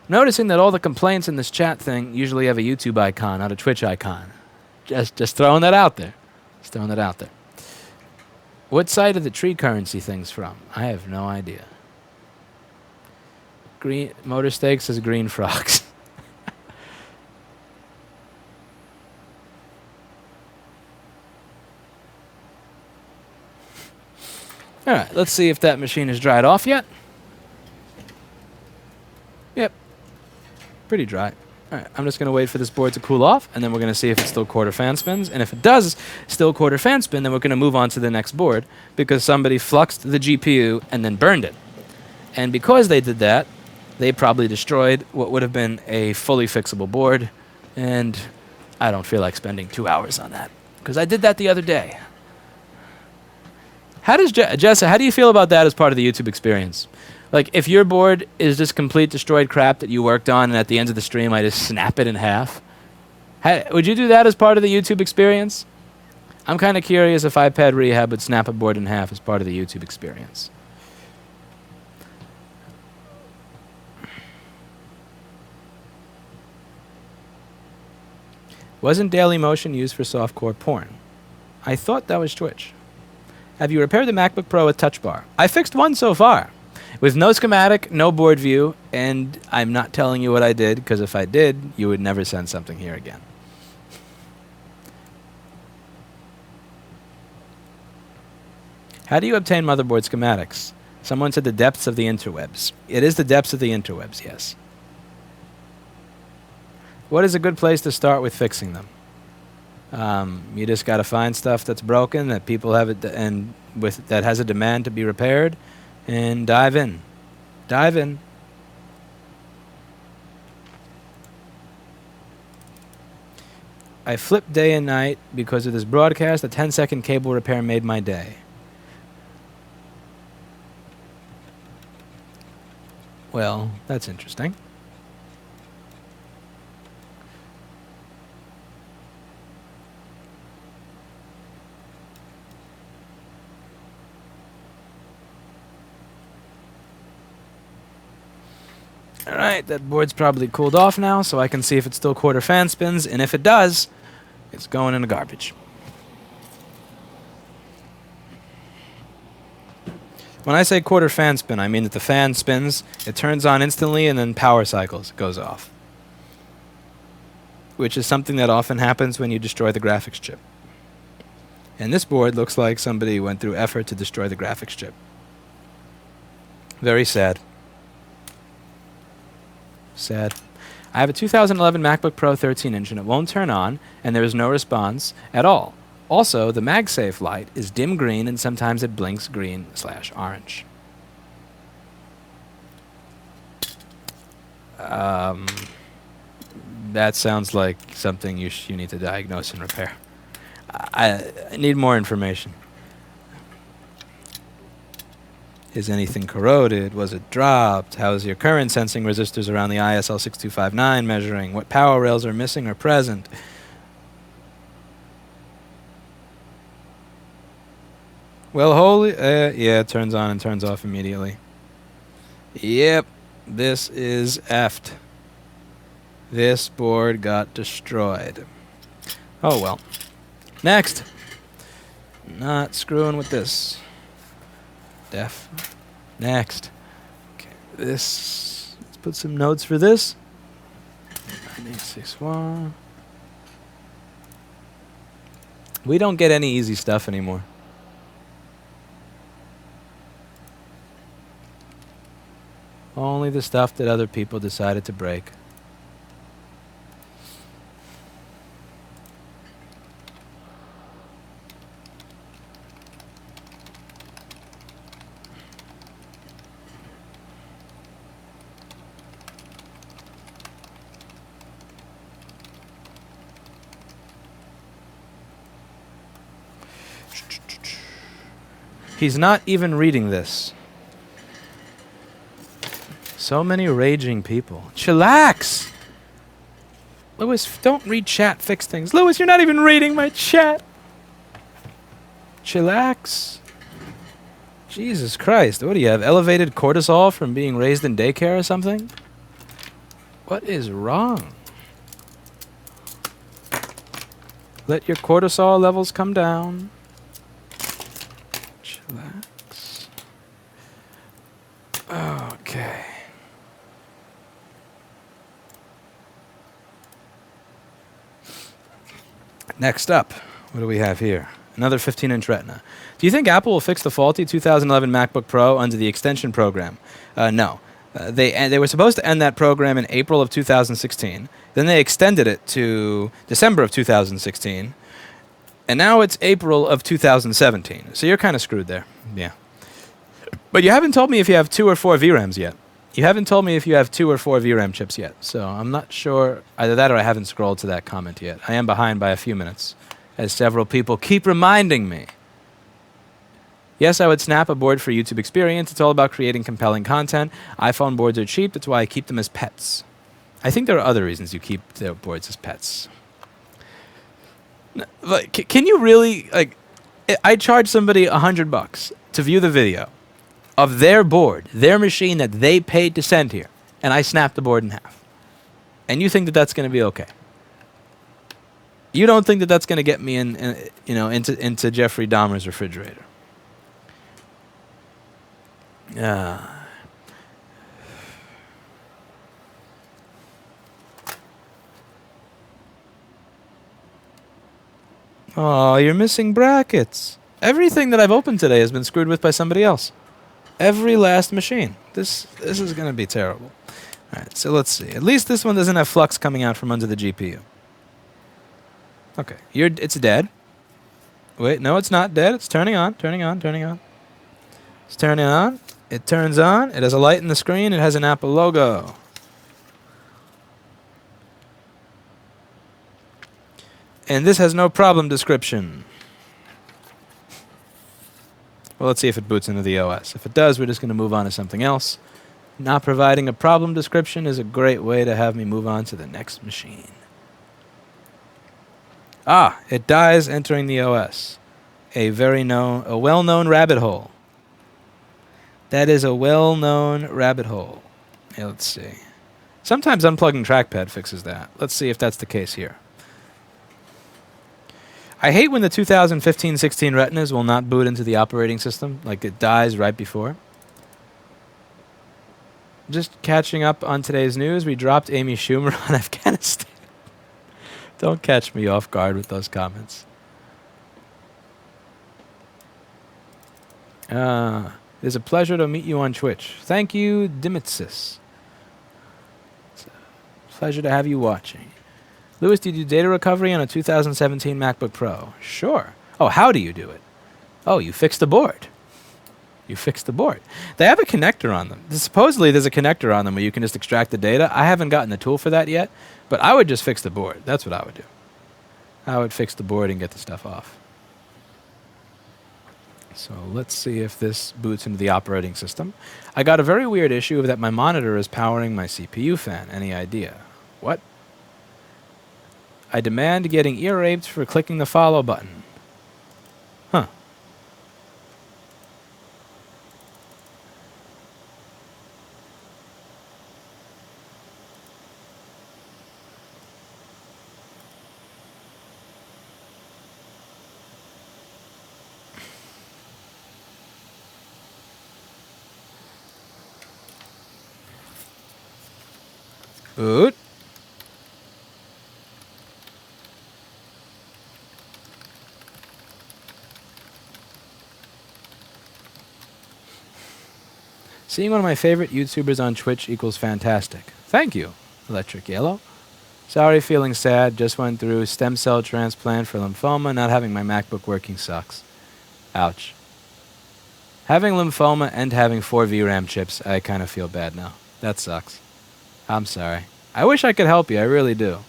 Noticing that all the complaints in this chat thing usually have a YouTube icon, not a Twitch icon. Just throwing that out there. What side of the tree currency thing's from? I have no idea. Green Motor Steak says green frogs. All right, let's see if that machine is dried off yet. Yep. Pretty dry. All right, I'm just going to wait for this board to cool off, and then we're going to see if it still quarter fan spins. And if it does still quarter fan spin, then we're going to move on to the next board because somebody fluxed the GPU and then burned it. And because they did that, they probably destroyed what would have been a fully fixable board, and I don't feel like spending 2 hours on that because I did that the other day. How does Jessa, how do you feel about that as part of the YouTube experience? Like, if your board is just complete destroyed crap that you worked on, and at the end of the stream I just snap it in half, would you do that as part of the YouTube experience? I'm kind of curious if iPad Rehab would snap a board in half as part of the YouTube experience. Wasn't Dailymotion used for softcore porn? I thought that was Twitch. Have you repaired the MacBook Pro with Touch Bar? I fixed one so far. With no schematic, no board view, and I'm not telling you what I did, because if I did, you would never send something here again. How do you obtain motherboard schematics? Someone said the depths of the interwebs. It is the depths of the interwebs, yes. What is a good place to start with fixing them? You just got to find stuff that's broken, that people have it, and that has a demand to be repaired, and dive in. Dive in. I flipped day and night because of this broadcast. A 10-second cable repair made my day. Well, that's interesting. Alright, that board's probably cooled off now, so I can see if it still quarter fan spins, and if it does, it's going in the garbage. When I say quarter fan spin, I mean that the fan spins, it turns on instantly, and then power cycles, it goes off. Which is something that often happens when you destroy the graphics chip. And this board looks like somebody went through effort to destroy the graphics chip. Very sad. Sad. I have a 2011 MacBook Pro 13-inch and it won't turn on, and there is no response at all. Also, the MagSafe light is dim green and sometimes it blinks green/orange. That sounds like something you need to diagnose and repair. I need more information. Is anything corroded? Was it dropped? How is your current sensing resistors around the ISL 6259 measuring? What power rails are missing or present? Well, holy... yeah, it turns on and turns off immediately. Yep, this is effed. This board got destroyed. Oh, well. Next. Not screwing with this. Def. Next. Okay, this. Let's put some notes for this. 9861. We don't get any easy stuff anymore. Only the stuff that other people decided to break. He's not even reading this. So many raging people. Chillax! Lewis, don't read chat, fix things. Lewis, you're not even reading my chat. Chillax. Jesus Christ. What do you have? Elevated cortisol from being raised in daycare or something? What is wrong? Let your cortisol levels come down. Chillax. Okay. Next up, what do we have here? Another 15-inch Retina. Do you think Apple will fix the faulty 2011 MacBook Pro under the extension program? No. They were supposed to end that program in April of 2016. Then they extended it to December of 2016. And now it's April of 2017. So you're kind of screwed there. Yeah. But you haven't told me if you have 2 or 4 VRAMs yet. You haven't told me if you have 2 or 4 VRAM chips yet. So I'm not sure. Either that or I haven't scrolled to that comment yet. I am behind by a few minutes, as several people keep reminding me. Yes, I would snap a board for YouTube experience. It's all about creating compelling content. iPhone boards are cheap. That's why I keep them as pets. I think there are other reasons you keep their boards as pets. Like, can you really, like, I charge somebody $100 to view the video of their board, their machine that they paid to send here, and I snap the board in half. And you think that that's going to be okay? You don't think that that's going to get me into Jeffrey Dahmer's refrigerator? Oh, you're missing brackets. Everything that I've opened today has been screwed with by somebody else. Every last machine. This is going to be terrible. All right, so let's see. At least this one doesn't have flux coming out from under the GPU. Okay, it's dead. Wait, no, it's not dead. It's turning on, turning on, turning on. It's turning on. It turns on. It has a light in the screen. It has an Apple logo. And this has no problem description. Well, let's see if it boots into the OS. If it does, we're just going to move on to something else. Not providing a problem description is a great way to have me move on to the next machine. Ah, it dies entering the OS. A well-known rabbit hole. That is a well-known rabbit hole. Yeah, let's see. Sometimes unplugging trackpad fixes that. Let's see if that's the case here. I hate when the 2015-16 Retinas will not boot into the operating system, like it dies right before. Just catching up on today's news, we dropped Amy Schumer on Afghanistan. Don't catch me off guard with those comments. It's a pleasure to meet you on Twitch. Thank you, Dimitsis. It's a pleasure to have you watching. Lewis, did you do data recovery on a 2017 MacBook Pro? Sure. Oh, how do you do it? Oh, you fix the board. You fix the board. They have a connector on them. Supposedly, there's a connector on them where you can just extract the data. I haven't gotten the tool for that yet, but I would just fix the board. That's what I would do. I would fix the board and get the stuff off. So let's see if this boots into the operating system. I got a very weird issue that my monitor is powering my CPU fan. Any idea? What? I demand getting ear raped for clicking the follow button. Huh. Boot. Seeing one of my favorite YouTubers on Twitch equals fantastic. Thank you, Electric Yellow. Sorry, feeling sad. Just went through stem cell transplant for lymphoma. Not having my MacBook working sucks. Ouch. Having lymphoma and having 4 VRAM chips, I kind of feel bad now. That sucks. I'm sorry. I wish I could help you. I really do.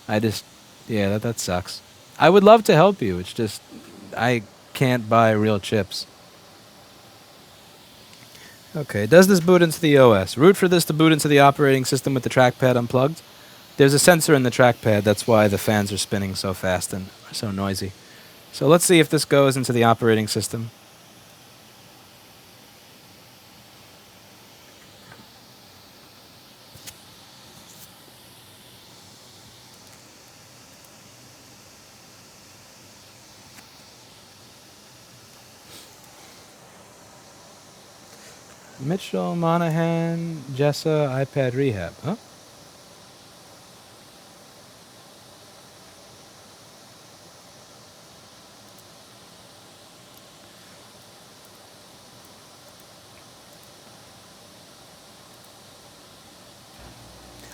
Yeah, that sucks. I would love to help you. It's just, I can't buy real chips. Okay, does this boot into the OS? Root for this to boot into the operating system with the trackpad unplugged. There's a sensor in the trackpad. That's why the fans are spinning so fast and so noisy. So let's see if this goes into the operating system. Mitchell, Monahan, Jessa, iPad Rehab. Huh?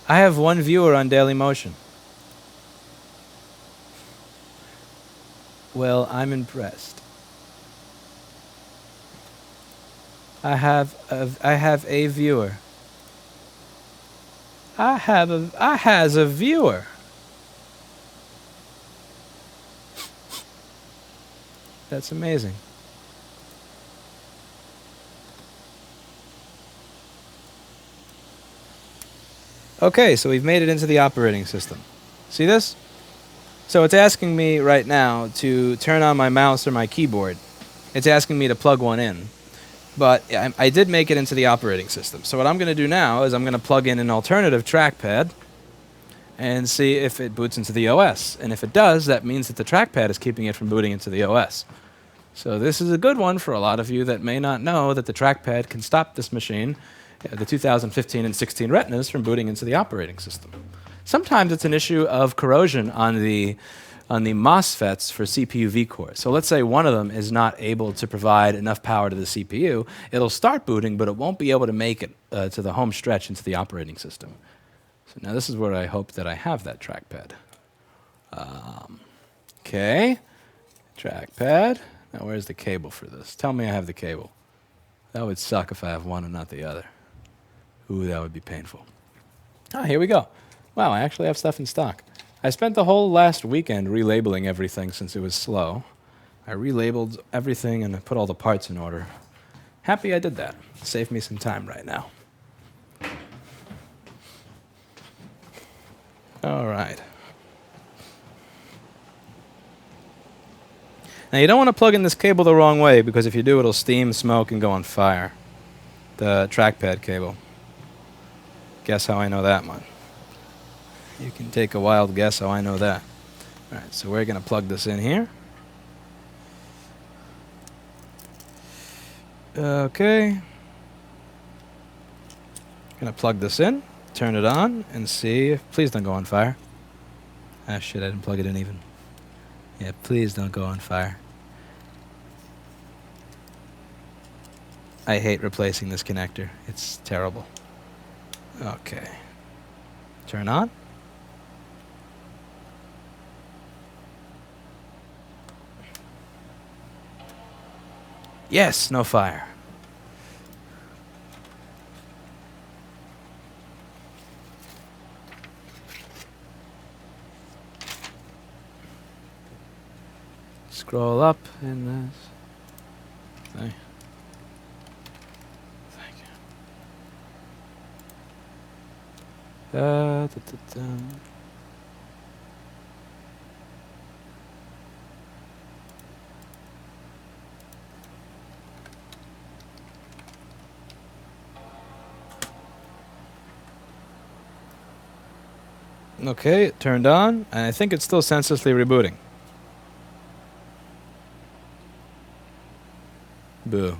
I have 1 viewer on Dailymotion. Well, I'm impressed. I have a viewer. I has a viewer. That's amazing. Okay, so we've made it into the operating system. See this? So it's asking me right now to turn on my mouse or my keyboard. It's asking me to plug one in. But I did make it into the operating system. So what I'm going to do now is I'm going to plug in an alternative trackpad and see if it boots into the OS. And if it does, that means that the trackpad is keeping it from booting into the OS. So this is a good one for a lot of you that may not know that the trackpad can stop this machine, the 2015 and 16 Retinas, from booting into the operating system. Sometimes it's an issue of corrosion on the MOSFETs for CPU vCores. So let's say one of them is not able to provide enough power to the CPU. It'll start booting, but it won't be able to make it to the home stretch into the operating system. So now this is where I hope that I have that trackpad. Okay, trackpad. Now where's the cable for this? Tell me I have the cable. That would suck if I have one and not the other. Ooh, that would be painful. Ah, here we go. Wow, I actually have stuff in stock. I spent the whole last weekend relabeling everything since it was slow. I relabeled everything and I put all the parts in order. Happy I did that. Saved me some time right now. All right. Now you don't want to plug in this cable the wrong way, because if you do, it'll steam, smoke, and go on fire. The trackpad cable. Guess how I know that one? You can take a wild guess how I know that. All right, so we're going to plug this in here. Okay. Going to plug this in, turn it on, and see if... Please don't go on fire. Ah, shit, I didn't plug it in even. Yeah, please don't go on fire. I hate replacing this connector. It's terrible. Okay. Turn on. Yes, no fire. Scroll up in this. Thank you. Da, da, da, da. Okay, it turned on, and I think it's still senselessly rebooting. Boo.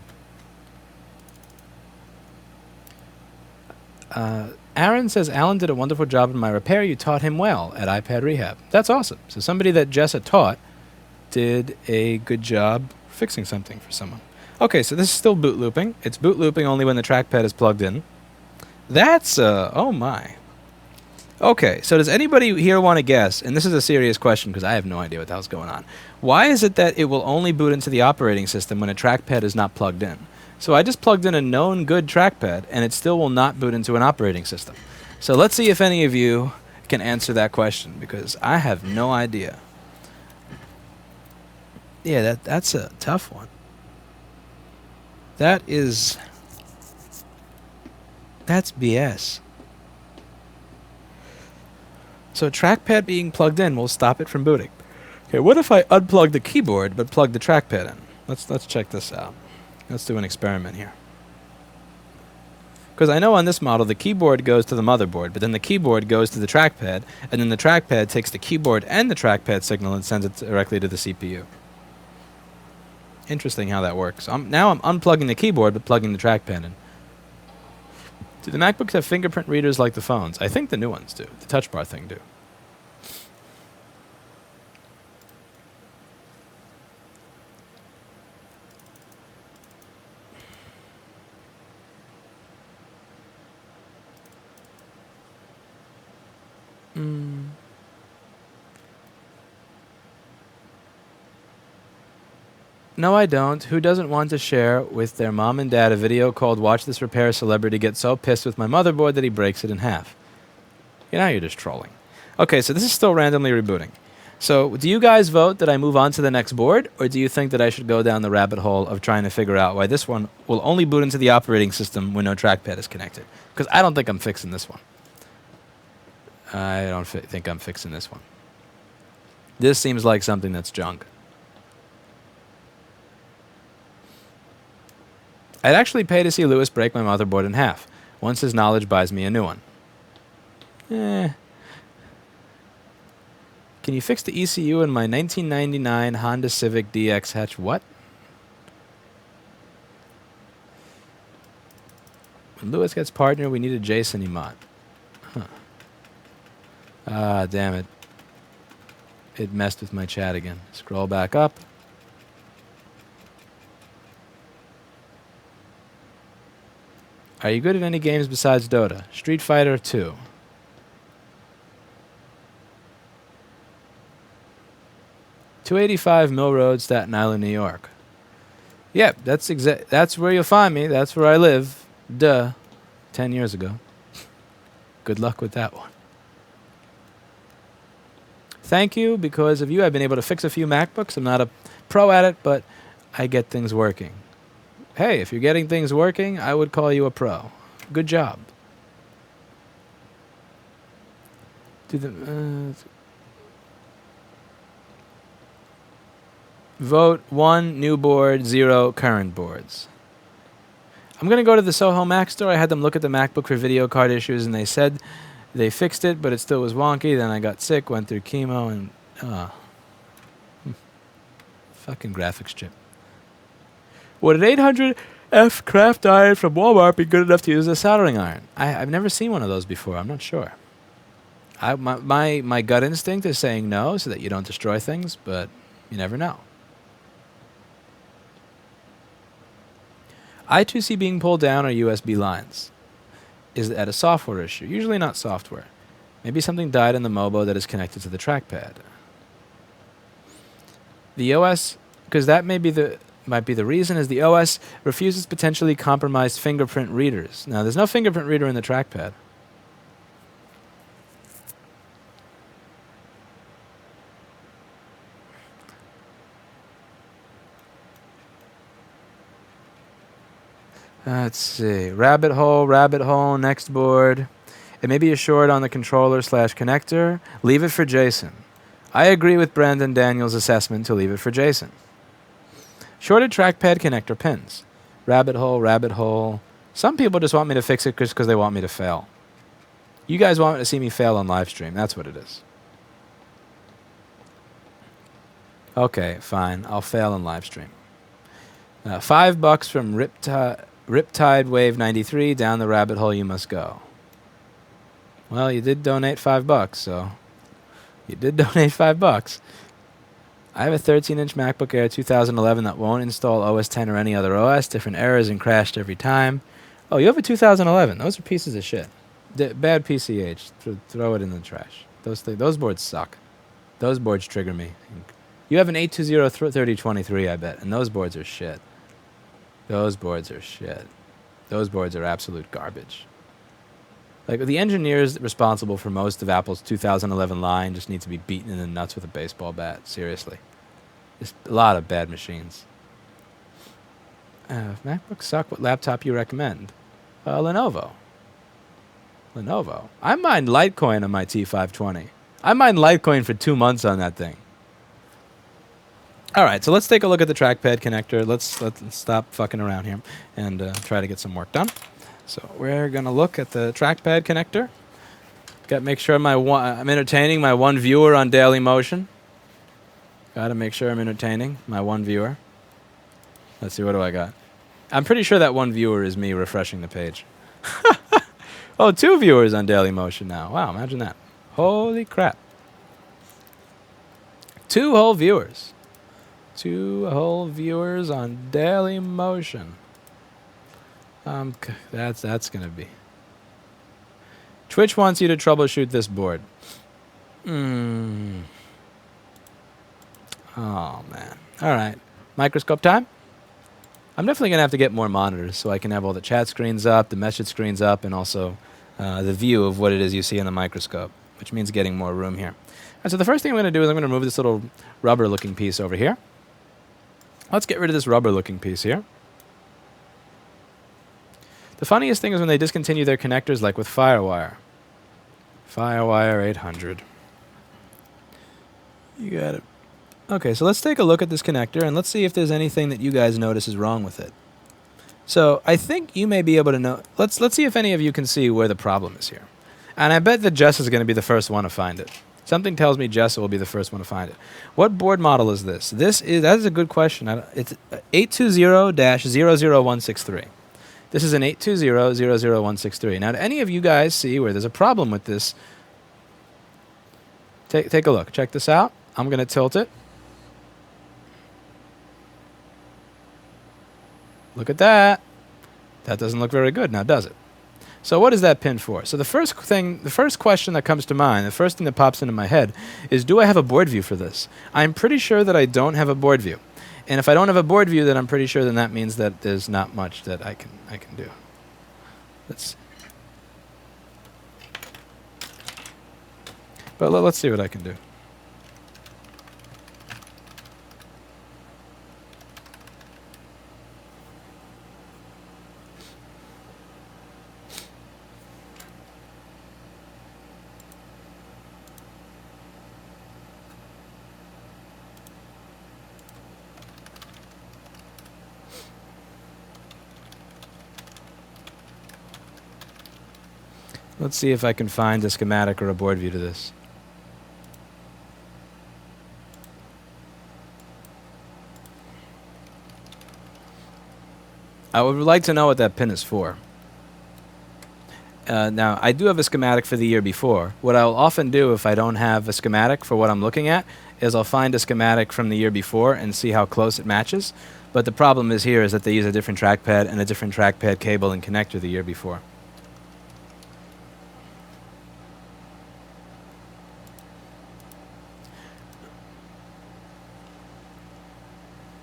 Aaron says, Alan did a wonderful job in my repair. You taught him well at iPad Rehab. That's awesome. So somebody that Jessa taught did a good job fixing something for someone. Okay, so this is still boot looping. It's boot looping only when the trackpad is plugged in. That's, oh my. Okay, so does anybody here want to guess, and this is a serious question because I have no idea what the hell's going on. Why is it that it will only boot into the operating system when a trackpad is not plugged in? So I just plugged in a known good trackpad, and it still will not boot into an operating system. So let's see if any of you can answer that question, because I have no idea. Yeah, that's a tough one. That's BS. So a trackpad being plugged in will stop it from booting. Okay, what if I unplug the keyboard but plug the trackpad in? Let's check this out. Let's do an experiment here. Because I know on this model the keyboard goes to the motherboard, but then the keyboard goes to the trackpad, and then the trackpad takes the keyboard and the trackpad signal and sends it directly to the CPU. Interesting how that works. Now I'm unplugging the keyboard but plugging the trackpad in. Do the MacBooks have fingerprint readers like the phones? I think the new ones do. The touch bar thing do. No, I don't. Who doesn't want to share with their mom and dad a video called Watch This Repair Celebrity Get So Pissed with My Motherboard That He Breaks It in Half? You know, you're just trolling. Okay, so this is still randomly rebooting. So do you guys vote that I move on to the next board, or do you think that I should go down the rabbit hole of trying to figure out why this one will only boot into the operating system when no trackpad is connected? Because I don't think I'm fixing this one. I don't think I'm fixing this one. This seems like something that's junk. I'd actually pay to see Lewis break my motherboard in half. Once his knowledge buys me a new one. Can you fix the ECU in my 1999 Honda Civic DX hatch? What? When Lewis gets partner, we need a Jason emote. Huh. Ah, damn it. It messed with my chat again. Scroll back up. Are you good at any games besides Dota? Street Fighter 2. "285 Mill Road, Staten Island, New York." Yep, that's where you'll find me. That's where I live. Duh. 10 years ago. Good luck with that one. Thank you. Because of you, I've been able to fix a few MacBooks. I'm not a pro at it, but I get things working. Hey, if you're getting things working, I would call you a pro. Good job. Vote 1 new board, 0 current boards. I'm going to go to the Soho Mac store. I had them look at the MacBook for video card issues, and they said they fixed it, but it still was wonky. Then I got sick, went through chemo, and... fucking graphics chip. Would an 800F craft iron from Walmart be good enough to use as a soldering iron? I've never seen one of those before. I'm not sure. My gut instinct is saying no, so that you don't destroy things, but you never know. I2C being pulled down or USB lines? Is that a software issue? Usually not software. Maybe something died in the Mobo that is connected to the trackpad. The OS, because that might be the reason, is the OS refuses potentially compromised fingerprint readers. Now, there's no fingerprint reader in the trackpad. Let's see. Rabbit hole, next board. It may be a short on the controller/connector. Leave it for Jason. I agree with Brandon Daniels' assessment to leave it for Jason. Shorted trackpad connector pins. Rabbit hole. Some people just want me to fix it just because they want me to fail. You guys want to see me fail on live stream. That's what it is. Okay, fine. I'll fail on live stream. $5 from Riptide Wave 93. Down the rabbit hole you must go. Well, you did donate $5, so... You did donate $5. I have a 13-inch MacBook Air 2011 that won't install OS X or any other OS. Different errors and crashed every time. Oh, you have a 2011. Those are pieces of shit. Bad PCH. Throw it in the trash. Those boards suck. Those boards trigger me. You have an 820-3023, I bet, and those boards are shit. Those boards are shit. Those boards are absolute garbage. Like, the engineers responsible for most of Apple's 2011 line just need to be beaten in the nuts with a baseball bat. Seriously. Just a lot of bad machines. If MacBooks suck, what laptop you recommend? Lenovo. I mined Litecoin on my T520. I mined Litecoin for 2 months on that thing. All right, so let's take a look at the trackpad connector. Let's stop fucking around here and try to get some work done. So we're going to look at the trackpad connector. Got to make sure I'm entertaining my one viewer on Daily Motion. Got to make sure I'm entertaining my one viewer. Let's see, what do I got? I'm pretty sure that one viewer is me refreshing the page. Oh, 2 viewers on Daily Motion now. Wow, imagine that. Holy crap. 2 whole viewers. 2 whole viewers on Daily Motion. That's gonna be. Twitch wants you to troubleshoot this board. Oh man. All right. Microscope time. I'm definitely gonna have to get more monitors so I can have all the chat screens up, the message screens up, and also the view of what it is you see in the microscope, which means getting more room here. And so the first thing I'm gonna do is I'm gonna remove this little rubber-looking piece over here. Let's get rid of this rubber-looking piece here. The funniest thing is when they discontinue their connectors, like with FireWire. Firewire 800. You got it. Okay, so let's take a look at this connector and let's see if there's anything that you guys notice is wrong with it. So I think you may be able to know. Let's see if any of you can see where the problem is here. And I bet that Jess is going to be the first one to find it. Something tells me Jess will be the first one to find it. What board model is this? That is a good question. It's 820-00163. This is an 820-00163. Now, do any of you guys see where there's a problem with this? Take a look. Check this out. I'm going to tilt it. Look at that. That doesn't look very good now, does it? So what is that pin for? So the first question that comes to mind, the first thing that pops into my head is, do I have a board view for this? I'm pretty sure that I don't have a board view. And if I don't have a board view, then I'm pretty sure then that means that there's not much that I can do. Let's see what I can do. Let's see if I can find a schematic or a board view to this. I would like to know what that pin is for. Now, I do have a schematic for the year before. What I'll often do if I don't have a schematic for what I'm looking at is I'll find a schematic from the year before and see how close it matches. But the problem is here is that they use a different trackpad and a different trackpad cable and connector the year before.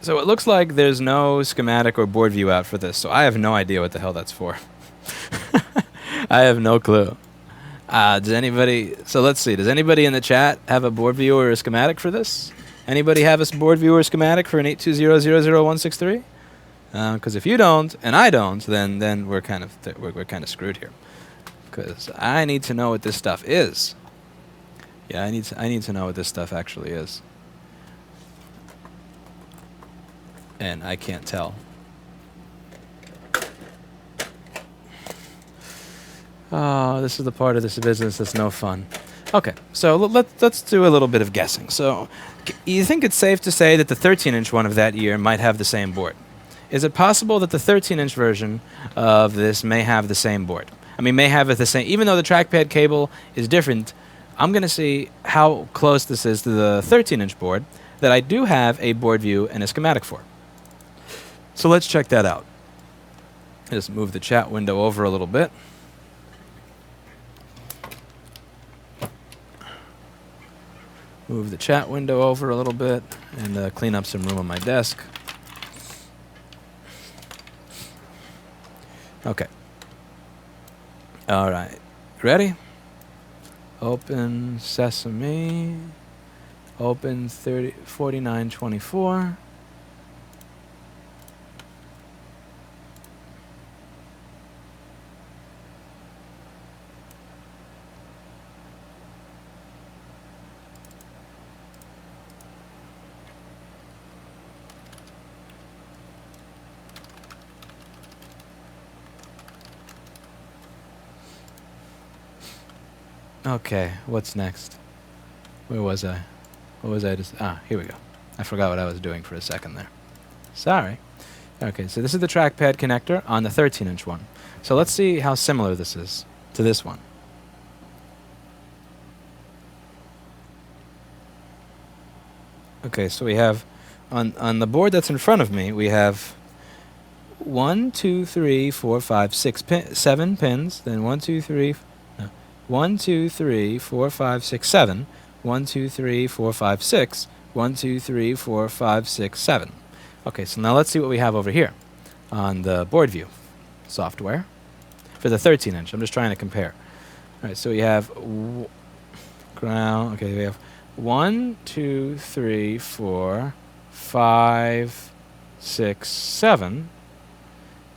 So it looks like there's no schematic or board view out for this, so I have no idea what the hell that's for. I have no clue. So let's see, does anybody in the chat have a board view or a schematic for this? Anybody have a board view or schematic for an 820-00163? Because if you don't, and I don't, then we're kind of screwed here. Because I need to know what this stuff is. Yeah, I need to know what this stuff actually is. And I can't tell. Oh, this is the part of this business that's no fun. Okay, so let's do a little bit of guessing. So, you think it's safe to say that the 13-inch one of that year might have the same board? Is it possible that the 13-inch version of this may have the same board? I mean, may have it the same, even though the trackpad cable is different. I'm going to see how close this is to the 13-inch board that I do have a board view and a schematic for. So let's check that out. Just move the chat window over a little bit. Move the chat window over a little bit and clean up some room on my desk. Okay. All right. Ready? Open Sesame. Open 4924. Okay, what's next? Where was I? What was I just... here we go. I forgot what I was doing for a second there. Sorry. Okay, so this is the trackpad connector on the 13-inch one. So let's see how similar this is to this one. Okay, so we have... On the board that's in front of me, we have 1, 2, 3, 4, 5, 6, 7 pins. Then 1, 2, 3... 1, 2, 3, 4, 5, 6, 7. 1, 2, 3, 4, 5, 6. 1, 2, 3, 4, 5, 6, 7. Okay, so now let's see what we have over here on the board view software for the 13-inch. I'm just trying to compare. All right, so we have ground. Okay, we have 1, 2, 3, 4, 5, 6, 7.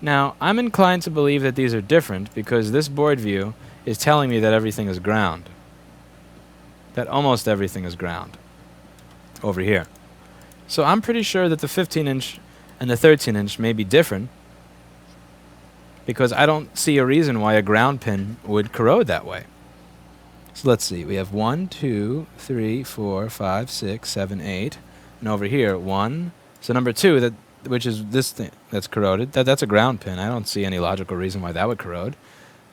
Now, I'm inclined to believe that these are different because this board view is telling me that everything is ground. that almost everything is ground over here. So I'm pretty sure that the 15-inch and the 13-inch may be different, because I don't see a reason why a ground pin would corrode that way. So let's see. We have 1, 2, 3, 4, 5, 6, 7, 8. And over here, 1. So number 2, which is this thing that's corroded, that's a ground pin. I don't see any logical reason why that would corrode.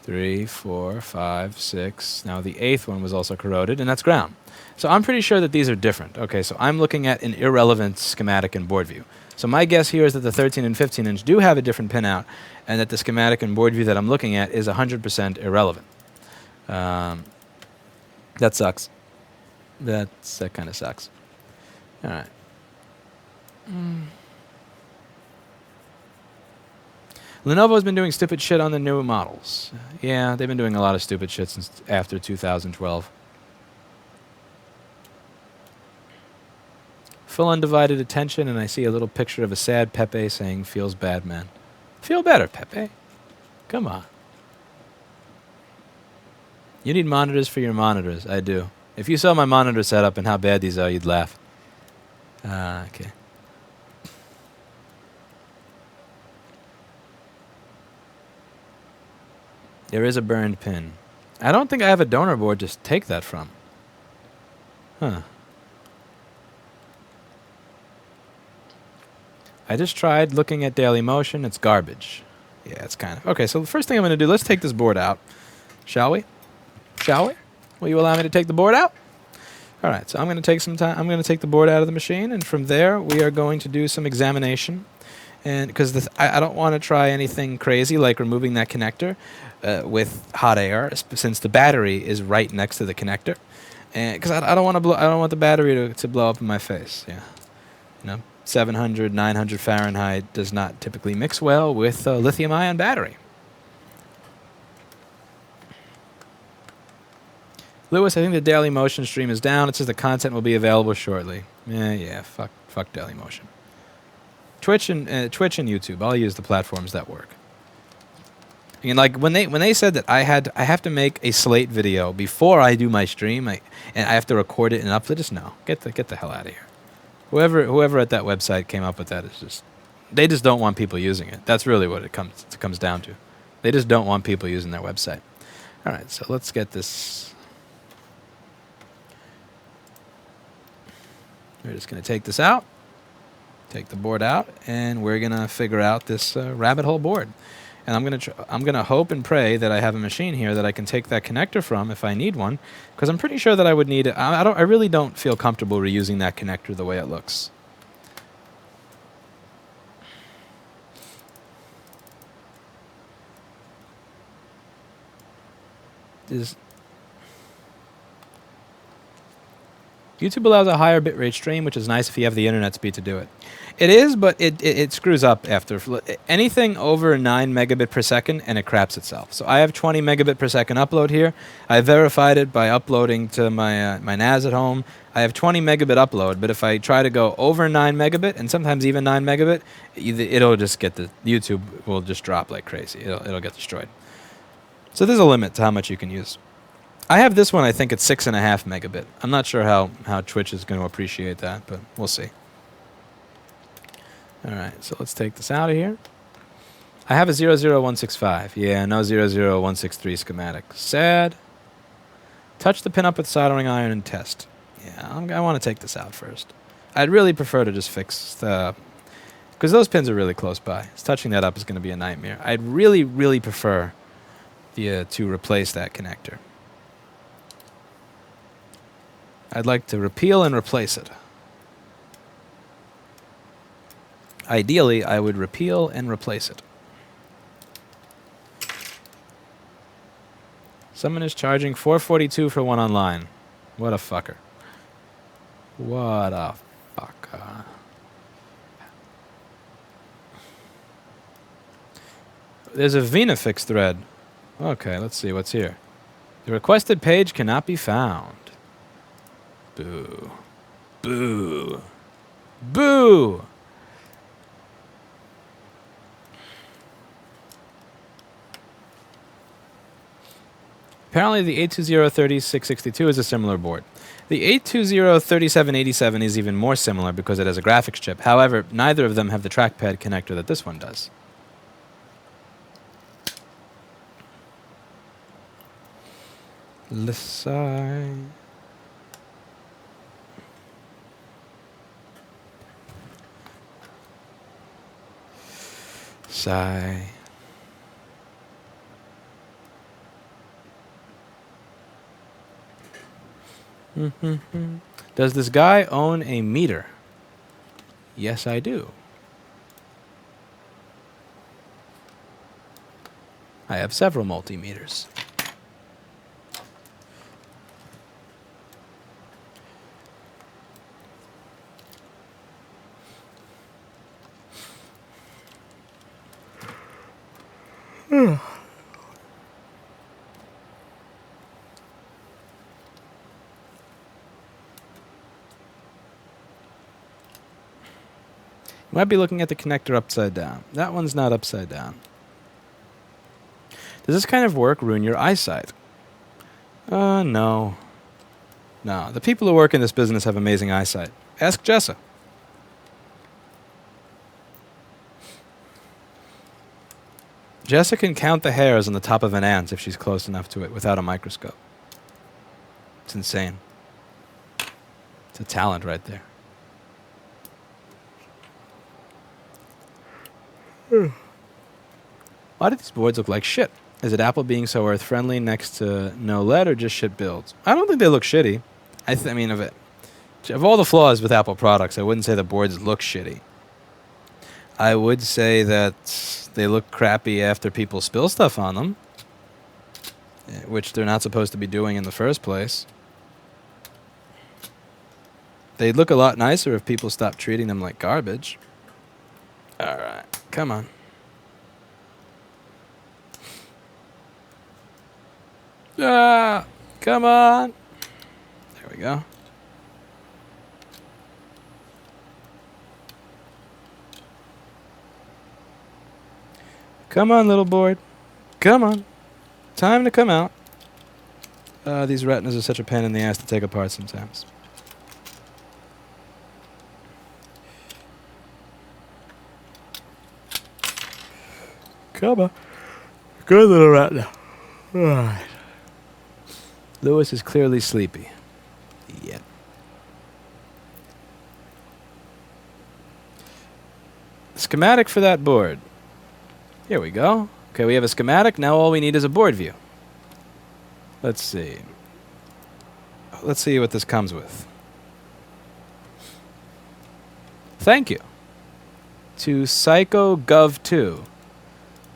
3, 4, 5, 6. Now the 8th one was also corroded, and that's ground. So I'm pretty sure that these are different. Okay, so I'm looking at an irrelevant schematic and board view. So my guess here is that the 13 and 15-inch do have a different pinout, and that the schematic and board view that I'm looking at is 100% irrelevant. That sucks. That kind of sucks. All right. Lenovo's been doing stupid shit on the new models. Yeah, they've been doing a lot of stupid shit since after 2012. Full undivided attention, and I see a little picture of a sad Pepe saying, "Feels bad, man." Feel better, Pepe. Come on. You need monitors for your monitors. I do. If you saw my monitor setup and how bad these are, you'd laugh. Okay. There is a burned pin. I don't think I have a donor board to take that from. Huh. I just tried looking at Daily Motion. It's garbage. Yeah, it's kind of... Okay, so the first thing I'm going to do, let's take this board out. Shall we? Shall we? Will you allow me to take the board out? All right, so I'm going to take some time. I'm going to take the board out of the machine, and from there, we are going to do some examination. And because I don't want to try anything crazy like removing that connector with hot air, since the battery is right next to the connector. And because I don't want to I don't want the battery to blow up in my face. Yeah, 700, 900 Fahrenheit does not typically mix well with a lithium-ion battery. Lewis, I think the Daily Motion stream is down. It says the content will be available shortly. Yeah, fuck Daily Motion. Twitch and YouTube. I'll use the platforms that work. And like when they said that I have to make a slate video before I do my stream, and I have to record it and upload. Just no, get the hell out of here. Whoever at that website came up with that is they just don't want people using it. That's really what it comes down to. They just don't want people using their website. All right, so let's get this. We're just going to take this out, take the board out, and we're going to figure out this rabbit hole board. And I'm gonna hope and pray that I have a machine here that I can take that connector from if I need one, because I'm pretty sure that I would need it. I really don't feel comfortable reusing that connector the way it looks. YouTube allows a higher bitrate stream, which is nice if you have the internet speed to do it. It is, but it screws up after. Anything over 9 megabit per second, and it craps itself. So I have 20 megabit per second upload here. I verified it by uploading to my NAS at home. I have 20 megabit upload, but if I try to go over 9 megabit, and sometimes even 9 megabit, it'll just get YouTube will just drop like crazy. It'll get destroyed. So there's a limit to how much you can use. I have this one, I think it's 6.5 megabit. I'm not sure how Twitch is going to appreciate that, but we'll see. All right, so let's take this out of here. I have a 00165. Yeah, no 00163 schematic. Sad. Touch the pin up with soldering iron and test. Yeah, I want to take this out first. I'd really prefer to just fix the... Because those pins are really close by. Touching that up is going to be a nightmare. I'd really, really prefer to replace that connector. I'd like to repeal and replace it. Ideally, I would repeal and replace it. Someone is charging $442 for one online. What a fucker. What a fucker. There's a Venafix thread. Okay, let's see what's here. The requested page cannot be found. Boo. Boo. Boo! Apparently the 820-3662 is a similar board. The 820-3787 is even more similar because it has a graphics chip. However, neither of them have the trackpad connector that this one does. Listen. Sigh. Does this guy own a meter? Yes, I do. I have several multimeters. You might be looking at the connector upside down. That one's not upside down. Does this kind of work ruin your eyesight? No. No, the people who work in this business have amazing eyesight. Ask Jessa. Jessa can count the hairs on the top of an ant if she's close enough to it without a microscope. It's insane. It's a talent right there. Why do these boards look like shit? Is it Apple being so earth-friendly next to no lead or just shit builds? I don't think they look shitty. I mean, of all the flaws with Apple products, I wouldn't say the boards look shitty. I would say that they look crappy after people spill stuff on them, which they're not supposed to be doing in the first place. They'd look a lot nicer if people stopped treating them like garbage. All right, come on. Ah, come on. There we go. Come on, little board. Come on. Time to come out. These retinas are such a pain in the ass to take apart sometimes. Come on. Good little retina. All right. Lewis is clearly sleepy. Yep. Schematic for that board. Here we go. Okay, we have a schematic. Now all we need is a board view. Let's see. Let's see what this comes with. Thank you to PsychoGov2.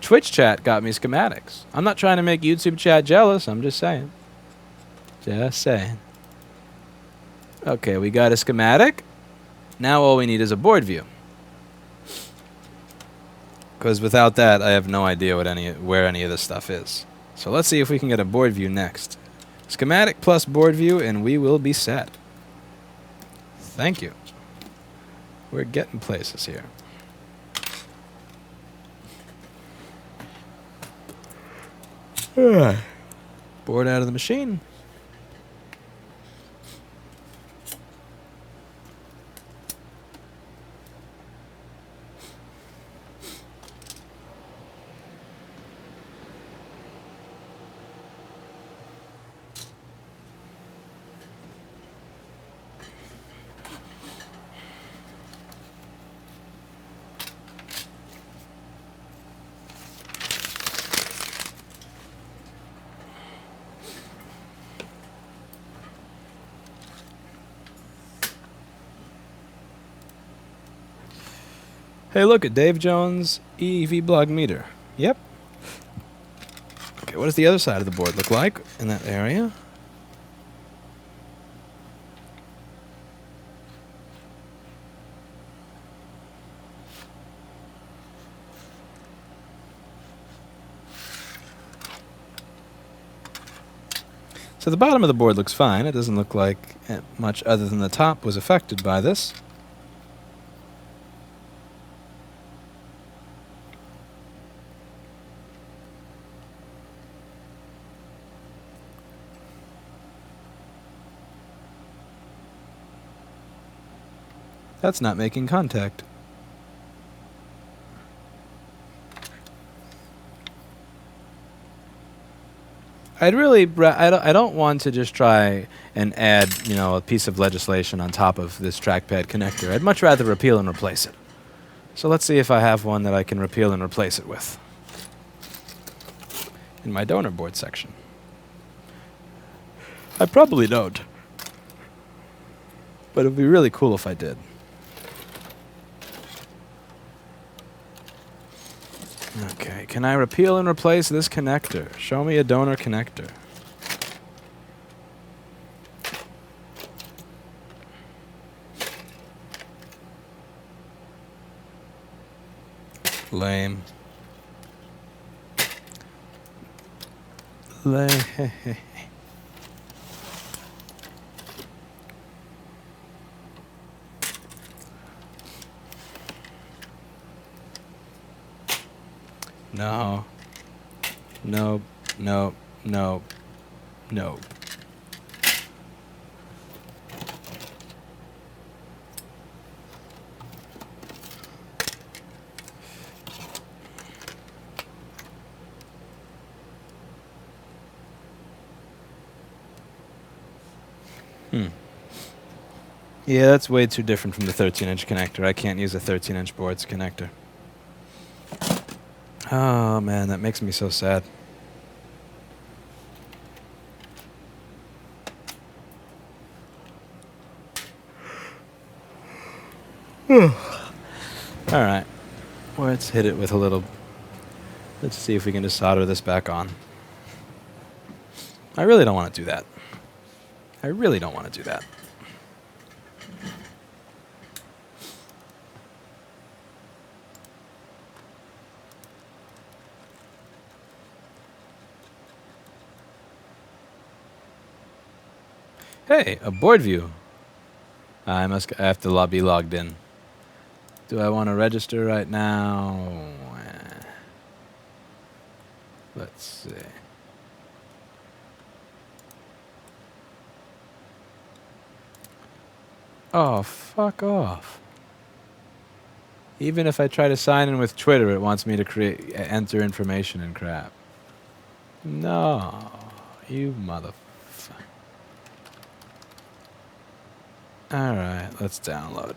Twitch chat got me schematics. I'm not trying to make YouTube chat jealous. I'm just saying. Just saying. Okay, we got a schematic. Now all we need is a board view. Because without that, I have no idea where any of this stuff is. So let's see if we can get a board view next. Schematic plus board view, and we will be set. Thank you. We're getting places here. Board out of the machine. Hey, look at Dave Jones' EEV blog meter. Yep. Okay, what does the other side of the board look like in that area? So the bottom of the board looks fine. It doesn't look like much other than the top was affected by this. That's not making contact. I don't want to just try and add, a piece of legislation on top of this trackpad connector. I'd much rather repeal and replace it. So let's see if I have one that I can repeal and replace it with. In my donor board section. I probably don't. But it would be really cool if I did. Okay, can I repeal and replace this connector? Show me a donor connector. Lame. Lame. No. Nope. Nope. Nope. Nope. Yeah, that's way too different from the 13-inch connector. I can't use a 13-inch board's connector. Oh, man, that makes me so sad. Alright. Let's hit it with a little... Let's see if we can just solder this back on. I really don't want to do that. I really don't want to do that. Hey, a board view. I have to be logged in. Do I want to register right now? Let's see. Oh, fuck off. Even if I try to sign in with Twitter, it wants me to enter information and crap. No, you motherfucker. Alright, let's download.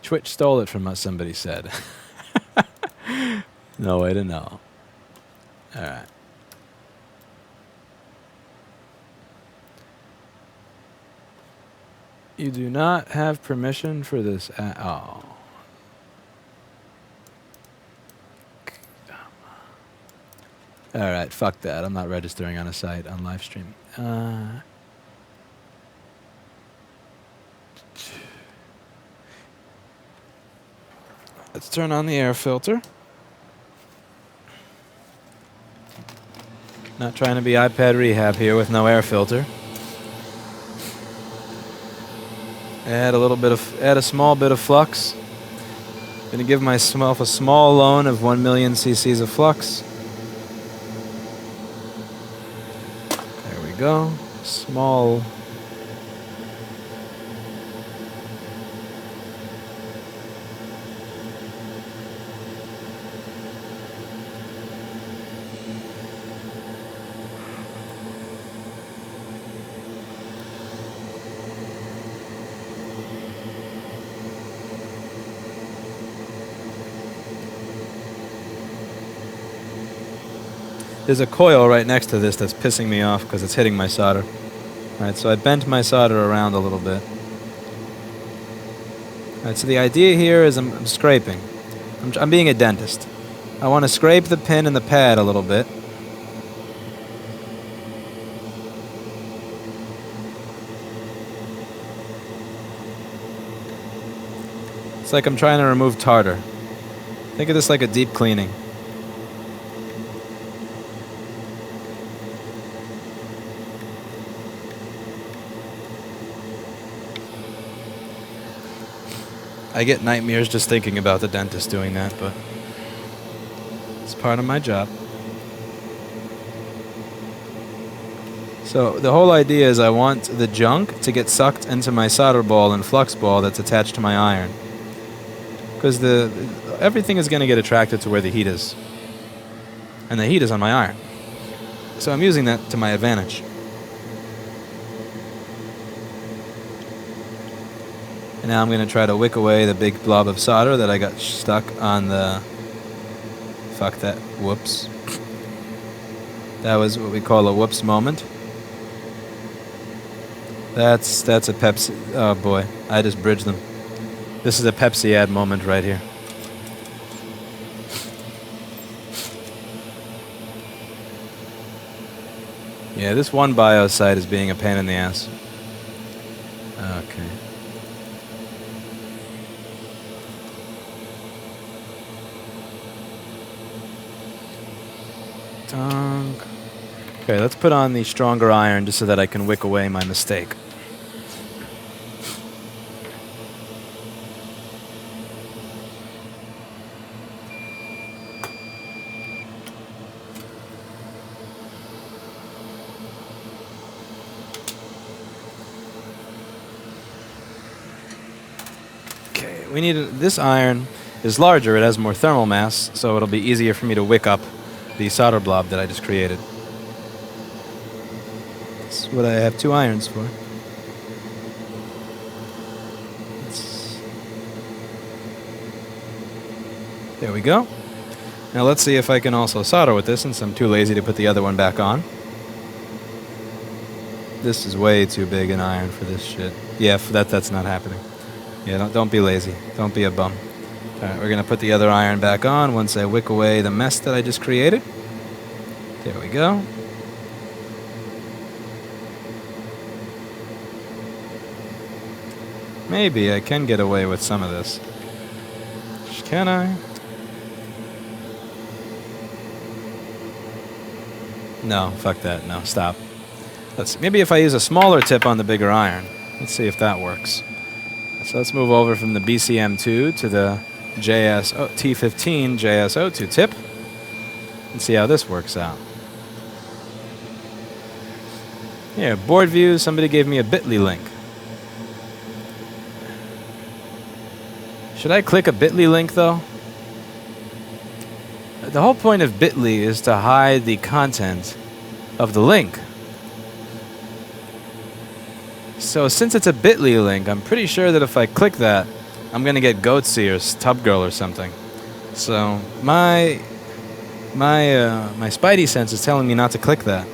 Twitch stole it from us, somebody said. No way to know. Alright. You do not have permission for this. Oh. Alright, fuck that. I'm not registering on a site on live stream. Let's turn on the air filter. Not trying to be iPad rehab here with no air filter. Add a small bit of flux. Gonna give myself a small loan of 1 million cc's of flux. There we go. Small. There's a coil right next to this that's pissing me off because it's hitting my solder. Alright, so I bent my solder around a little bit. Alright, so the idea here is I'm scraping. I'm being a dentist. I want to scrape the pin and the pad a little bit. It's like I'm trying to remove tartar. Think of this like a deep cleaning. I get nightmares just thinking about the dentist doing that, but it's part of my job. So the whole idea is I want the junk to get sucked into my solder ball and flux ball that's attached to my iron. Because everything is going to get attracted to where the heat is. And the heat is on my iron. So I'm using that to my advantage. And now I'm going to try to wick away the big blob of solder that I got stuck on the... Fuck that. Whoops. That was what we call a whoops moment. That's a Pepsi... Oh boy, I just bridged them. This is a Pepsi ad moment right here. Yeah, this one bio site is being a pain in the ass. Okay. Donk. Okay, let's put on the stronger iron just so that I can wick away my mistake. Okay, we need this iron is larger, it has more thermal mass, so it'll be easier for me to wick up the solder blob that I just created. That's what I have 2 irons for. There we go. Now let's see if I can also solder with this, since I'm too lazy to put the other one back on. This is way too big an iron for this shit. Yeah, that's not happening. Yeah, don't be lazy. Don't be a bum. Alright, we're going to put the other iron back on once I wick away the mess that I just created. There we go. Maybe I can get away with some of this. Can I? No, fuck that. No, stop. Let's maybe if I use a smaller tip on the bigger iron. Let's see if that works. So let's move over from the BCM2 to the T15 JSO2 tip and see how this works out. Here, board view, somebody gave me a bit.ly link. Should I click a bit.ly link though? The whole point of bit.ly is to hide the content of the link. So since it's a bit.ly link, I'm pretty sure that if I click that, I'm gonna get Goatsy or Tubgirl or something. So my spidey sense is telling me not to click that.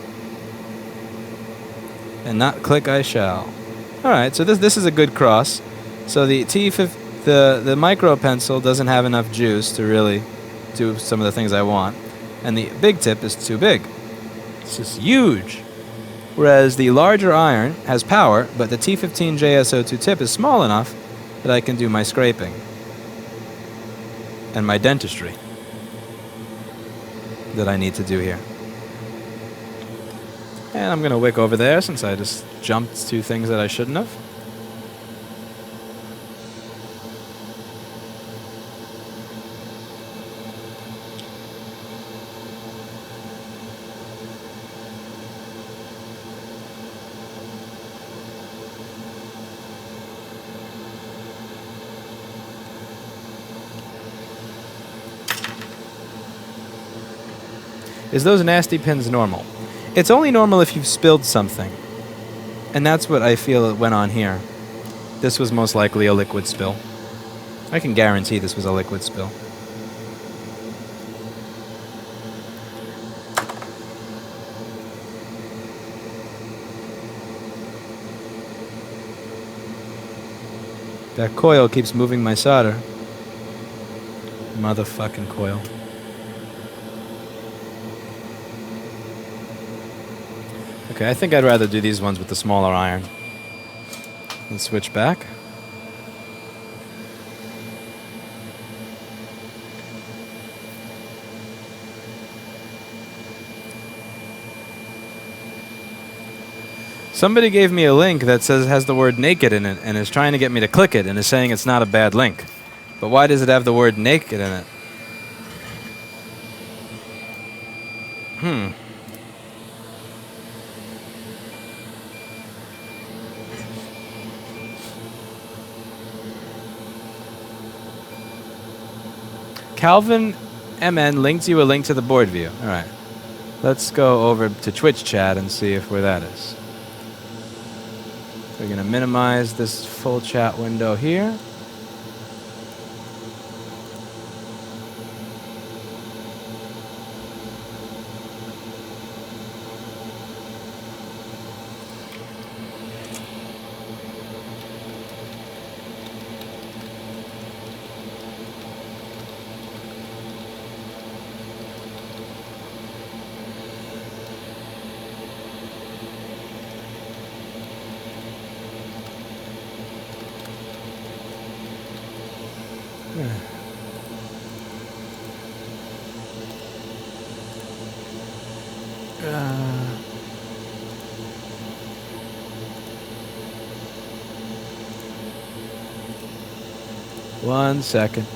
And not click I shall. Alright, so this is a good cross. So the the micro pencil doesn't have enough juice to really do some of the things I want. And the big tip is too big. It's just huge. Whereas the larger iron has power, but the T15 JSO2 tip is small enough that I can do my scraping and my dentistry that I need to do here. And I'm going to wick over there since I just jumped 2 things that I shouldn't have. Is those nasty pins normal? It's only normal if you've spilled something. And that's what I feel went on here. This was most likely a liquid spill. I can guarantee this was a liquid spill. That coil keeps moving my solder. Motherfucking coil. Okay, I think I'd rather do these ones with the smaller iron. Let's switch back. Somebody gave me a link that says has the word naked in it and is trying to get me to click it and is saying it's not a bad link. But why does it have the word naked in it? Calvin MN linked you a link to the board view. All right. Let's go over to Twitch chat and see if where that is. We're going to minimize this full chat window here. One second.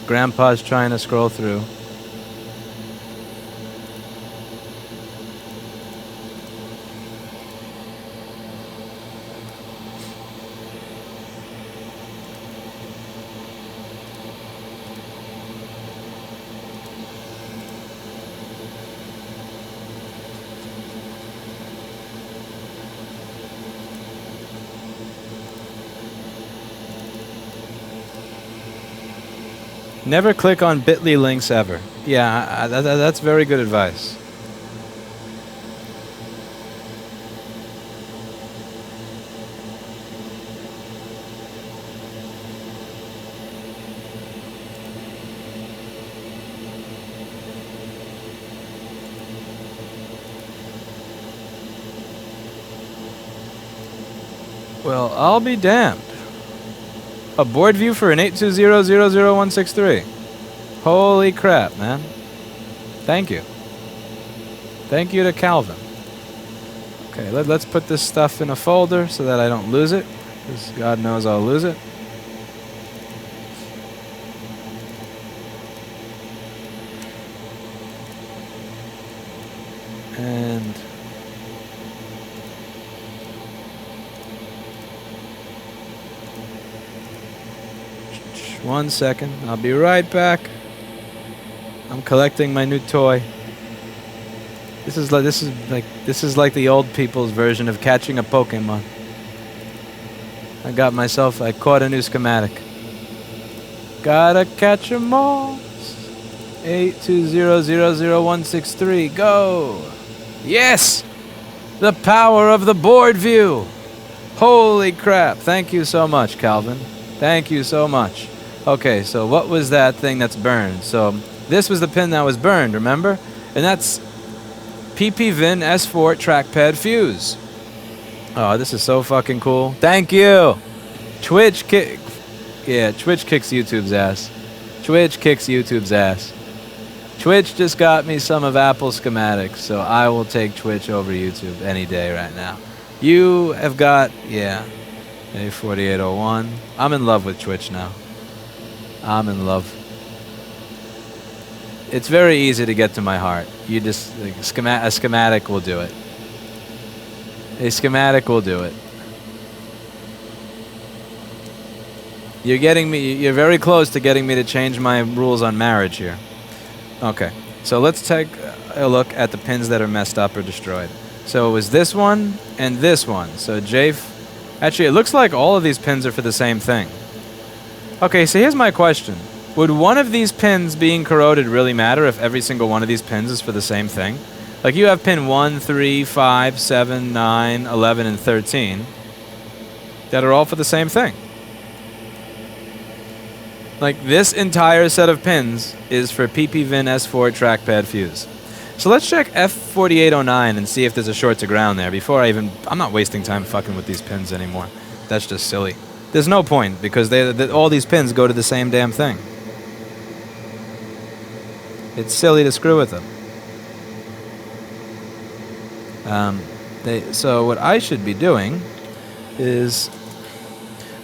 Grandpa's trying to scroll through. Never click on bit.ly links ever. Yeah, that's very good advice. Well, I'll be damned. A board view for an 820000163. Holy crap, man. Thank you. Thank you to Calvin. Okay, let's put this stuff in a folder so that I don't lose it, because God knows I'll lose it. And one second, I'll be right back. I'm collecting my new toy. This is like the old people's version of catching a Pokemon. I caught a new schematic. Gotta catch 'em all. 820000163, go! Yes! The power of the board view! Holy crap, thank you so much, Calvin. Thank you so much. Okay, so what was that thing that's burned? So this was the pin that was burned, remember? And that's PPVin S4 trackpad fuse. Oh, this is so fucking cool. Thank you! Twitch kicks YouTube's ass. Twitch kicks YouTube's ass. Twitch just got me some of Apple's schematics, so I will take Twitch over YouTube any day right now. You have got, yeah, A4801. I'm in love with Twitch now. I'm in love. It's very easy to get to my heart. You just, like, a schematic will do it. A schematic will do it. You're very close to getting me to change my rules on marriage here. Okay, so let's take a look at the pins that are messed up or destroyed. So it was this one and this one. So actually it looks like all of these pins are for the same thing. Okay, so here's my question. Would one of these pins being corroded really matter if every single one of these pins is for the same thing? Like you have pin 1, 3, 5, 7, 9, 11, and 13 that are all for the same thing. Like this entire set of pins is for PPVin S4 trackpad fuse. So let's check F4809 and see if there's a short to ground there before I'm not wasting time fucking with these pins anymore. That's just silly. There's no point because all these pins go to the same damn thing. It's silly to screw with them. So what I should be doing is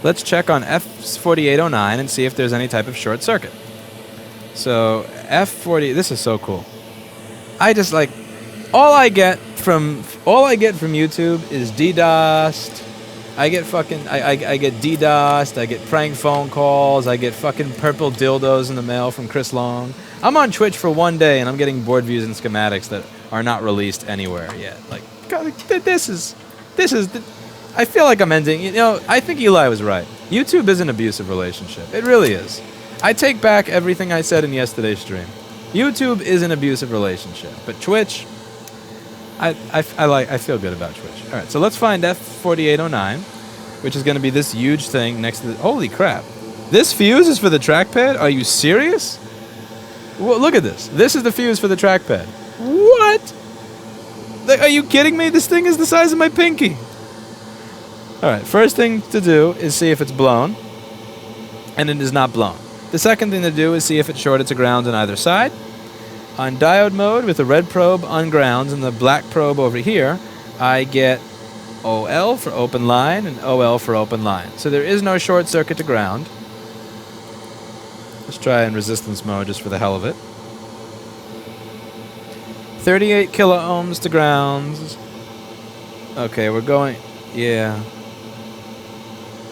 let's check on F4809 and see if there's any type of short circuit. So F40, this is so cool. I just like all I get from YouTube is DDoSed. I get DDoSed. I get prank phone calls. I get fucking purple dildos in the mail from Chris Long. I'm on Twitch for 1 day and I'm getting board views and schematics that are not released anywhere yet. Like, God, this is. I feel like I'm ending. You know, I think Eli was right. YouTube is an abusive relationship. It really is. I take back everything I said in yesterday's stream. YouTube is an abusive relationship, but Twitch, I feel good about Twitch. All right, so let's find F4809, which is going to be this huge thing next to the... Holy crap. This fuse is for the trackpad? Are you serious? Well, look at this. This is the fuse for the trackpad. What? Are you kidding me? This thing is the size of my pinky. All right, first thing to do is see if it's blown, and it is not blown. The second thing to do is see if it's shorted to ground on either side. On diode mode with the red probe on grounds and the black probe over here, I get OL for open line and OL for open line. So there is no short circuit to ground. Let's try in resistance mode just for the hell of it. 38 kilo ohms to grounds. Okay, we're going... Yeah.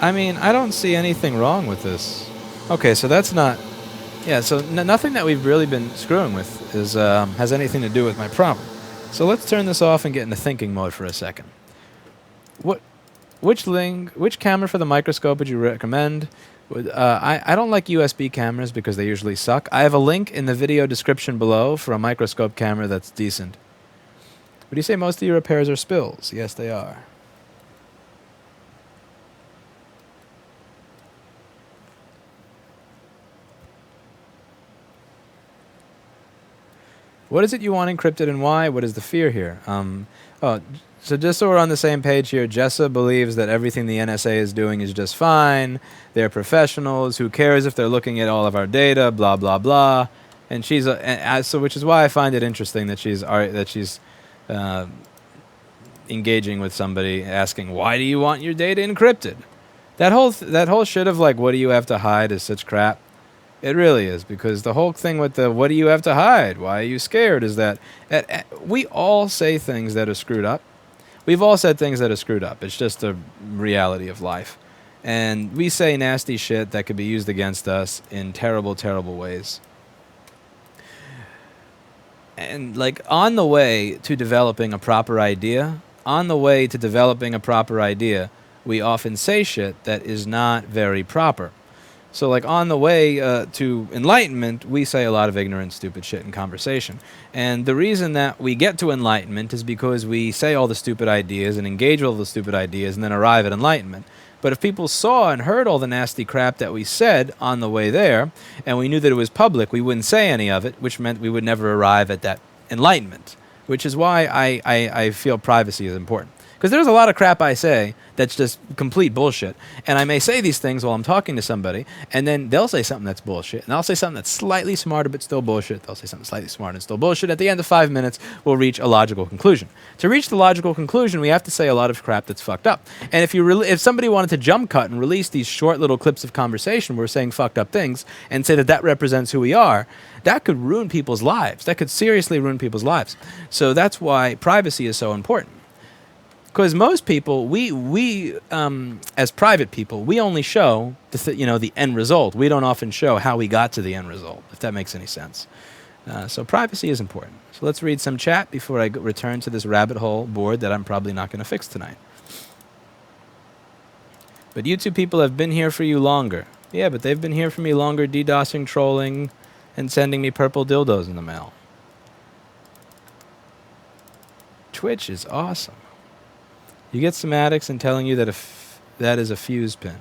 I mean, I don't see anything wrong with this. Okay, so that's not... Yeah, so nothing that we've really been screwing with is has anything to do with my problem. So let's turn this off and get into thinking mode for a second. Which camera for the microscope would you recommend? I don't like USB cameras because they usually suck. I have a link in the video description below for a microscope camera that's decent. Would you say most of your repairs are spills? Yes, they are. What is it you want encrypted and why? What is the fear here? So just so we're on the same page here, Jessa believes that everything the NSA is doing is just fine. They're professionals. Who cares if they're looking at all of our data? Blah blah blah. And she's so, which is why I find it interesting that she's engaging with somebody asking, "Why do you want your data encrypted?" That whole shit of like, "What do you have to hide?" is such crap. It really is, because the whole thing with the "what do you have to hide? Why are you scared?" is that we all say things that are screwed up. We've all said things that are screwed up. It's just a reality of life. And we say nasty shit that could be used against us in terrible, terrible ways. And like on the way to developing a proper idea, we often say shit that is not very proper. So like on the way to enlightenment, we say a lot of ignorant, stupid shit in conversation. And the reason that we get to enlightenment is because we say all the stupid ideas and engage with all the stupid ideas and then arrive at enlightenment. But if people saw and heard all the nasty crap that we said on the way there, and we knew that it was public, we wouldn't say any of it, which meant we would never arrive at that enlightenment, which is why I feel privacy is important. Because there's a lot of crap I say that's just complete bullshit. And I may say these things while I'm talking to somebody, and then they'll say something that's bullshit. And I'll say something that's slightly smarter but still bullshit. They'll say something slightly smarter and still bullshit. At the end of 5 minutes, we'll reach a logical conclusion. To reach the logical conclusion, we have to say a lot of crap that's fucked up. And if somebody wanted to jump cut and release these short little clips of conversation where we're saying fucked up things and say that represents who we are, that could ruin people's lives. That could seriously ruin people's lives. So that's why privacy is so important. Because most people, we as private people, we only show the end result. We don't often show how we got to the end result, if that makes any sense. So privacy is important. So let's read some chat before I return to this rabbit hole board that I'm probably not going to fix tonight. But YouTube people have been here for you longer. Yeah, but they've been here for me longer, DDoSing, trolling, and sending me purple dildos in the mail. Twitch is awesome. You get schematics and telling you that that is a fuse pin.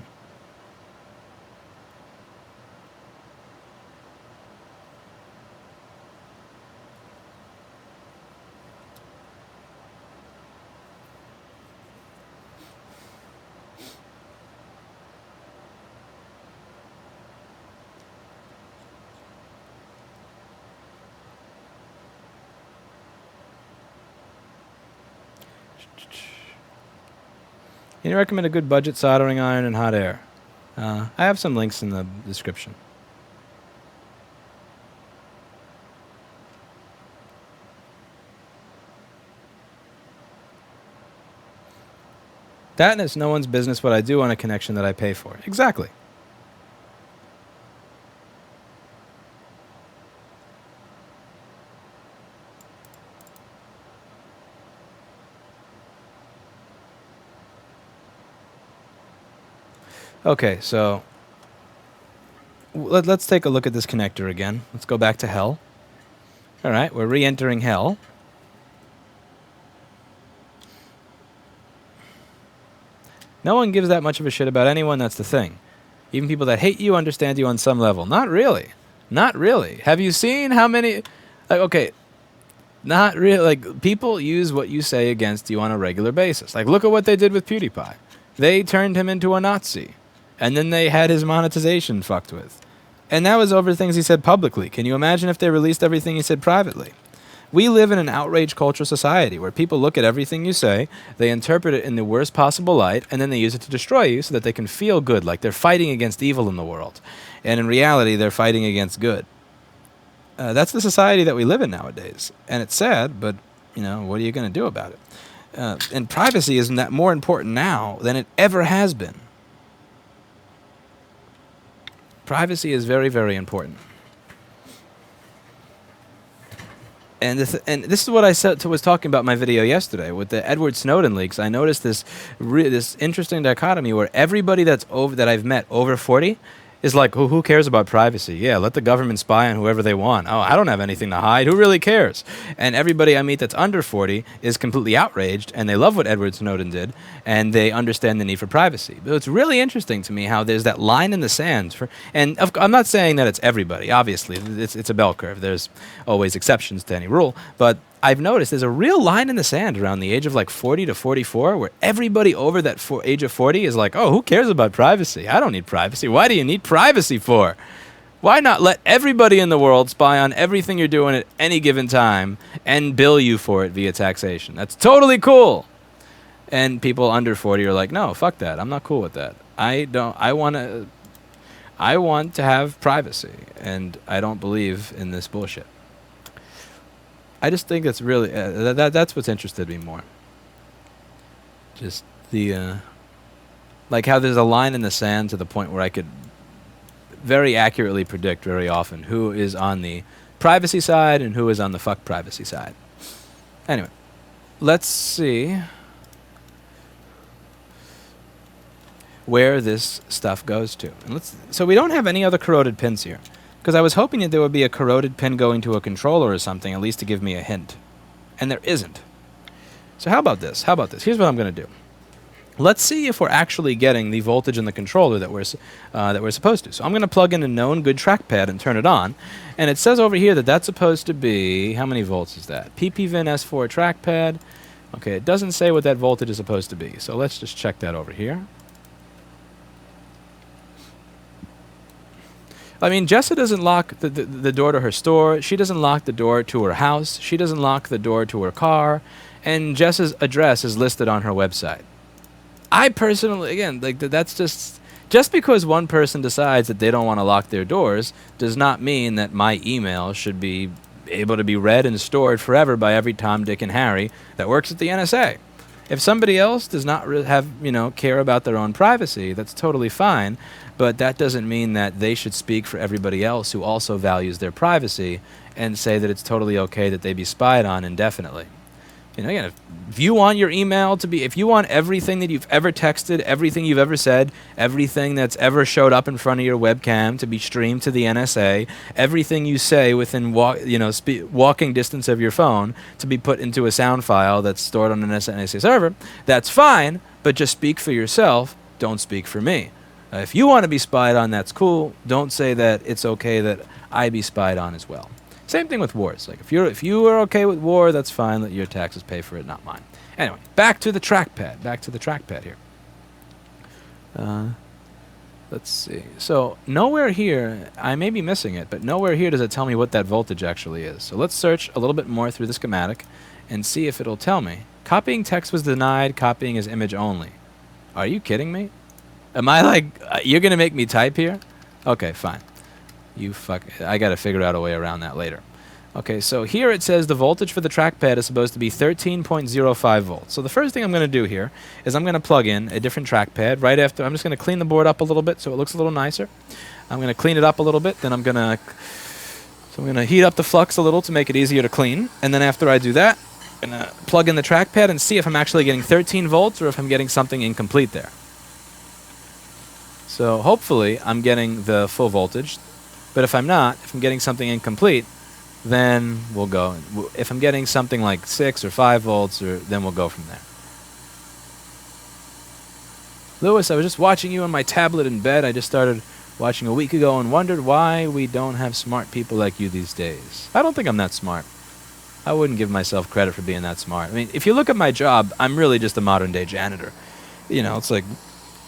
Can you recommend a good budget soldering iron and hot air? I have some links in the description. That and it's no one's business what I do on a connection that I pay for. Exactly. Okay, so let's take a look at this connector again. Let's go back to hell. All right, we're re-entering hell. No one gives that much of a shit about anyone, that's the thing. Even people that hate you understand you on some level. Not really. Not really. Have you seen how many... okay, not really. Like, people use what you say against you on a regular basis. Like, look at what they did with PewDiePie. They turned him into a Nazi. And then they had his monetization fucked with. And that was over things he said publicly. Can you imagine if they released everything he said privately? We live in an outrage culture society where people look at everything you say, they interpret it in the worst possible light, and then they use it to destroy you so that they can feel good, like they're fighting against evil in the world. And in reality, they're fighting against good. That's the society that we live in nowadays. And it's sad, but, you know, what are you going to do about it? And privacy is more important now than it ever has been. Privacy is very, very important. And this is what I was talking about in my video yesterday with the Edward Snowden leaks. I noticed this interesting dichotomy where everybody that I've met over 40 is like, who cares about privacy? Yeah, let the government spy on whoever they want. Oh, I don't have anything to hide. Who really cares? And everybody I meet that's under 40 is completely outraged, and they love what Edward Snowden did, and they understand the need for privacy. But it's really interesting to me how there's that line in the sand. And I'm not saying that it's everybody. Obviously, it's a bell curve. There's always exceptions to any rule. But I've noticed there's a real line in the sand around the age of like 40 to 44 where everybody over that age of 40 is like, oh, who cares about privacy? I don't need privacy. Why do you need privacy for? Why not let everybody in the world spy on everything you're doing at any given time and bill you for it via taxation? That's totally cool. And people under 40 are like, no, fuck that. I'm not cool with that. I want to have privacy, and I don't believe in this bullshit. I just think that's really that's what's interested me more. Just the like how there's a line in the sand to the point where I could very accurately predict very often who is on the privacy side and who is on the fuck privacy side. Anyway, let's see where this stuff goes to. And so we don't have any other corroded pins here. Because I was hoping that there would be a corroded pin going to a controller or something, at least to give me a hint. And there isn't. So how about this? Here's what I'm going to do. Let's see if we're actually getting the voltage in the controller that we're supposed to. So I'm going to plug in a known good trackpad and turn it on. And it says over here that that's supposed to be... How many volts is that? PPVin S4 trackpad. Okay, it doesn't say what that voltage is supposed to be. So let's just check that over here. I mean, Jessa doesn't lock the door to her store. She doesn't lock the door to her house. She doesn't lock the door to her car. And Jessa's address is listed on her website. I personally, again, like that's just because one person decides that they don't want to lock their doors does not mean that my email should be able to be read and stored forever by every Tom, Dick, and Harry that works at the NSA. If somebody else does not care about their own privacy, that's totally fine. But that doesn't mean that they should speak for everybody else who also values their privacy and say that it's totally okay that they be spied on indefinitely. You know, again, if you want your email to be, if you want everything that you've ever texted, everything you've ever said, everything that's ever showed up in front of your webcam to be streamed to the NSA, everything you say within walking distance of your phone to be put into a sound file that's stored on an NSA server, that's fine, but just speak for yourself, don't speak for me. If you want to be spied on, that's cool. Don't say that it's okay that I be spied on as well. Same thing with wars. Like if you are okay with war, that's fine. Let your taxes pay for it, not mine. Anyway, back to the trackpad here. Let's see. So nowhere here, I may be missing it, but nowhere here does it tell me what that voltage actually is. So let's search a little bit more through the schematic and see if it'll tell me Copying text was denied. Copying is image only. Are you kidding me? Am I like, you're going to make me type here? Okay, fine. I got to figure out a way around that later. Okay, so here it says the voltage for the trackpad is supposed to be 13.05 volts. So the first thing I'm going to do here is I'm going to plug in a different trackpad right after. I'm just going to clean the board up a little bit so it looks a little nicer. I'm going to clean it up a little bit. Then I'm going to heat up the flux a little to make it easier to clean. And then after I do that, I'm going to plug in the trackpad and see if I'm actually getting 13 volts or if I'm getting something incomplete there. So hopefully I'm getting the full voltage. But if I'm not, if I'm getting something incomplete, then we'll go. If I'm getting something like 6 or 5 volts, then we'll go from there. Lewis, I was just watching you on my tablet in bed. I just started watching a week ago and wondered why we don't have smart people like you these days. I don't think I'm that smart. I wouldn't give myself credit for being that smart. I mean, if you look at my job, I'm really just a modern-day janitor. You know, it's like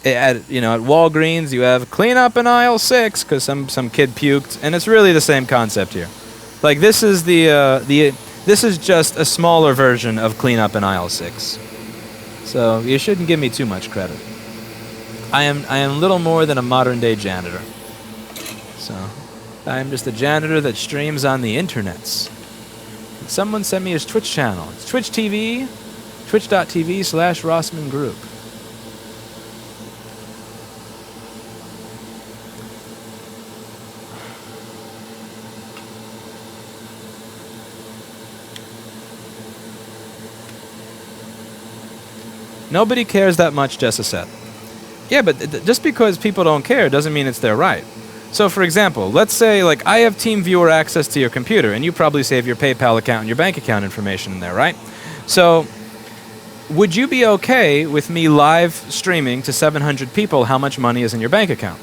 at Walgreens, you have clean up in aisle 6 because some kid puked, and it's really the same concept here. Like this is this is just a smaller version of clean up in aisle 6. So you shouldn't give me too much credit. I am little more than a modern day janitor. So I am just a janitor that streams on the internets. Someone sent me his Twitch channel. It's Twitch TV, twitch.tv/Rossman Group. Nobody cares that much, Jessa said. Yeah, but just because people don't care doesn't mean it's their right. So, for example, let's say, like, I have TeamViewer access to your computer, and you probably save your PayPal account and your bank account information in there, right? So, would you be okay with me live streaming to 700 people how much money is in your bank account?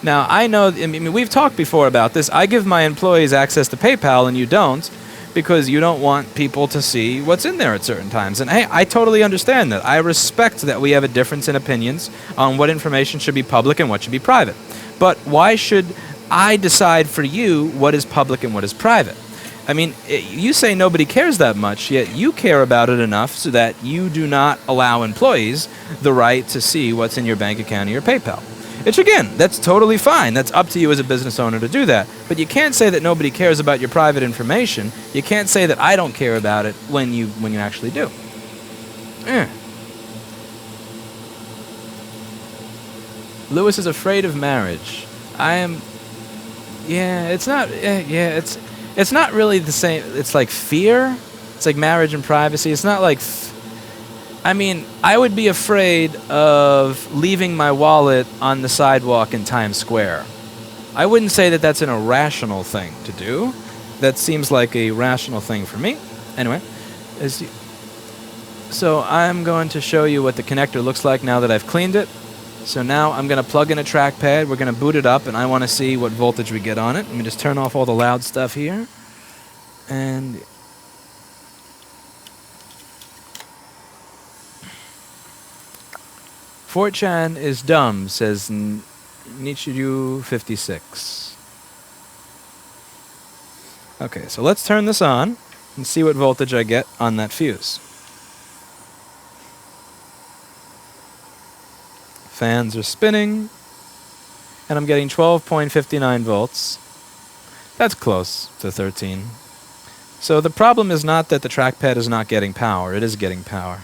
Now, I know, I mean, we've talked before about this. I give my employees access to PayPal, and you don't, because you don't want people to see what's in there at certain times. And hey, I totally understand that. I respect that we have a difference in opinions on what information should be public and what should be private. But why should I decide for you what is public and what is private? I mean, you say nobody cares that much, yet you care about it enough so that you do not allow employees the right to see what's in your bank account or your PayPal. Which, again, that's totally fine. That's up to you as a business owner to do that. But you can't say that nobody cares about your private information. You can't say that I don't care about it when you actually do. Lewis is afraid of marriage. I am. Yeah, it's not. Yeah, it's not really the same. It's like fear. It's like marriage and privacy. It's not like. I mean, I would be afraid of leaving my wallet on the sidewalk in Times Square. I wouldn't say that that's an irrational thing to do. That seems like a rational thing for me. Anyway, so I'm going to show you what the connector looks like now that I've cleaned it. So now I'm going to plug in a trackpad. We're going to boot it up, and I want to see what voltage we get on it. Let me just turn off all the loud stuff here. And... Fortran is dumb, says Nichiru56. Okay, so let's turn this on and see what voltage I get on that fuse. Fans are spinning, and I'm getting 12.59 volts. That's close to 13. So the problem is not that the trackpad is not getting power, it is getting power.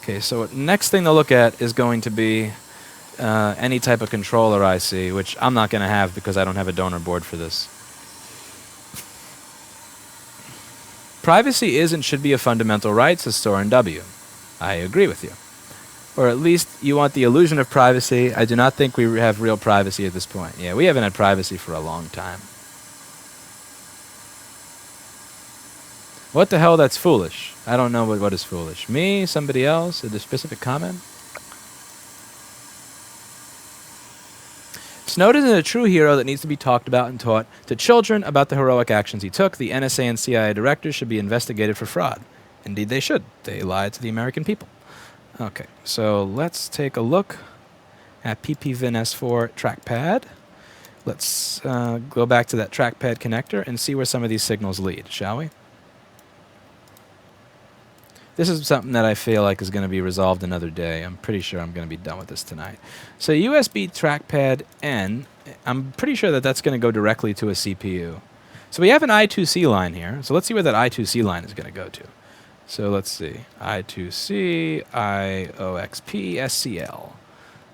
Okay, so next thing to look at is going to be any type of controller IC, which I'm not going to have because I don't have a donor board for this. Privacy is and should be a fundamental right, says Soren W. I agree with you. Or at least you want the illusion of privacy. I do not think we have real privacy at this point. Yeah, we haven't had privacy for a long time. What the hell? That's foolish. I don't know what is foolish. Me? Somebody else? A specific comment? Snowden is a true hero that needs to be talked about and taught to children about the heroic actions he took. The NSA and CIA directors should be investigated for fraud. Indeed, they should. They lied to the American people. Okay, so let's take a look at PPVinS4 trackpad. Let's go back to that trackpad connector and see where some of these signals lead, shall we? This is something that I feel like is going to be resolved another day. I'm pretty sure I'm going to be done with this tonight. So USB trackpad N, I'm pretty sure that that's going to go directly to a CPU. So we have an I2C line here. So let's see where that I2C line is going to go to. So let's see. I2C, IOXP, SCL.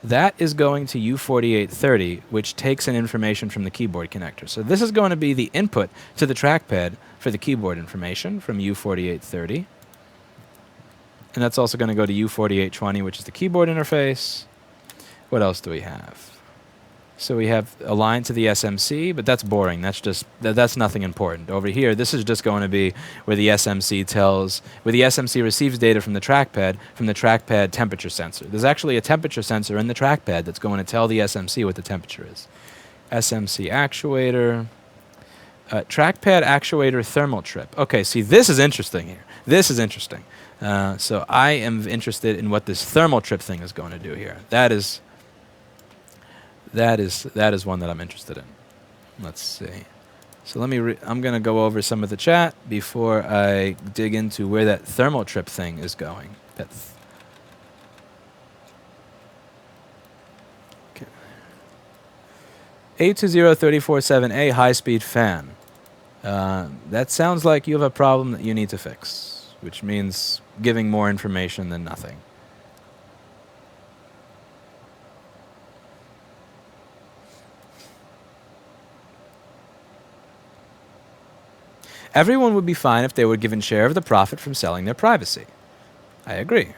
That is going to U4830, which takes in information from the keyboard connector. So this is going to be the input to the trackpad for the keyboard information from U4830. And that's also going to go to U4820, which is the keyboard interface. What else do we have? So we have a line to the SMC, but that's boring. That's just that's nothing important. Over here, this is just going to be where the SMC receives data from the trackpad temperature sensor. There's actually a temperature sensor in the trackpad that's going to tell the SMC what the temperature is. SMC actuator, trackpad actuator thermal trip. Okay, see, this is interesting here. This is interesting. So I am interested in what this thermal trip thing is going to do here. That is one that I'm interested in. Let's see. So let me. I'm going to go over some of the chat before I dig into where that thermal trip thing is going. Okay. 820347A high-speed fan. That sounds like you have a problem that you need to fix, which means giving more information than nothing. Everyone would be fine if they were given share of the profit from selling their privacy. I agree.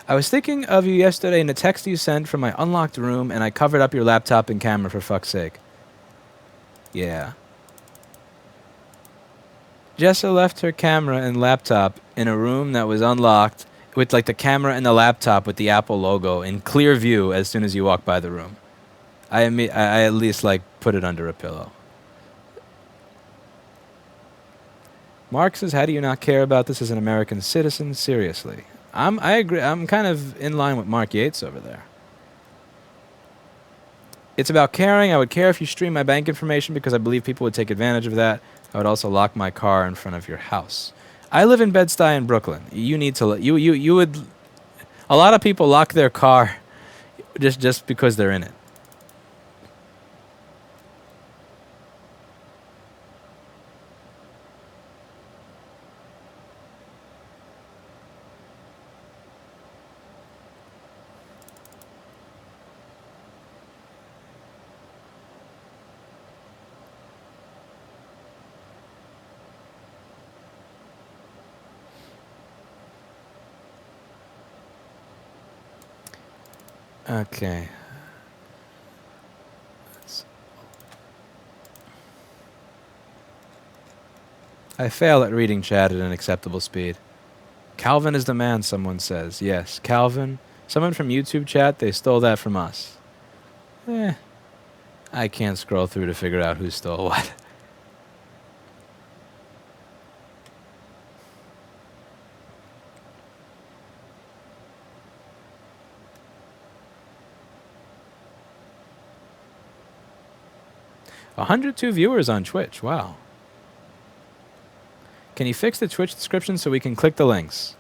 I was thinking of you yesterday in a text you sent from my unlocked room, and I covered up your laptop and camera for fuck's sake. Yeah. Jessa left her camera and laptop in a room that was unlocked with like the camera and the laptop with the Apple logo in clear view as soon as you walk by the room. I at least like put it under a pillow. Mark says, how do you not care about this as an American citizen? Seriously. I agree. I'm kind of in line with Mark Yates over there. It's about caring. I would care if you stream my bank information because I believe people would take advantage of that. I would also lock my car in front of your house. I live in Bed-Stuy in Brooklyn. You need to you would. A lot of people lock their car just because they're in it. Okay. I fail at reading chat at an acceptable speed. Calvin is the man, someone says. Yes, Calvin. Someone from YouTube chat, they stole that from us. I can't scroll through to figure out who stole what. $102 viewers on Twitch. Wow. Can you fix the Twitch description so we can click the links?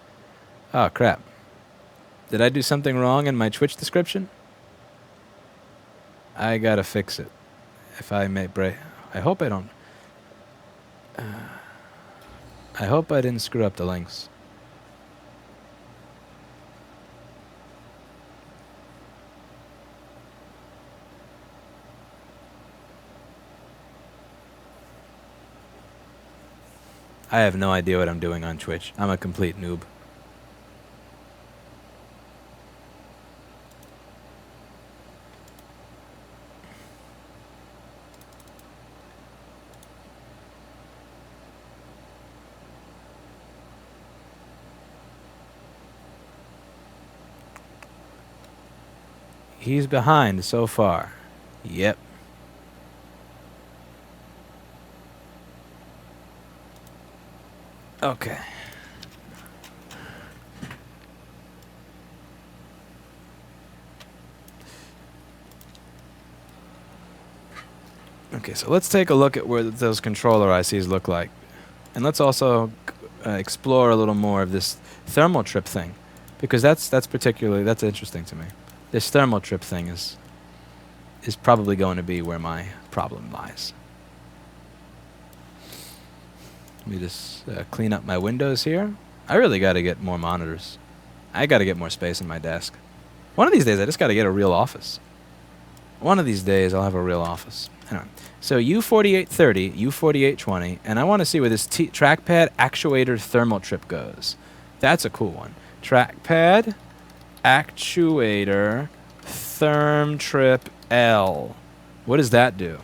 Oh, crap. Did I do something wrong in my Twitch description? I gotta fix it. If I may break. I hope I don't. I hope I didn't screw up the links. I have no idea what I'm doing on Twitch. I'm a complete noob. He's behind so far. Yep. Okay. Okay, so let's take a look at where those controller ICs look like. And let's also explore a little more of this thermal trip thing, because that's interesting to me. This thermal trip thing is probably going to be where my problem lies. Let me just clean up my windows here. I really got to get more monitors. I got to get more space in my desk. One of these days, I just got to get a real office. One of these days, I'll have a real office. Anyway, so U4830, U4820, and I want to see where this trackpad actuator thermal trip goes. That's a cool one. Trackpad actuator therm trip L. What does that do?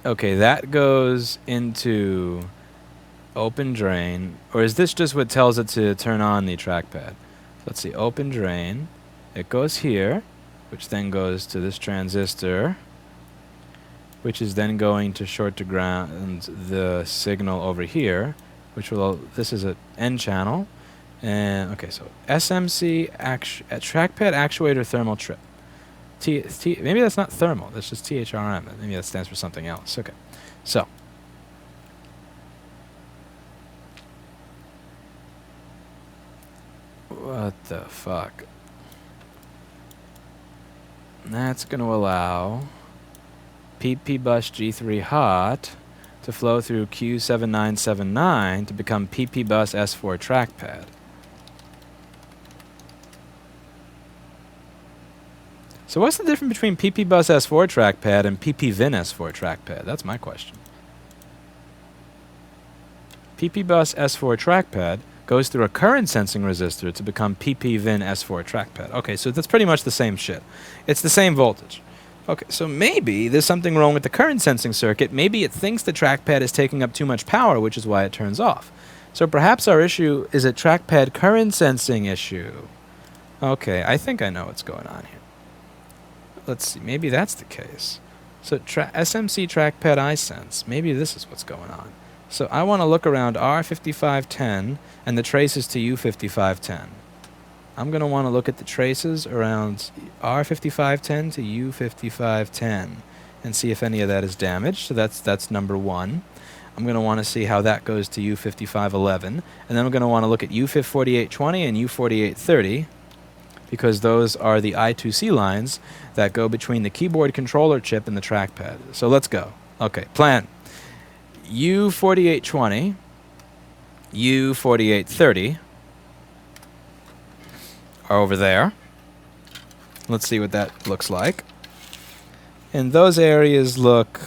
Okay, that goes into open drain, or is this just what tells it to turn on the trackpad? Let's see, open drain. It goes here, which then goes to this transistor, which is then going to short to ground the signal over here, which will, this is an N channel. And okay, so SMC trackpad actuator thermal trip. Maybe that's not thermal, that's just THRM. Maybe that stands for something else. Okay, so what the fuck? That's going to allow PP bus G3 hot to flow through Q7979 to become PP bus S4 trackpad. So what's the difference between PP bus S4 trackpad and PP Vin S4 trackpad? That's my question. PP bus S4 trackpad goes through a current sensing resistor to become PP Vin S4 trackpad. Okay, so that's pretty much the same shit. It's the same voltage. Okay, so maybe there's something wrong with the current sensing circuit. Maybe it thinks the trackpad is taking up too much power, which is why it turns off. So perhaps our issue is a trackpad current sensing issue. Okay, I think I know what's going on here. Let's see, maybe that's the case. So SMC trackpad iSense, maybe this is what's going on. So I want to look around R5510 and the traces to U5510. I'm going to want to look at the traces around R5510 to U5510 and see if any of that is damaged. So that's number one. I'm going to want to see how that goes to U5511. And then I'm going to want to look at U4820 and U4830, because those are the I2C lines that go between the keyboard controller chip and the trackpad. So let's go. Okay, plan. U4820, U4830 are over there. Let's see what that looks like. And those areas look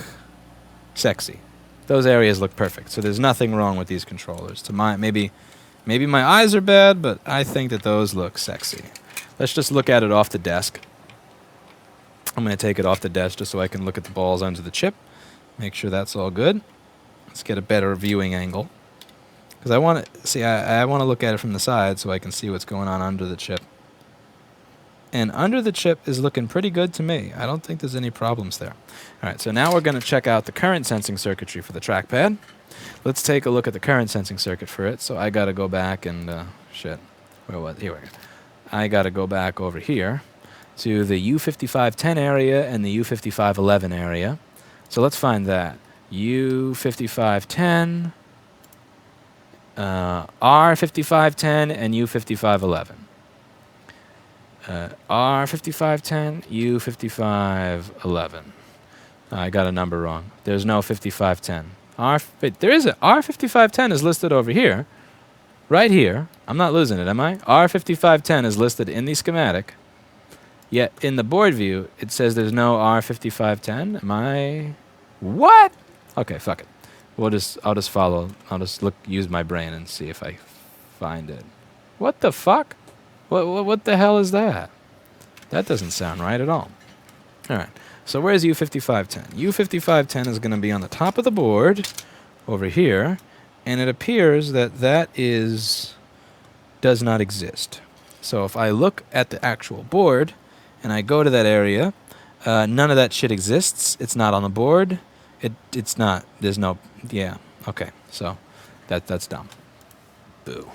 sexy. Those areas look perfect. So there's nothing wrong with these controllers. To maybe my eyes are bad, but I think that those look sexy. Let's just look at it off the desk. I'm going to take it off the desk just so I can look at the balls under the chip. Make sure that's all good. Let's get a better viewing angle. Because I want to see, I want to look at it from the side so I can see what's going on under the chip. And under the chip is looking pretty good to me. I don't think there's any problems there. All right, so now we're going to check out the current sensing circuitry for the trackpad. Let's take a look at the current sensing circuit for it. So I got to go back and, shit, where was it? Here we go. I got to go back over here to the U5510 area and the U5511 area. So let's find that. U5510, R5510, and U5511. R5510, U5511. I got a number wrong. There's no 5510. Wait, there is a R5510 is listed over here. Right here. I'm not losing it, am I? R5510 is listed in the schematic. Yet in the board view, it says there's no R5510. Am I? What? Okay, fuck it. I'll just follow. I'll just use my brain and see if I find it. What the fuck? What the hell is that? That doesn't sound right at all. All right. So where's U5510? U5510 is going to be on the top of the board over here, and it appears that does not exist. So if I look at the actual board and I go to that area, none of that shit exists. It's not on the board. It's not. There's no. Yeah. Okay. So that's dumb. Boo.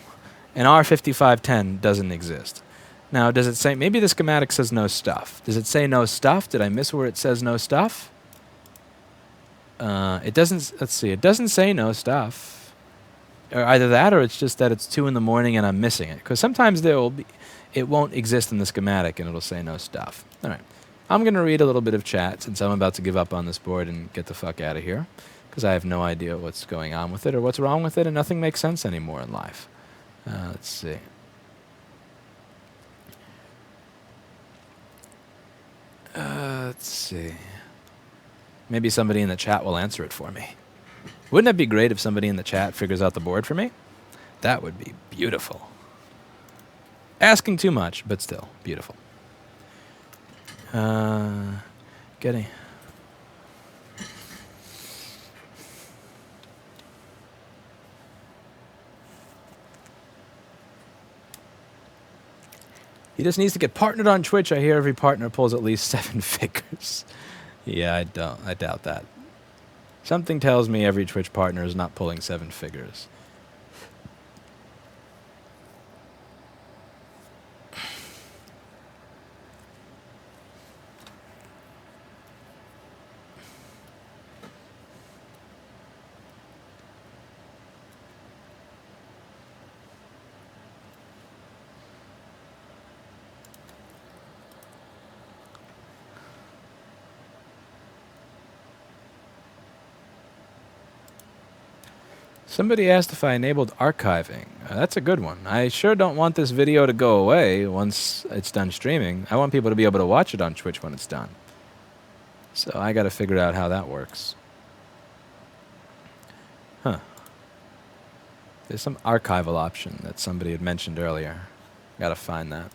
And R5510 doesn't exist. Now, does it say, maybe the schematic says no stuff. Does it say no stuff? Did I miss where it says no stuff? It doesn't, let's see, it doesn't say no stuff. Or either that or it's just that it's 2 in the morning and I'm missing it. Because sometimes there will be, it won't exist in the schematic and it'll say no stuff. All right. I'm going to read a little bit of chat since I'm about to give up on this board and get the fuck out of here. Because I have no idea what's going on with it or what's wrong with it and nothing makes sense anymore in life. Let's see. Let's see. Maybe somebody in the chat will answer it for me. Wouldn't it be great if somebody in the chat figures out the board for me? That would be beautiful. Asking too much, but still beautiful. Getting. He just needs to get partnered on Twitch. I hear every partner pulls at least 7 figures. Yeah, I doubt that. Something tells me every Twitch partner is not pulling 7 figures. Somebody asked if I enabled archiving. That's a good one. I sure don't want this video to go away once it's done streaming. I want people to be able to watch it on Twitch when it's done. So I got to figure out how that works. Huh. There's some archival option that somebody had mentioned earlier. Got to find that.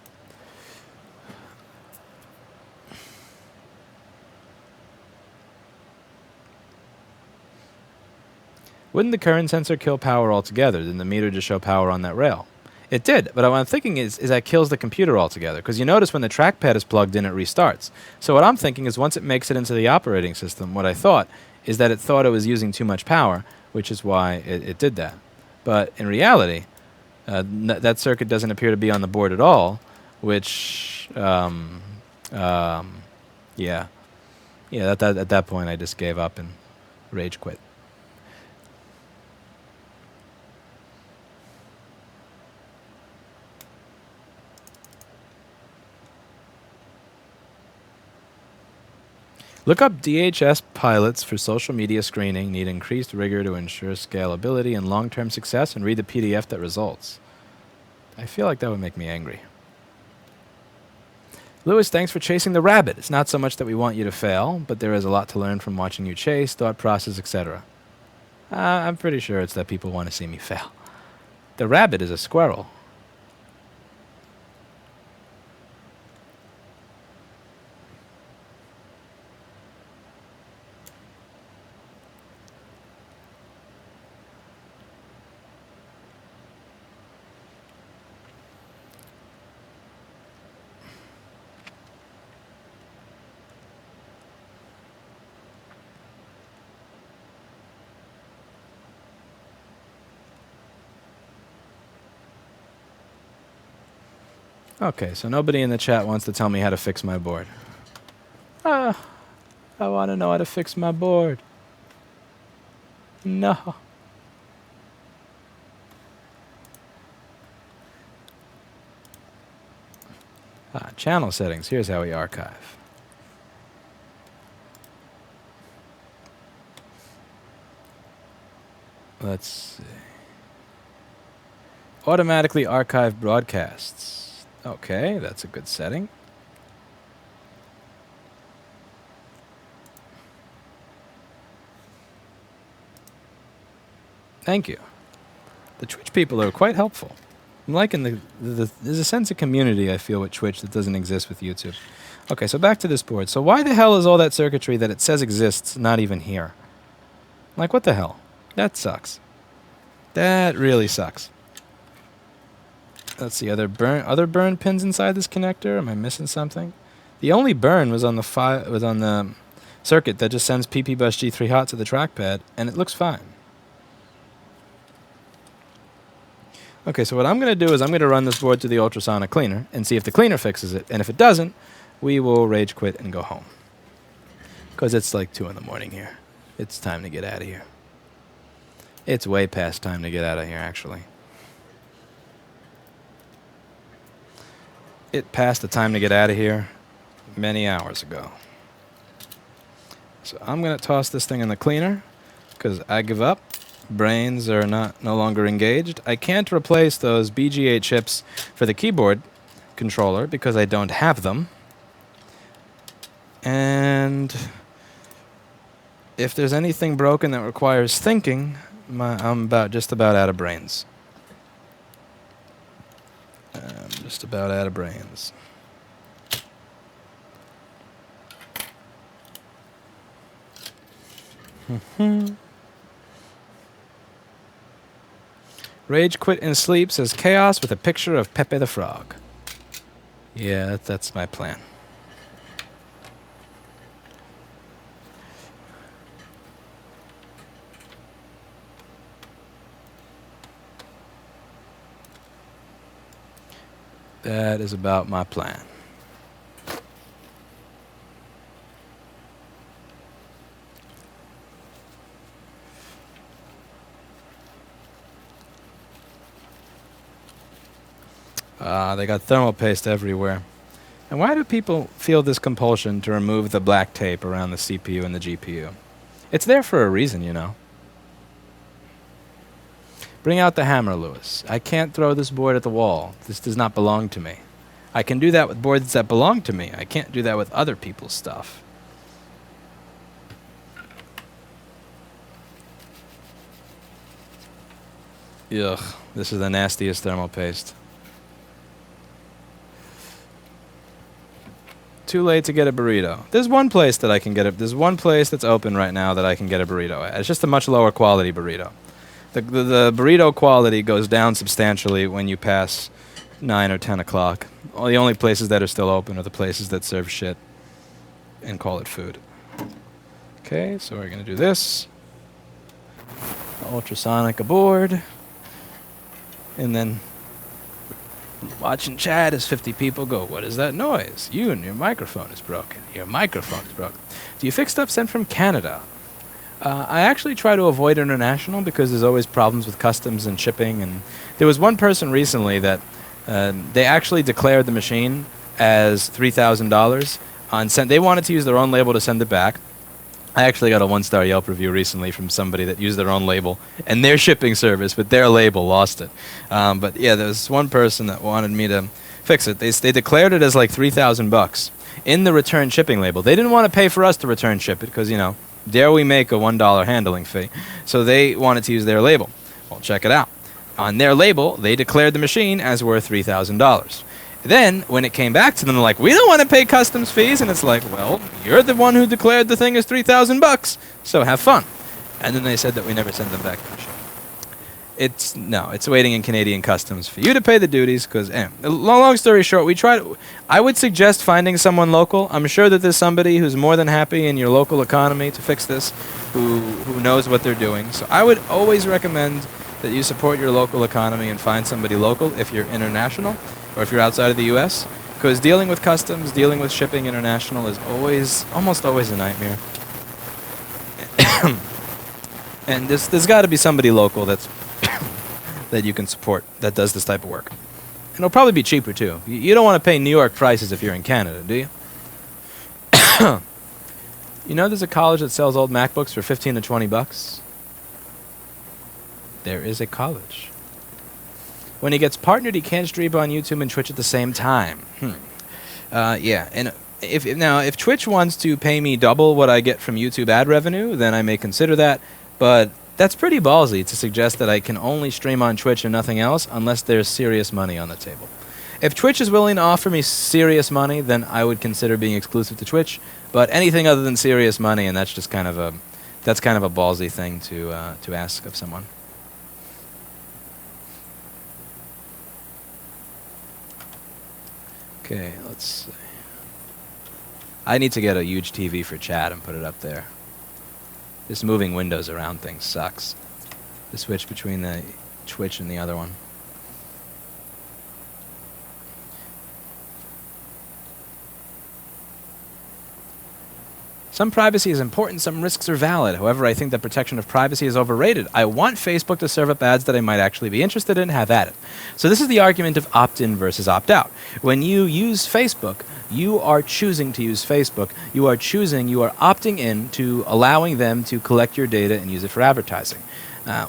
Wouldn't the current sensor kill power altogether? Didn't the meter just show power on that rail? It did, but what I'm thinking is that kills the computer altogether, because you notice when the trackpad is plugged in, it restarts. So what I'm thinking is once it makes it into the operating system, what I thought is that it thought it was using too much power, which is why it did that. But in reality, that circuit doesn't appear to be on the board at all, which, yeah. Yeah, at that point I just gave up and rage quit. Look up DHS pilots for social media screening need increased rigor to ensure scalability and long-term success, and read the PDF that results. I feel like that would make me angry. Lewis, thanks for chasing the rabbit. It's not so much that we want you to fail, but there is a lot to learn from watching you chase, thought process, etc. I'm pretty sure it's that people want to see me fail. The rabbit is a squirrel. Okay, so nobody in the chat wants to tell me how to fix my board. I want to know how to fix my board. No. Channel settings. Here's how we archive. Let's see. Automatically archive broadcasts. Okay, that's a good setting. Thank you. The Twitch people are quite helpful. I'm liking there's a sense of community I feel with Twitch that doesn't exist with YouTube. Okay, so back to this board. So why the hell is all that circuitry that it says exists not even here? Like, what the hell? That sucks. That really sucks. Let's see, other burn pins inside this connector? Am I missing something? The only burn was on the circuit that just sends PP bus G3 hot to the trackpad, and it looks fine. Okay, so what I'm going to do is I'm going to run this board to the ultrasonic cleaner and see if the cleaner fixes it. And if it doesn't, we will rage quit and go home. Because it's like 2 in the morning here. It's time to get out of here. It's way past time to get out of here, actually. It passed the time to get out of here many hours ago. So I'm going to toss this thing in the cleaner because I give up. Brains are no longer engaged. I can't replace those BGA chips for the keyboard controller because I don't have them. And if there's anything broken that requires thinking, I'm just about out of brains. I'm just about out of brains. Rage quit and sleep says chaos with a picture of Pepe the Frog. Yeah, that's my plan. That is about my plan. They got thermal paste everywhere. And why do people feel this compulsion to remove the black tape around the CPU and the GPU? It's there for a reason, you know. Bring out the hammer, Lewis. I can't throw this board at the wall. This does not belong to me. I can do that with boards that belong to me. I can't do that with other people's stuff. Ugh, this is the nastiest thermal paste. Too late to get a burrito. There's one place that I can get it. There's one place that's open right now that I can get a burrito at. It's just a much lower quality burrito. The burrito quality goes down substantially when you pass 9 or 10 o'clock. Well, the only places that are still open are the places that serve shit and call it food. Okay, so we're going to do this. Ultrasonic aboard. And then watching chat as 50 people go, what is that noise? You and your microphone is broken. Your microphone is broken. Do you fix stuff sent from Canada? I actually try to avoid international because there's always problems with customs and shipping. And there was one person recently that they actually declared the machine as $3,000 on send. They wanted to use their own label to send it back. I actually got a 1-star Yelp review recently from somebody that used their own label and their shipping service, but their label lost it. But yeah, there was one person that wanted me to fix it. They declared it as like $3,000 in the return shipping label. They didn't want to pay for us to return ship it because, you know, dare we make a $1 handling fee. So they wanted to use their label. Well, check it out. On their label, they declared the machine as worth $3,000. Then, when it came back to them, they're like, we don't want to pay customs fees. And it's like, well, you're the one who declared the thing as $3,000, so have fun. And then they said that we never send them back the machine. It's waiting in Canadian customs for you to pay the duties, because, long story short, I would suggest finding someone local. I'm sure that there's somebody who's more than happy in your local economy to fix this, who knows what they're doing. So I would always recommend that you support your local economy and find somebody local if you're international, or if you're outside of the U.S., because dealing with customs, dealing with shipping international is almost always a nightmare. And there's got to be somebody local that you can support that does this type of work. And it'll probably be cheaper, too. You don't want to pay New York prices if you're in Canada, do you? You know there's a college that sells old MacBooks for $15 to $20? There is a college. When he gets partnered, he can't stream on YouTube and Twitch at the same time. Yeah, and if Twitch wants to pay me double what I get from YouTube ad revenue, then I may consider that. But that's pretty ballsy to suggest that I can only stream on Twitch and nothing else unless there's serious money on the table. If Twitch is willing to offer me serious money, then I would consider being exclusive to Twitch. But anything other than serious money, and that's just kind of a ballsy thing to ask of someone. Okay, let's see. I need to get a huge TV for chat and put it up there. This moving windows around thing sucks. The switch between the Twitch and the other one. Some privacy is important, some risks are valid. However, I think that protection of privacy is overrated. I want Facebook to serve up ads that I might actually be interested in, have at it. So this is the argument of opt-in versus opt-out. When you use Facebook, you are choosing to use Facebook. You are opting in to allowing them to collect your data and use it for advertising.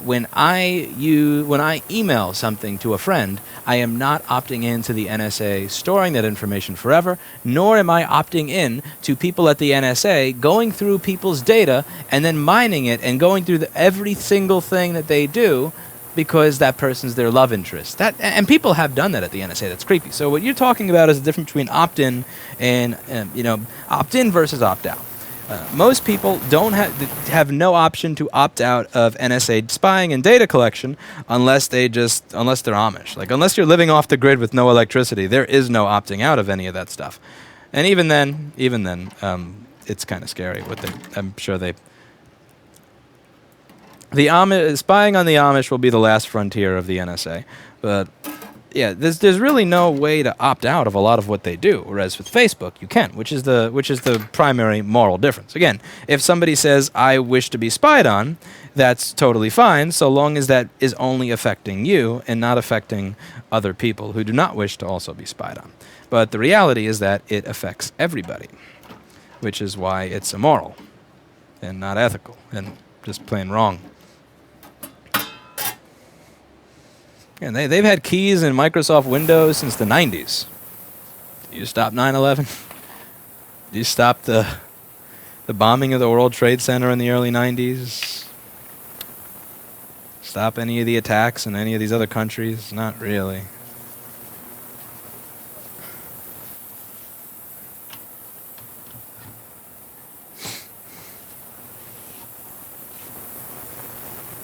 When I email something to a friend, I am not opting in to the NSA storing that information forever, nor am I opting in to people at the NSA going through people's data and then mining it and going through every single thing that they do because that person's their love interest. And people have done that at the NSA. That's creepy. So what you're talking about is the difference between opt-in and opt-in versus opt-out. Most people don't have no option to opt out of NSA spying and data collection unless they're Amish. Like unless you're living off the grid with no electricity, there is no opting out of any of that stuff. And even then, it's kind of scary. I'm sure spying on the Amish will be the last frontier of the NSA, but. Yeah, there's really no way to opt out of a lot of what they do, whereas with Facebook you can, which is the primary moral difference. Again, if somebody says I wish to be spied on, that's totally fine, so long as that is only affecting you and not affecting other people who do not wish to also be spied on. But the reality is that it affects everybody, which is why it's immoral and not ethical and just plain wrong. And they've had keys in Microsoft Windows since the 90s. Did you stop 9/11? Did you stop the bombing of the World Trade Center in the early 90s? Stop any of the attacks in any of these other countries? Not really.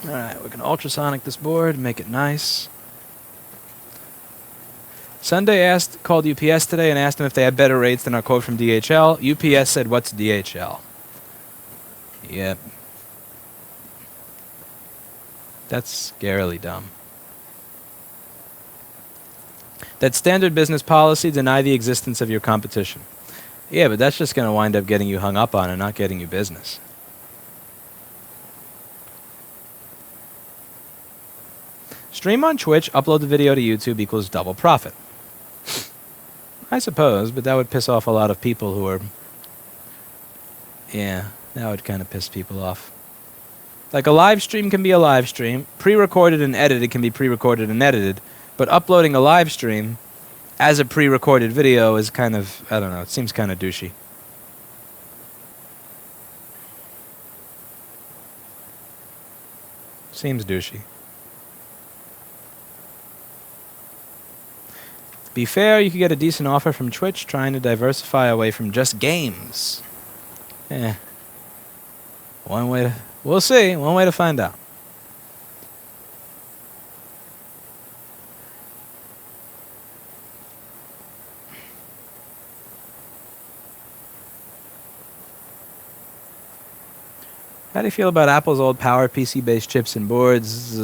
Alright, we can ultrasonic this board, make it nice. Sunday called UPS today and asked them if they had better rates than our quote from DHL. UPS said, "What's DHL?" Yep. That's scarily dumb. That standard business policy, deny the existence of your competition. Yeah, but that's just going to wind up getting you hung up on and not getting you business. Stream on Twitch, upload the video to YouTube equals double profit. I suppose, but that would piss off a lot of people who are... Yeah, that would kind of piss people off. Like a live stream can be a live stream, pre-recorded and edited can be pre-recorded and edited, but uploading a live stream as a pre-recorded video is kind of, I don't know, it seems kind of douchey. Seems douchey. Be fair, you could get a decent offer from Twitch trying to diversify away from just games. We'll see. One way to find out. How do you feel about Apple's old PowerPC-based chips and boards?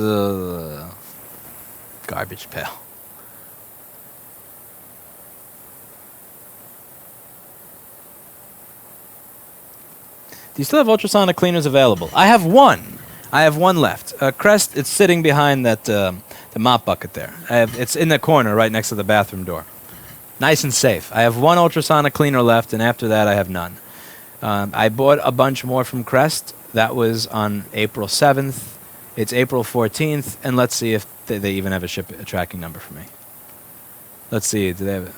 Garbage pail. Do you still have ultrasonic cleaners available? I have one. I have one left. Crest, it's sitting behind that the mop bucket there. It's in the corner right next to the bathroom door. Nice and safe. I have one ultrasonic cleaner left, and after that I have none. I bought a bunch more from Crest. That was on April 7th. It's April 14th, and let's see if they even have a tracking number for me. Let's see. Do they have?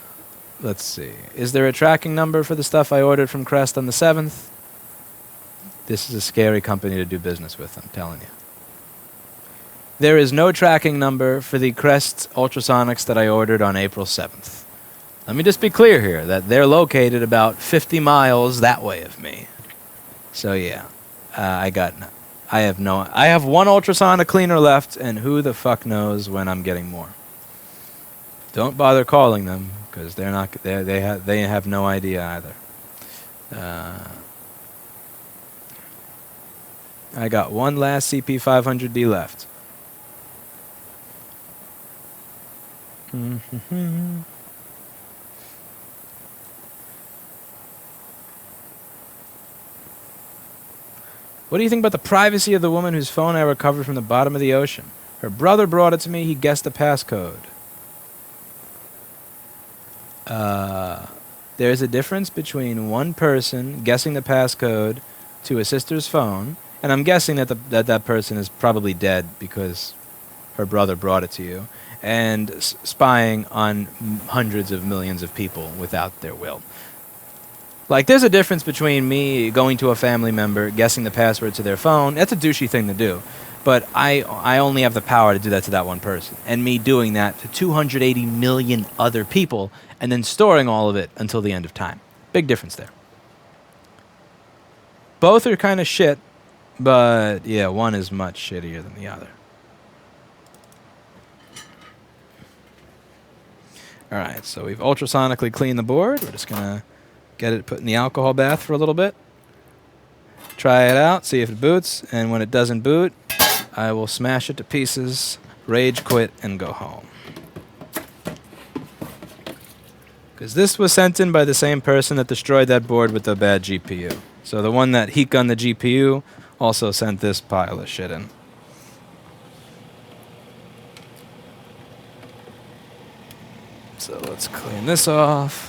Let's see. Is there a tracking number for the stuff I ordered from Crest on the 7th? This is a scary company to do business with, I'm telling you. There is no tracking number for the Crest ultrasonics that I ordered on April 7th. Let me just be clear here that they're located about 50 miles that way of me. So yeah, I have one ultrasonic cleaner left, and who the fuck knows when I'm getting more. Don't bother calling them because they have no idea either. I got one last CP500D left. What do you think about the privacy of the woman whose phone I recovered from the bottom of the ocean? Her brother brought it to me. He guessed the passcode. There's a difference between one person guessing the passcode to a sister's phone, and I'm guessing that that person is probably dead because her brother brought it to you, and spying on hundreds of millions of people without their will. Like, there's a difference between me going to a family member, guessing the password to their phone. That's a douchey thing to do. But I only have the power to do that to that one person. And me doing that to 280 million other people and then storing all of it until the end of time. Big difference there. Both are kind of shit, but yeah, one is much shittier than the other. Alright, so we've ultrasonically cleaned the board. We're just going to get it put in the alcohol bath for a little bit. Try it out, see if it boots, and when it doesn't boot, I will smash it to pieces, rage quit, and go home. Because this was sent in by the same person that destroyed that board with the bad GPU. So the one that heat gunned the GPU also sent this pile of shit in. So let's clean this off.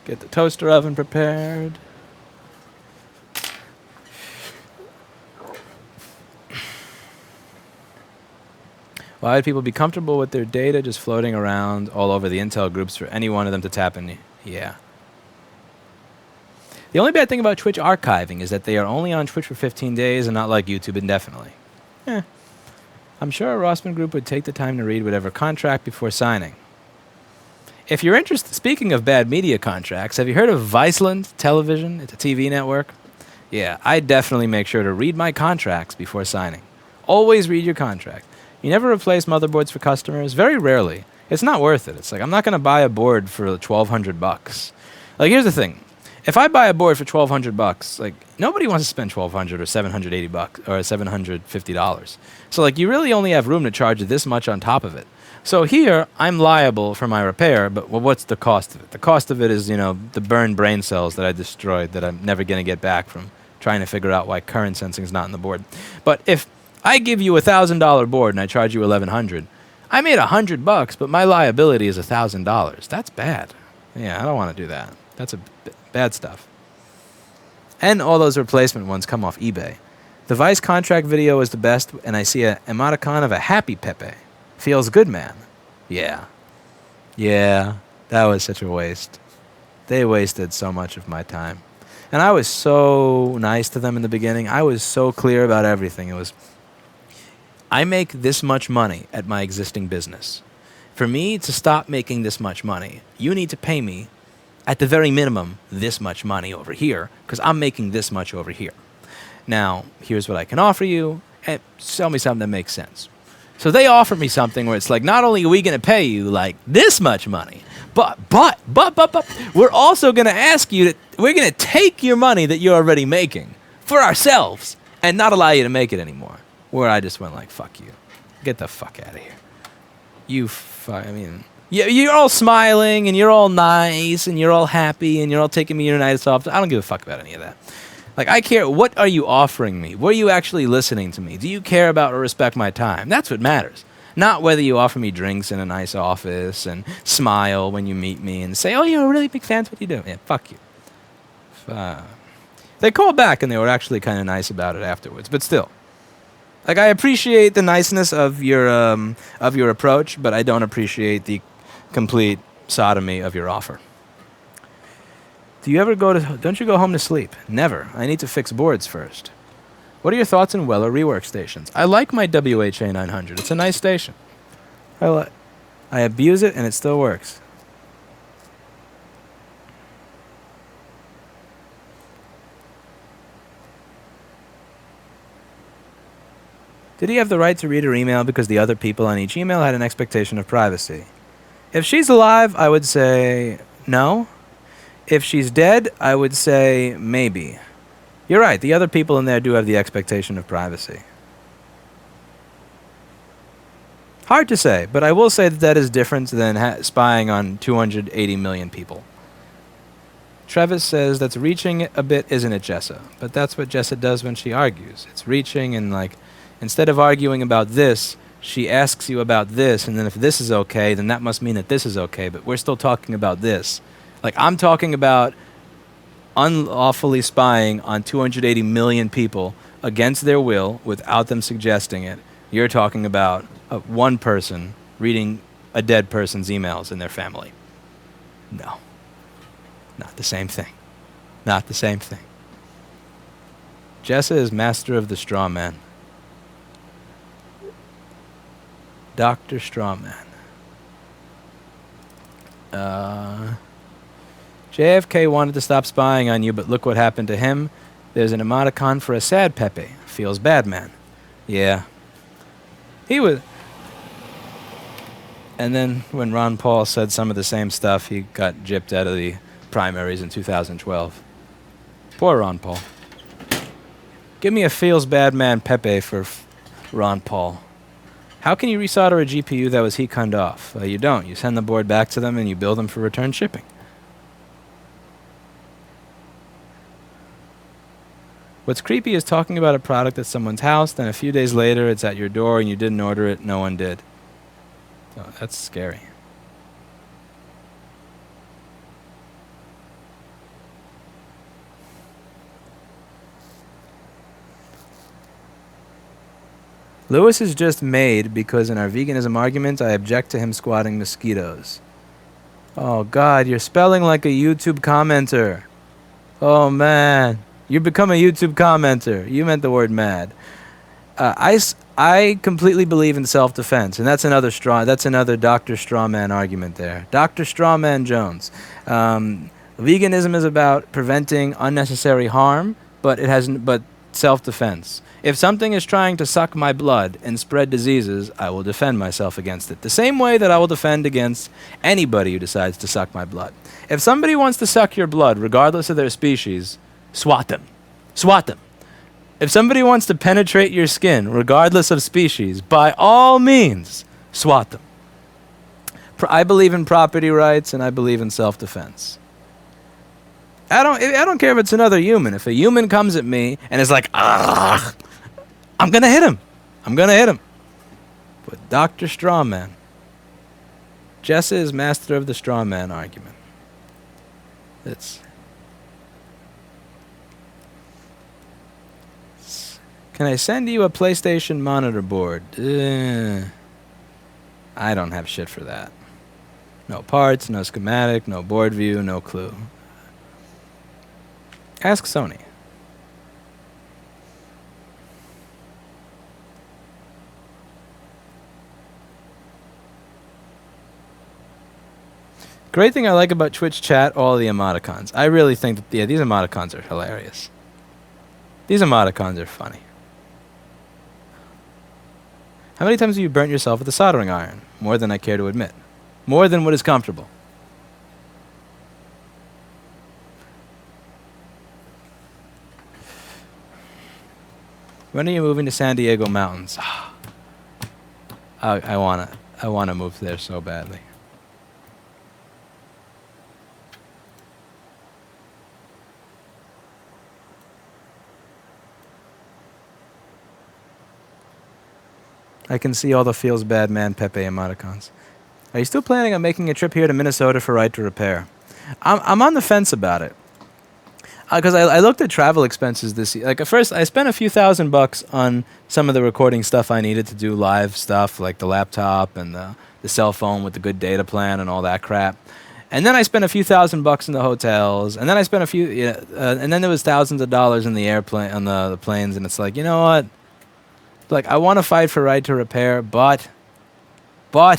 Get the toaster oven prepared. Why would people be comfortable with their data just floating around all over the Intel groups for any one of them to tap in? Yeah. The only bad thing about Twitch archiving is that they are only on Twitch for 15 days and not like YouTube indefinitely. I'm sure a Rossman group would take the time to read whatever contract before signing. If you're interested, speaking of bad media contracts, have you heard of Viceland Television? It's a TV network. Yeah, I definitely make sure to read my contracts before signing. Always read your contract. You never replace motherboards for customers? Very rarely. It's not worth it. It's like, I'm not going to buy a board for $1,200. Like, here's the thing. If I buy a board for $1,200, like, nobody wants to spend $1,200 or $780 or $750. So, like, you really only have room to charge this much on top of it. So here, I'm liable for my repair, but well, what's the cost of it? The cost of it is, you know, the burned brain cells that I destroyed that I'm never going to get back from trying to figure out why current sensing is not in the board. But if I give you $1,000 board and I charge you $1,100, I made $100, but my liability is $1,000. That's bad. Yeah, I don't want to do that. That's bad stuff. And all those replacement ones come off eBay. The Vice contract video is the best, and I see a emoticon of a happy Pepe. Feels good, man. Yeah. Yeah, that was such a waste. They wasted so much of my time. And I was so nice to them in the beginning. I was so clear about everything. It was, I make this much money at my existing business. For me to stop making this much money, you need to pay me, at the very minimum, this much money over here, because I'm making this much over here. Now, here's what I can offer you, and sell me something that makes sense. So they offer me something where it's like, not only are we going to pay you like this much money, but we're also going to ask you to, we're going to take your money that you're already making for ourselves and not allow you to make it anymore. Where I just went like, fuck you. Get the fuck out of here. I mean, you're all smiling and you're all nice and you're all happy and you're all taking me to your nice off. I don't give a fuck about any of that. Like, I care. What are you offering me? Were you actually listening to me? Do you care about or respect my time? That's what matters. Not whether you offer me drinks in a nice office and smile when you meet me and say, oh, you're a really big fan. What do you do? Yeah, fuck you. They called back and they were actually kind of nice about it afterwards. But still, like, I appreciate the niceness of your approach, but I don't appreciate the complete sodomy of your offer. Do you ever don't you go home to sleep? Never. I need to fix boards first. What are your thoughts on Weller rework stations? I like my WHA 900. It's a nice station. I abuse it and it still works. Did he have the right to read her email because the other people on each email had an expectation of privacy? If she's alive, I would say no. If she's dead, I would say maybe. You're right, the other people in there do have the expectation of privacy. Hard to say, but I will say that that is different than spying on 280 million people. Travis says that's reaching a bit, isn't it, Jessa? But that's what Jessa does when she argues. It's reaching, and like, instead of arguing about this, she asks you about this, and then if this is okay, then that must mean that this is okay, but we're still talking about this. Like, I'm talking about unlawfully spying on 280 million people against their will without them suggesting it. You're talking about one person reading a dead person's emails in their family. No. Not the same thing. Not the same thing. Jessa is master of the straw man. Dr. Strawman. JFK wanted to stop spying on you, but look what happened to him. There's an emoticon for a sad Pepe. Feels bad, man. Yeah. He was... And then when Ron Paul said some of the same stuff, he got gypped out of the primaries in 2012. Poor Ron Paul. Give me a feels bad man Pepe for Ron Paul. How can you resolder a GPU that was heat-gunned off? You don't. You send the board back to them and you bill them for return shipping. What's creepy is talking about a product at someone's house, then a few days later it's at your door and you didn't order it, no one did. Oh, that's scary. Lewis is just made because in our veganism argument I object to him squatting mosquitoes. Oh God, you're spelling like a YouTube commenter. Oh man, you become a YouTube commenter. You meant the word mad. I completely believe in self-defense, and that's another Dr. Strawman argument there. Dr. Strawman Jones. Veganism is about preventing unnecessary harm, but self-defense. If something is trying to suck my blood and spread diseases, I will defend myself against it. The same way that I will defend against anybody who decides to suck my blood. If somebody wants to suck your blood, regardless of their species, swat them. Swat them. If somebody wants to penetrate your skin, regardless of species, by all means, swat them. I believe in property rights and I believe in self-defense. I don't care if it's another human. If a human comes at me and is like, "Ugh," I'm going to hit him. I'm going to hit him. But Dr. Strawman. Jessa is master of the strawman argument. Can I send you a PlayStation monitor board? I don't have shit for that. No parts, no schematic, no board view, no clue. Ask Sony. Great thing I like about Twitch chat, all the emoticons. I really think that these emoticons are hilarious. These emoticons are funny. How many times have you burnt yourself with a soldering iron? More than I care to admit. More than what is comfortable. When are you moving to San Diego Mountains? I wanna move there so badly. I can see all the feels bad man Pepe emoticons. Are you still planning on making a trip here to Minnesota for Right to Repair? I'm on the fence about it. Because I looked at travel expenses this year. Like at first, I spent a few $1,000 on some of the recording stuff I needed to do live stuff, like the laptop and the cell phone with the good data plan and all that crap. And then I spent a few $1,000 in the hotels, and then I spent and then there was thousands of dollars in the airplane on the planes, and it's like, you know what? Like I want to fight for Right to Repair, but I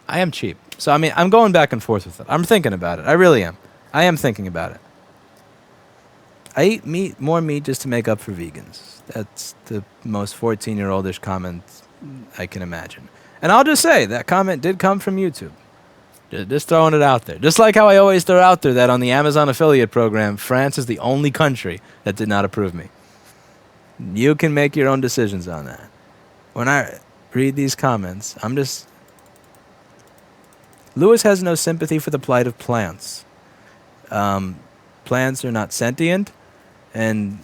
am cheap. So I mean, I'm going back and forth with it. I'm thinking about it. I really am. I am thinking about it. I eat more meat just to make up for vegans. That's the most 14-year-oldish comment I can imagine. And I'll just say, that comment did come from YouTube. Just throwing it out there. Just like how I always throw out there that on the Amazon affiliate program, France is the only country that did not approve me. You can make your own decisions on that. When I read these comments, I'm just... Lewis has no sympathy for the plight of plants. plants are not sentient, and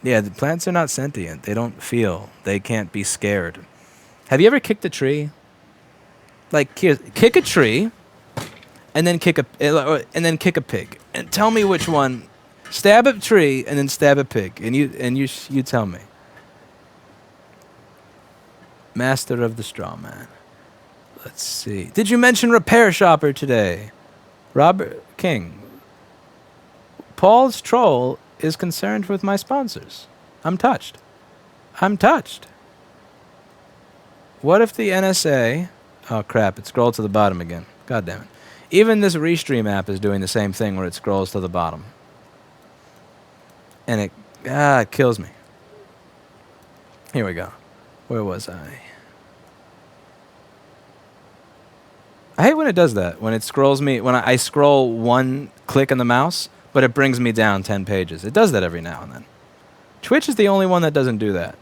yeah, the plants are not sentient. They don't feel. They can't be scared. Have you ever kicked a tree? Like, kick a tree, and then kick a pig, and tell me which one. Stab a tree and then stab a pig, and you tell me. Master of the straw man. Let's see. Did you mention Repair Shopper today? Robert King. Paul's troll is concerned with my sponsors. I'm touched. I'm touched. What if the NSA... Oh, crap. It scrolled to the bottom again. God damn it. Even this Restream app is doing the same thing where it scrolls to the bottom. And it kills me. Here we go. Where was I? I hate when it does that. When it scrolls me... When I scroll one click on the mouse, but it brings me down 10 pages. It does that every now and then. Twitch is the only one that doesn't do that.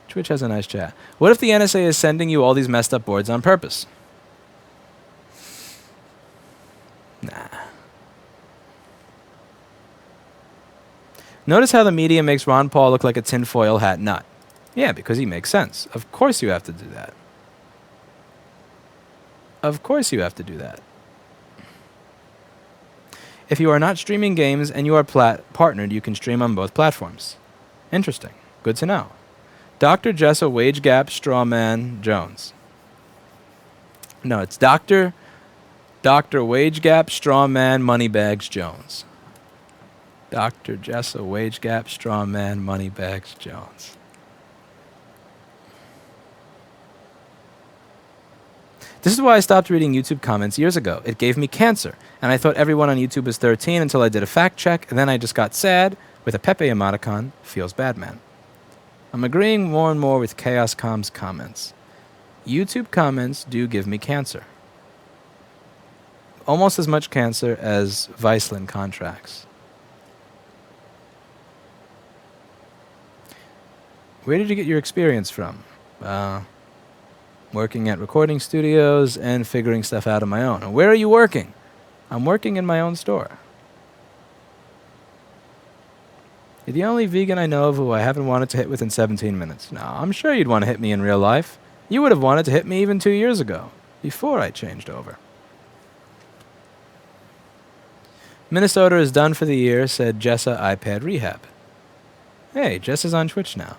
Twitch has a nice chat. What if the NSA is sending you all these messed up boards on purpose? Nah. Notice how the media makes Ron Paul look like a tinfoil hat nut. Yeah, because he makes sense. Of course you have to do that. Of course you have to do that. If you are not streaming games and you are partnered, you can stream on both platforms. Interesting. Good to know. Dr. Jessa Wage Gap Strawman Jones. No, it's Dr. Wage Gap Strawman Moneybags Jones. Dr. Jessa Wage Gap Strawman Moneybags Jones. This is why I stopped reading YouTube comments years ago. It gave me cancer, and I thought everyone on YouTube was 13 until I did a fact check, and then I just got sad with a Pepe emoticon. Feels bad, man. I'm agreeing more and more with ChaosCom's comments. YouTube comments do give me cancer. Almost as much cancer as Viceland contracts. Where did you get your experience from? Working at recording studios and figuring stuff out on my own. And where are you working? I'm working in my own store. You're the only vegan I know of who I haven't wanted to hit within 17 minutes. No, I'm sure you'd want to hit me in real life. You would have wanted to hit me even 2 years ago, before I changed over. Minnesota is done for the year, said Jessa iPad Rehab. Hey, Jessa's on Twitch now.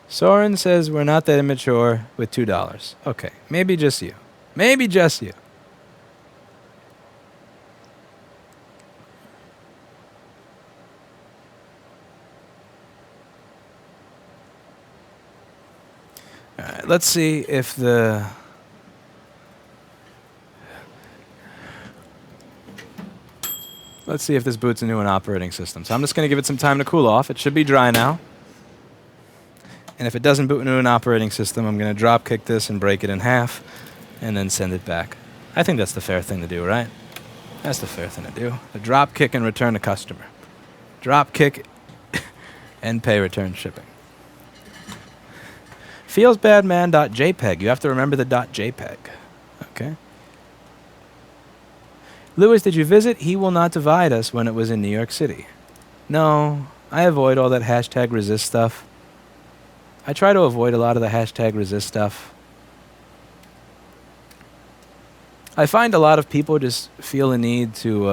Soren says we're not that immature with $2. Okay, maybe just you. Maybe just you. All right, let's see if the... Let's see if this boots into an operating system. So I'm just going to give it some time to cool off. It should be dry now. And if it doesn't boot into an operating system, I'm going to drop kick this and break it in half and then send it back. I think that's the fair thing to do, right? That's the fair thing to do. A drop kick and return to customer. Drop kick and pay return shipping. Feelsbadman.jpg. You have to remember the .jpg. Okay. Lewis, did you visit He Will Not Divide Us when it was in New York City? No, I avoid all that hashtag resist stuff. I try to avoid a lot of the hashtag resist stuff. I find a lot of people just feel a need to,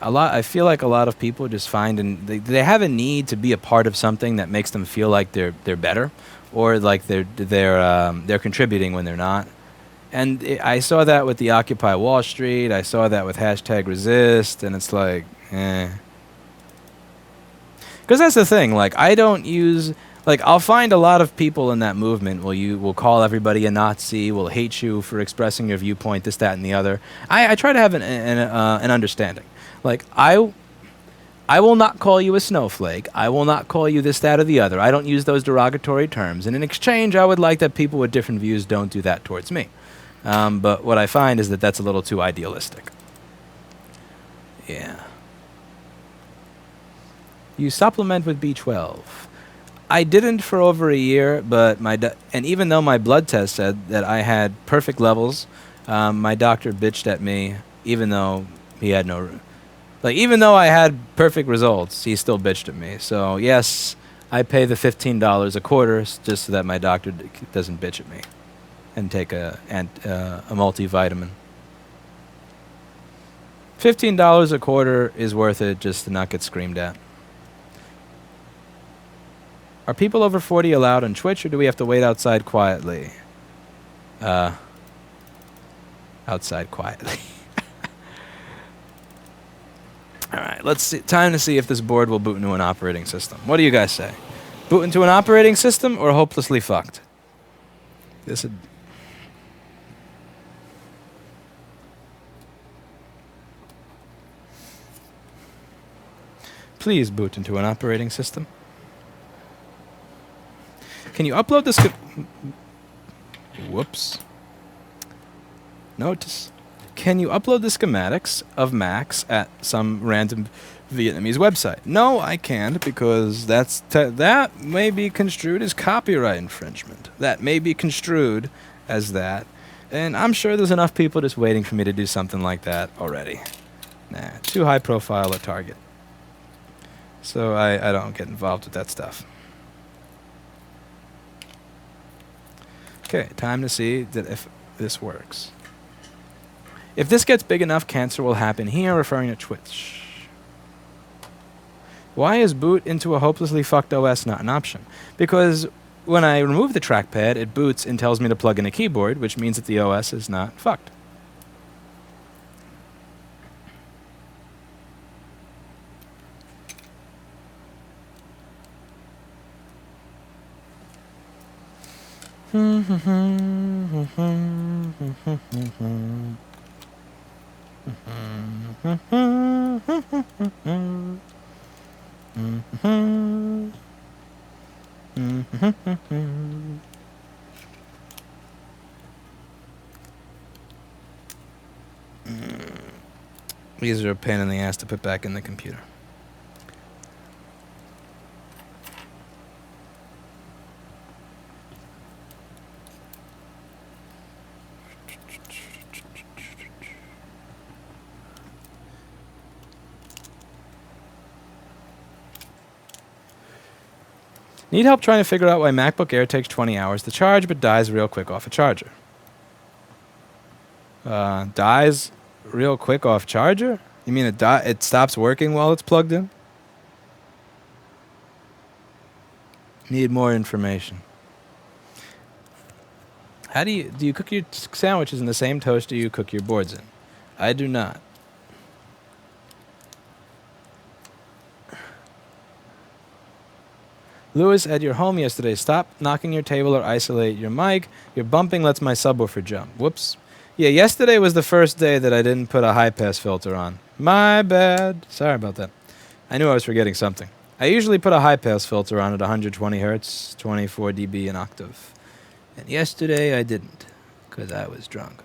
I feel like a lot of people just find, and they have a need to be a part of something that makes them feel like they're better, or like they're contributing when they're not. And I saw that with the Occupy Wall Street. I saw that with hashtag resist, and it's like, eh. Because that's the thing. Like, I don't use. Like, I'll find a lot of people in that movement will call everybody a Nazi, will hate you for expressing your viewpoint, this, that, and the other. I try to have an understanding. Like, I will not call you a snowflake. I will not call you this, that, or the other. I don't use those derogatory terms. And in exchange, I would like that people with different views don't do that towards me. But what I find is that that's a little too idealistic. Yeah. You supplement with B12. I didn't for over a year, but and even though my blood test said that I had perfect levels, my doctor bitched at me, even though he had no... Like, even though I had perfect results, he still bitched at me. So, yes, I pay the $15 a quarter just so that my doctor doesn't bitch at me and take a multivitamin. $15 a quarter is worth it just to not get screamed at. Are people over 40 allowed on Twitch, or do we have to wait outside quietly? Outside quietly. All right, let's see. Time to see if this board will boot into an operating system. What do you guys say? Boot into an operating system or hopelessly fucked? This would... Please boot into an operating system. Can you upload this? Whoops. Notice. Can you upload the schematics of Macs at some random Vietnamese website? No, I can't, because that may be construed as copyright infringement. That may be construed as that. And I'm sure there's enough people just waiting for me to do something like that already. Nah, too high profile a target. So I don't get involved with that stuff. Okay, time to see that if this works. If this gets big enough, cancer will happen here, referring to Twitch. Why is boot into a hopelessly fucked OS not an option? Because when I remove the trackpad, it boots and tells me to plug in a keyboard, which means that the OS is not fucked. These are a pain in the ass to put back in the computer. Need help trying to figure out why MacBook Air takes 20 hours to charge but dies real quick off a charger. Dies real quick off charger? You mean it stops working while it's plugged in? Need more information. How do you cook your sandwiches in the same toaster you cook your boards in? I do not. Lewis, at your home yesterday, stop knocking your table or isolate your mic. Your bumping lets my subwoofer jump. Whoops. Yeah, yesterday was the first day that I didn't put a high-pass filter on. My bad. Sorry about that. I knew I was forgetting something. I usually put a high-pass filter on at 120 hertz, 24 dB an octave. And yesterday I didn't, because I was drunk.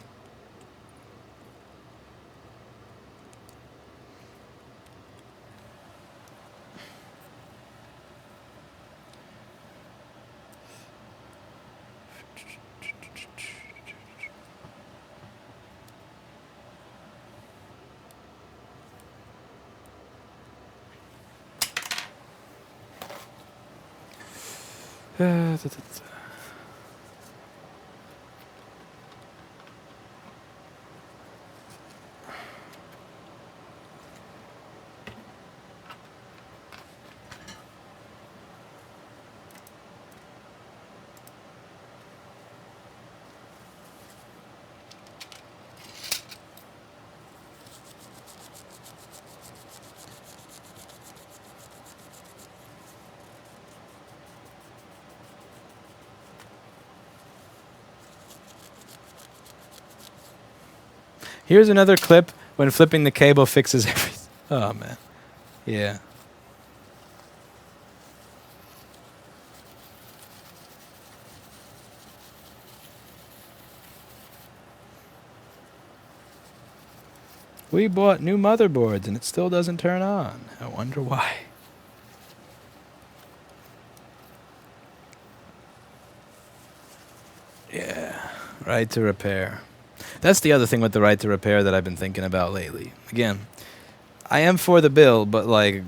Here's another clip when flipping the cable fixes everything. Oh, man. Yeah. We bought new motherboards and it still doesn't turn on. I wonder why. Yeah, right to repair. That's the other thing with the right to repair that I've been thinking about lately. Again, I am for the bill, but like,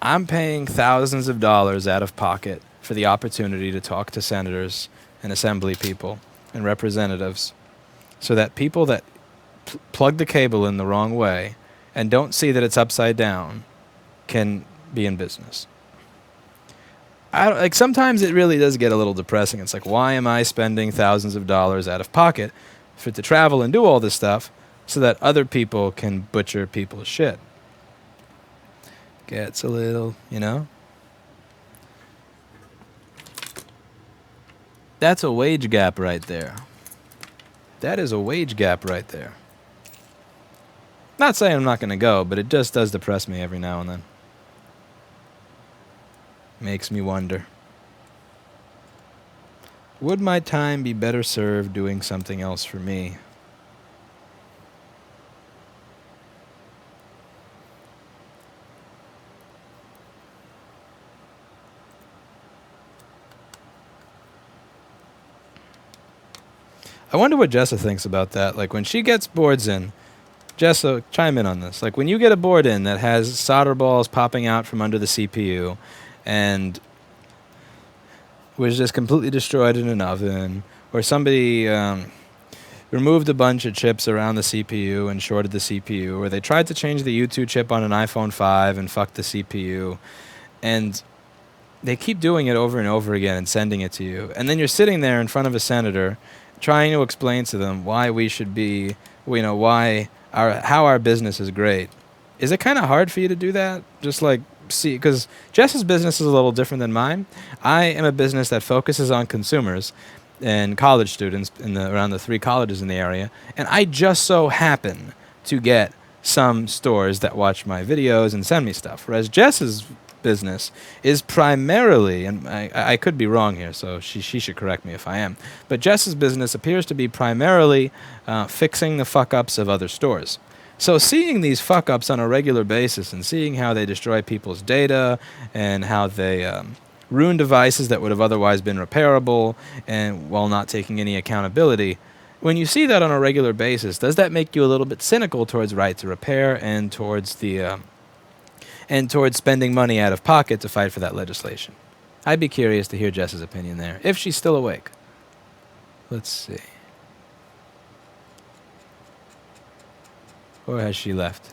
I'm paying thousands of dollars out of pocket for the opportunity to talk to senators and assembly people and representatives so that people that plug the cable in the wrong way and don't see that it's upside down can be in business. Like sometimes it really does get a little depressing. It's like, why am I spending thousands of dollars out of pocket to travel and do all this stuff so that other people can butcher people's shit? Gets a little, you know? That's a wage gap right there. That is a wage gap right there. Not saying I'm not going to go, but it just does depress me every now and then. Makes me wonder. Would my time be better served doing something else for me? I wonder what Jessa thinks about that. Like when she gets boards in, Jessa, chime in on this. Like when you get a board in that has solder balls popping out from under the CPU and was just completely destroyed in an oven, or somebody removed a bunch of chips around the CPU and shorted the CPU, or they tried to change the U2 chip on an iPhone 5 and fucked the CPU, and they keep doing it over and over again and sending it to you. And then you're sitting there in front of a senator trying to explain to them why we should be, you know, how our business is great. Is it kind of hard for you to do that? Just like see, because Jess's business is a little different than mine. I am a business that focuses on consumers and college students around the 3 colleges in the area, and I just so happen to get some stores that watch my videos and send me stuff. Whereas Jess's business is primarily, and I could be wrong here, so she should correct me if I am, but Jess's business appears to be primarily fixing the fuck-ups of other stores. So seeing these fuck-ups on a regular basis and seeing how they destroy people's data and how they ruin devices that would have otherwise been repairable and while not taking any accountability, when you see that on a regular basis, does that make you a little bit cynical towards right to repair and towards towards spending money out of pocket to fight for that legislation? I'd be curious to hear Jess's opinion there, if she's still awake. Let's see. Or has she left?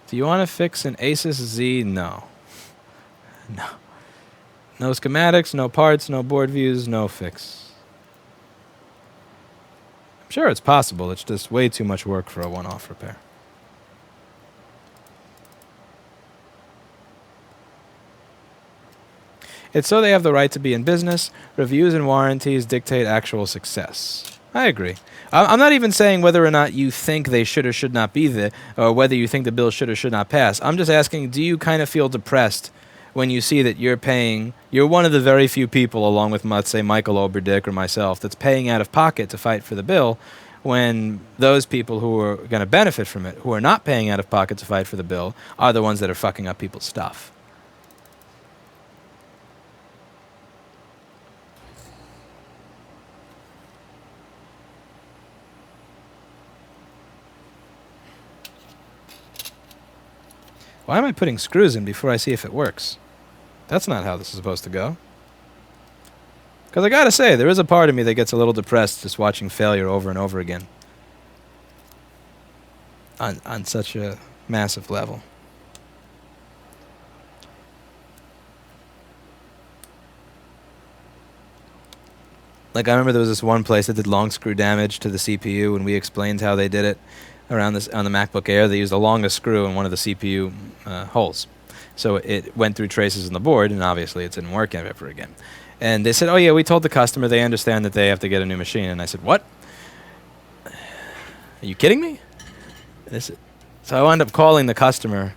Do you want to fix an Asus Z? No. No. No schematics, no parts, no board views, no fix. I'm sure it's possible. It's just way too much work for a one-off repair. It's so they have the right to be in business. Reviews and warranties dictate actual success. I agree. I'm not even saying whether or not you think they should or should not be there, or whether you think the bill should or should not pass. I'm just asking, do you kind of feel depressed when you see that you're one of the very few people, along with, let's say, Michael Oberdick or myself, that's paying out of pocket to fight for the bill, when those people who are going to benefit from it, who are not paying out of pocket to fight for the bill, are the ones that are fucking up people's stuff? Why am I putting screws in before I see if it works? That's not how this is supposed to go. Because I gotta say, there is a part of me that gets a little depressed just watching failure over and over again. On such a massive level. Like, I remember there was this one place that did long screw damage to the CPU, and we explained how they did it. Around this on the MacBook Air, they used the longest screw in one of the CPU holes. So it went through traces in the board, and obviously it didn't work ever again. And they said, oh, yeah, we told the customer they understand that they have to get a new machine. And I said, what? Are you kidding me? So I wound up calling the customer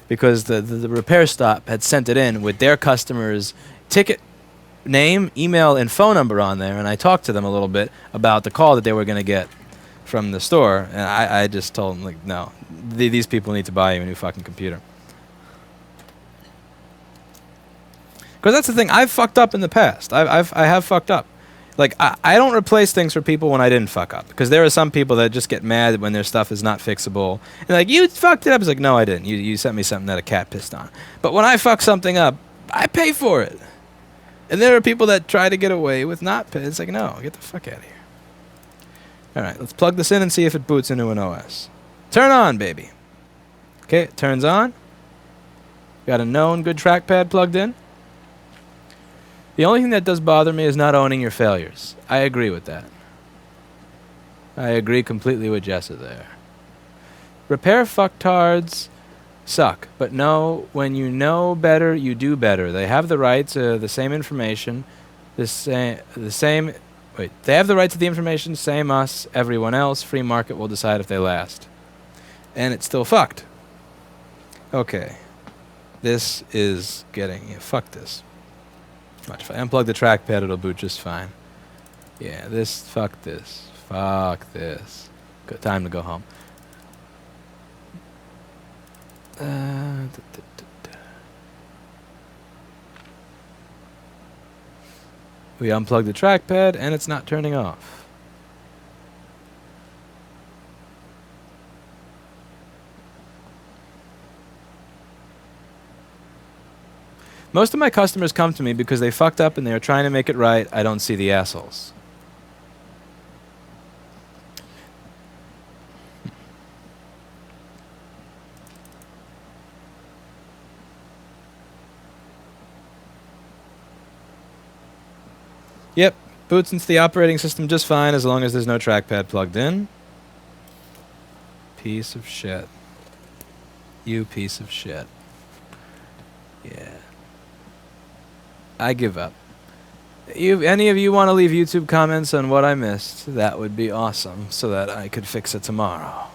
because the repair stop had sent it in with their customer's ticket name, email, and phone number on there. And I talked to them a little bit about the call that they were going to get from the store. And I just told them, like, no, these people need to buy you a new fucking computer. Because that's the thing. I've fucked up in the past. I have fucked up. Like, I don't replace things for people when I didn't fuck up. Because there are some people that just get mad when their stuff is not fixable. And like, you fucked it up. It's like, no, I didn't. You sent me something that a cat pissed on. But when I fuck something up, I pay for it. And there are people that try to get away with not paying. It's like, no, get the fuck out of here. All right, let's plug this in and see if it boots into an OS. Turn on, baby. Okay, it turns on. Got a known good trackpad plugged in. The only thing that does bother me is not owning your failures. I agree with that. I agree completely with Jessa there. Repair fucktards suck, but no, when you know better, you do better. They have the right to the same information, they have the right to the information, same us, everyone else. Free market will decide if they last. And it's still fucked. Okay. This is getting, fuck this. Watch, if I unplug the trackpad, it'll boot just fine. Yeah, fuck this. Fuck this. Good time to go home. We unplug the trackpad, and it's not turning off. Most of my customers come to me because they fucked up and they're trying to make it right. I don't see the assholes. Yep, boots into the operating system just fine as long as there's no trackpad plugged in. Piece of shit. You piece of shit. Yeah. I give up. Any of you want to leave YouTube comments on what I missed? That would be awesome, so that I could fix it tomorrow.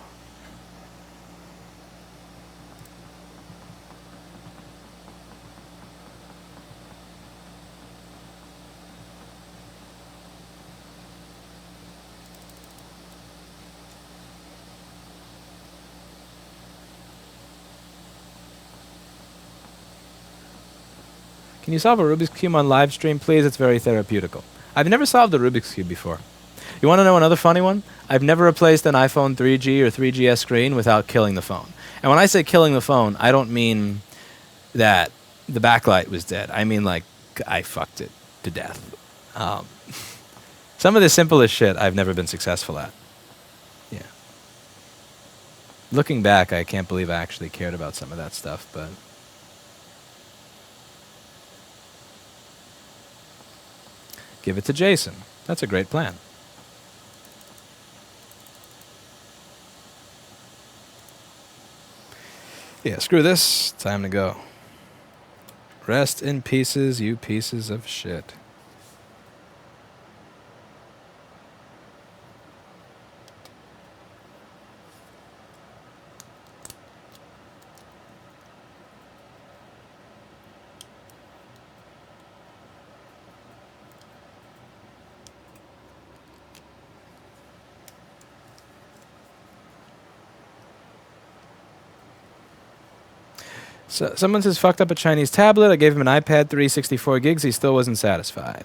Can you solve a Rubik's Cube on live stream, please? It's very therapeutical. I've never solved a Rubik's Cube before. You want to know another funny one? I've never replaced an iPhone 3G or 3GS screen without killing the phone. And when I say killing the phone, I don't mean that the backlight was dead. I mean, like, I fucked it to death. Some of the simplest shit I've never been successful at. Yeah. Looking back, I can't believe I actually cared about some of that stuff, but... Give it to Jason. That's a great plan. Yeah, screw this. Time to go. Rest in pieces, you pieces of shit. So someone says, fucked up a Chinese tablet. I gave him an iPad 364 gigs. He still wasn't satisfied.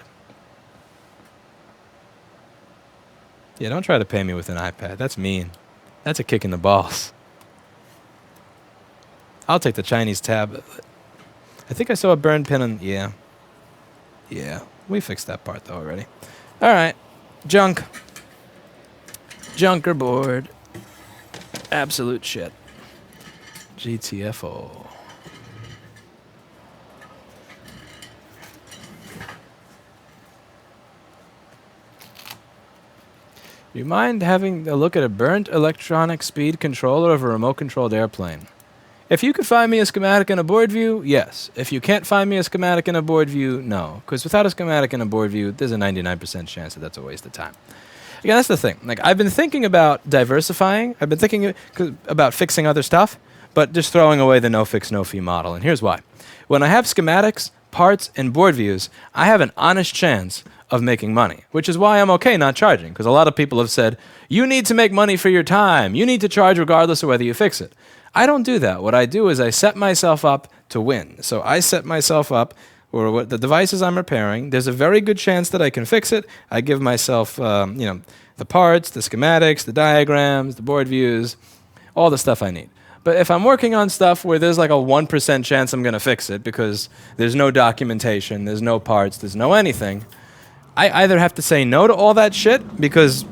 Yeah, don't try to pay me with an iPad. That's mean. That's a kick in the balls. I'll take the Chinese tablet. I think I saw a burn pin on... Yeah. Yeah. We fixed that part, though, already. All right. Junk. Junker board. Absolute shit. GTFO. Do you mind having a look at a burnt electronic speed controller of a remote-controlled airplane? If you could find me a schematic and a board view, yes. If you can't find me a schematic and a board view, no. Because without a schematic and a board view, there's a 99% chance that that's a waste of time. Again, that's the thing. Like, I've been thinking about diversifying. I've been thinking about fixing other stuff, but just throwing away the no-fix, no-fee model. And here's why. When I have schematics, parts, and board views, I have an honest chance of making money, which is why I'm okay not charging. Because a lot of people have said, you need to make money for your time. You need to charge regardless of whether you fix it. I don't do that. What I do is I set myself up to win. So I set myself up, or what the devices I'm repairing, there's a very good chance that I can fix it. I give myself, the parts, the schematics, the diagrams, the board views, all the stuff I need. But if I'm working on stuff where there's like a 1% chance I'm going to fix it because there's no documentation, there's no parts, there's no anything, I either have to say no to all that shit because,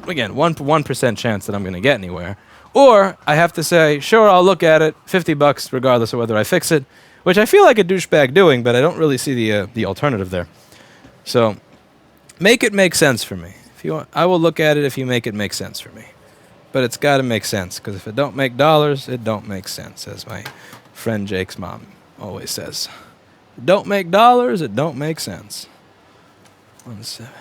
again, 1% chance that I'm going to get anywhere, or I have to say, sure, I'll look at it, $50 regardless of whether I fix it, which I feel like a douchebag doing, but I don't really see the alternative there. So make it make sense for me. If you want, I will look at it if you make it make sense for me. But it's got to make sense, because if it don't make dollars, it don't make sense, as my friend Jake's mom always says. If it don't make dollars, it don't make sense. 1 second.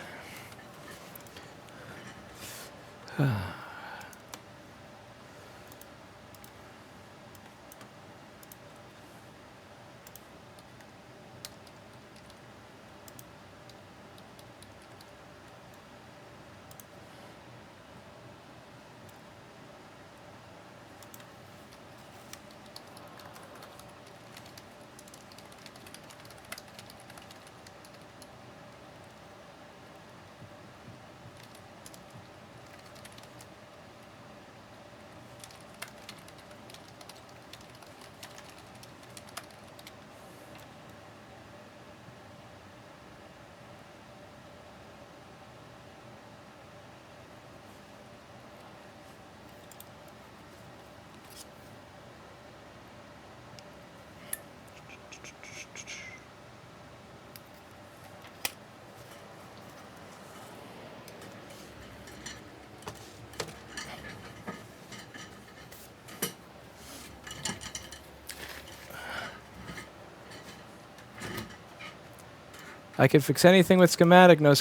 I could fix anything with schematic, no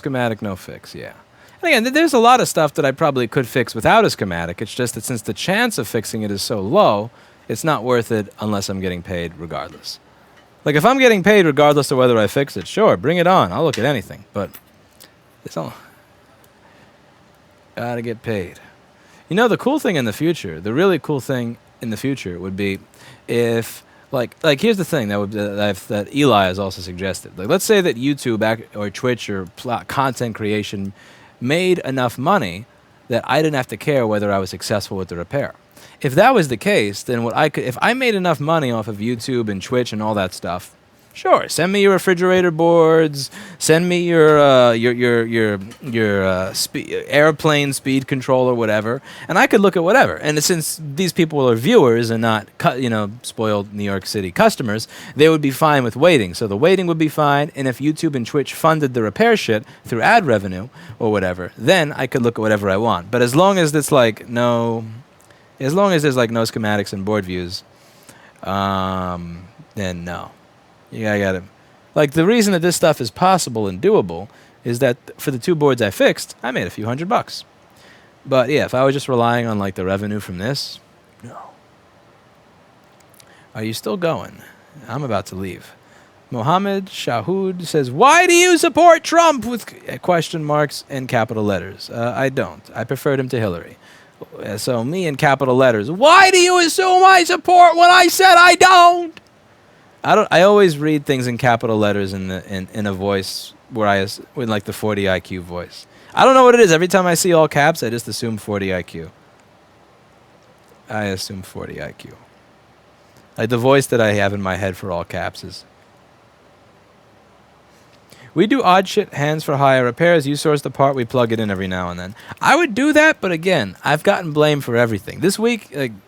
fix, yeah. And again, there's a lot of stuff that I probably could fix without a schematic. It's just that since the chance of fixing it is so low, it's not worth it unless I'm getting paid regardless. Like, if I'm getting paid regardless of whether I fix it, sure, bring it on. I'll look at anything. But it's all... gotta get paid. You know, the cool thing in the future, the really cool thing in the future would be if... Like here's the thing that Eli has also suggested. Like, let's say that YouTube or Twitch or content creation made enough money that I didn't have to care whether I was successful with the repair. If that was the case, then if I made enough money off of YouTube and Twitch and all that stuff, sure, send me your refrigerator boards, send me your airplane speed control or whatever, and I could look at whatever. And since these people are viewers and not spoiled New York City customers, they would be fine with waiting. So the waiting would be fine, and if YouTube and Twitch funded the repair shit through ad revenue or whatever, then I could look at whatever I want. But as long as there's like no schematics and board views, then no. Yeah, I got it. Like, the reason that this stuff is possible and doable is that for the 2 boards I fixed, I made a few $100. But yeah, if I was just relying on like the revenue from this, no. Are you still going? I'm about to leave. Mohammed Shahood says, why do you support Trump with question marks and capital letters? I don't. I preferred him to Hillary. So me in capital letters. Why do you assume I support when I said I don't? I always read things in capital letters in a voice with like the 40 IQ voice. I don't know what it is. Every time I see all caps, I just assume 40 IQ. I assume 40 IQ. Like, the voice that I have in my head for all caps is... We do odd shit, hands for hire repairs. You source the part, we plug it in every now and then. I would do that, but again, I've gotten blamed for everything. This week, I'm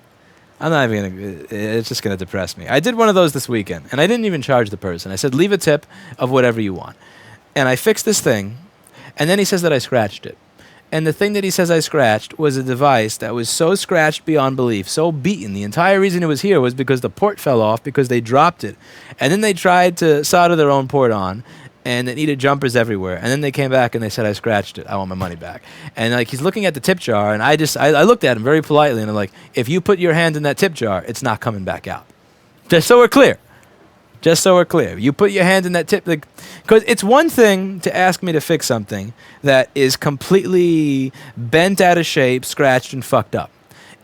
not even going to... It's just going to depress me. I did one of those this weekend, and I didn't even charge the person. I said, leave a tip of whatever you want. And I fixed this thing, and then he says that I scratched it. And the thing that he says I scratched was a device that was so scratched beyond belief, so beaten. The entire reason it was here was because the port fell off because they dropped it. And then they tried to solder their own port on, and it needed jumpers everywhere. And then they came back and they said I scratched it. I want my money back. And like he's looking at the tip jar, and I looked at him very politely, and I'm like, if you put your hand in that tip jar, it's not coming back out. Just so we're clear. Just so we're clear. You put your hand in that tip, because it's one thing to ask me to fix something that is completely bent out of shape, scratched, and fucked up.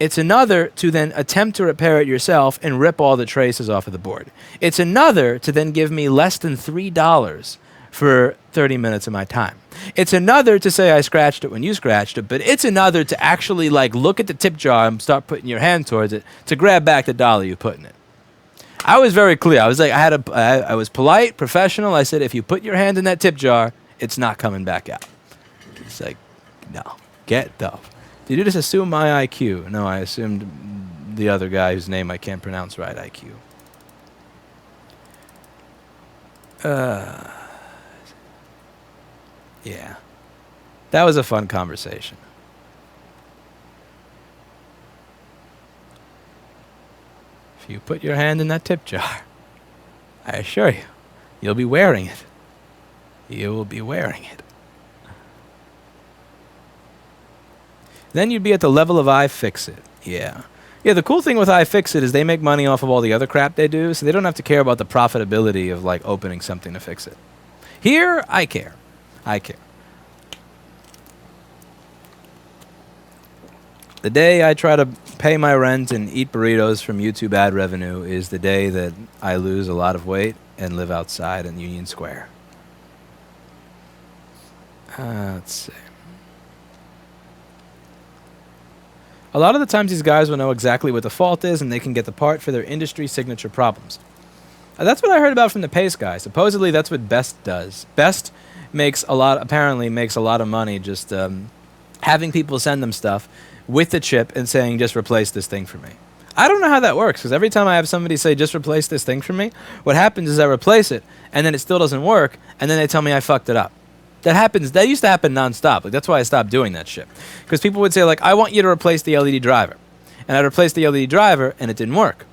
It's another to then attempt to repair it yourself and rip all the traces off of the board. It's another to then give me less than $3 for 30 minutes of my time. It's another to say I scratched it when you scratched it, but it's another to actually like look at the tip jar and start putting your hand towards it to grab back the dollar you put in it. I was very clear. I was like, I was polite, professional. I said, if you put your hand in that tip jar, it's not coming back out. It's like, no, get the. Did you just assume my IQ? No, I assumed the other guy whose name I can't pronounce right, IQ. Yeah. That was a fun conversation. If you put your hand in that tip jar, I assure you, you'll be wearing it. You will be wearing it. Then you'd be at the level of iFixit. Yeah. Yeah, the cool thing with iFixit is they make money off of all the other crap they do, so they don't have to care about the profitability of like opening something to fix it. Here, I care. I care. The day I try to pay my rent and eat burritos from YouTube ad revenue is the day that I lose a lot of weight and live outside in Union Square. Let's see. A lot of the times these guys will know exactly what the fault is and they can get the part for their industry signature problems. That's what I heard about from the Pace guy. Supposedly that's what Best does. Best apparently makes a lot of money just having people send them stuff with the chip and saying, just replace this thing for me. I don't know how that works, because every time I have somebody say, just replace this thing for me, what happens is I replace it, and then it still doesn't work, and then they tell me I fucked it up. That used to happen nonstop. Like, that's why I stopped doing that shit. Because people would say, like, I want you to replace the LED driver. And I'd replace the LED driver, and it didn't work.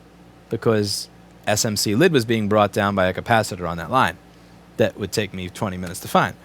Because SMC lid was being brought down by a capacitor on that line. That would take me 20 minutes to find.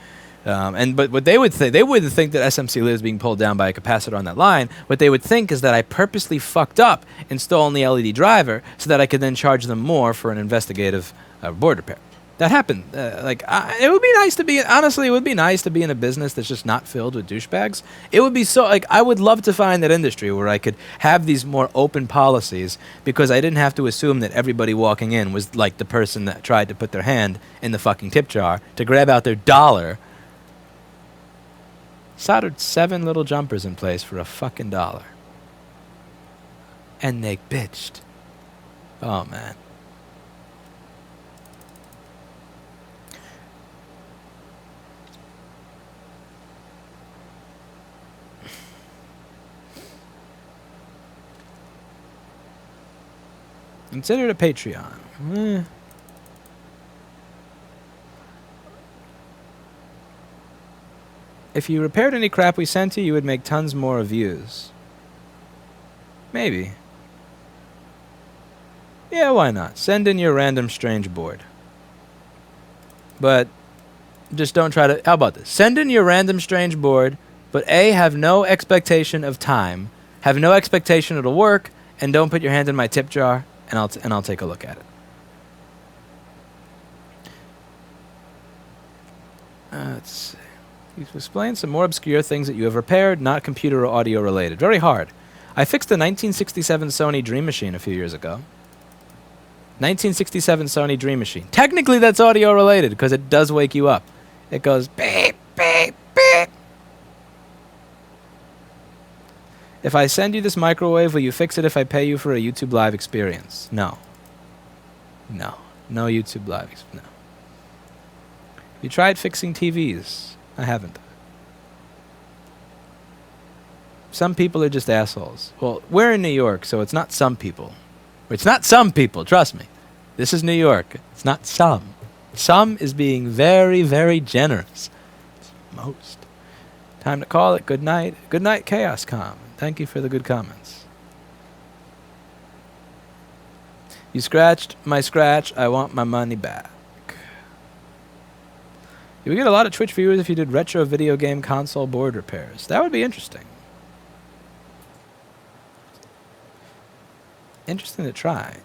But what they would think, they wouldn't think that SMC lid is being pulled down by a capacitor on that line. What they would think is that I purposely fucked up installing the LED driver so that I could then charge them more for an investigative board repair. That happened. It would be nice to be, honestly, it would be nice to be in a business that's just not filled with douchebags. It would be so, I would love to find that industry where I could have these more open policies because I didn't have to assume that everybody walking in was like the person that tried to put their hand in the fucking tip jar to grab out their dollar. Soldered 7 little jumpers in place for a fucking $1. And they bitched. Oh, man. Consider it a Patreon. If you repaired any crap we sent you would make tons more reviews. Maybe. Yeah, why not? Send in your random strange board. But just don't try to... How about this? Send in your random strange board, but A, have no expectation of time, have no expectation it'll work, and don't put your hand in my tip jar, and I'll take a look at it. Let's see. You've explained some more obscure things that you have repaired, not computer or audio related. Very hard. I fixed the 1967 Sony Dream Machine a few years ago. 1967 Sony Dream Machine. Technically that's audio related because it does wake you up. It goes beep, beep, beep. If I send you this microwave, will you fix it if I pay you for a YouTube Live experience? No. No. No YouTube Live. No. You tried fixing TVs. I haven't. Some people are just assholes. Well, we're in New York, so it's not some people. It's not some people, trust me. This is New York. It's not some. Some is being very, very generous. It's most. Time to call it. Good night. Good night, ChaosCom. Thank you for the good comments. You scratched my scratch. I want my money back. You would get a lot of Twitch viewers if you did retro video game console board repairs. That would be interesting. Interesting to try.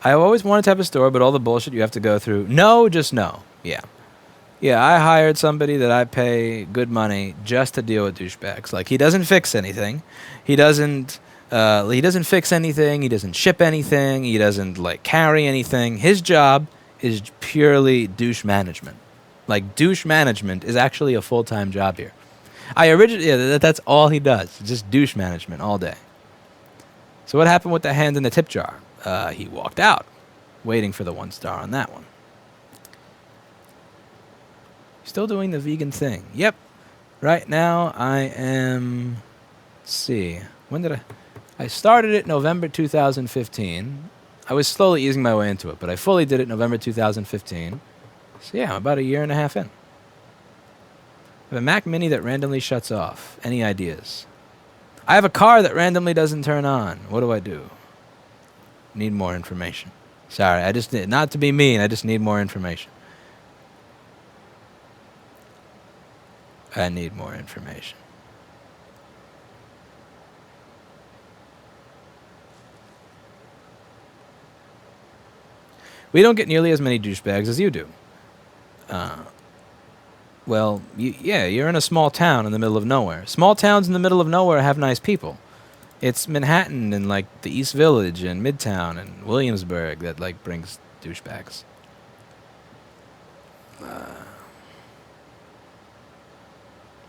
I always wanted to have a store, but all the bullshit you have to go through. No, just no. Yeah. Yeah, I hired somebody that I pay good money just to deal with douchebags. Like, he doesn't fix anything. He doesn't fix anything. He doesn't ship anything. He doesn't, like, carry anything. His job is purely douche management. Like, douche management is actually a full-time job here. That's all he does. Just douche management all day. So what happened with the hand in the tip jar? He walked out, waiting for the 1 star on that one. Still doing the vegan thing. Yep. Right now I am... Let's see. When did I started it November 2015. I was slowly easing my way into it, but I fully did it November 2015. So yeah, I'm about a year and a half in. I have a Mac Mini that randomly shuts off. Any ideas? I have a car that randomly doesn't turn on. What do I do? Need more information. Sorry, I just not to be mean, I just need more information. I need more information. We don't get nearly as many douchebags as you do. Well, you're in a small town in the middle of nowhere. Small towns in the middle of nowhere have nice people. It's Manhattan and, like, the East Village and Midtown and Williamsburg that, like, brings douchebags.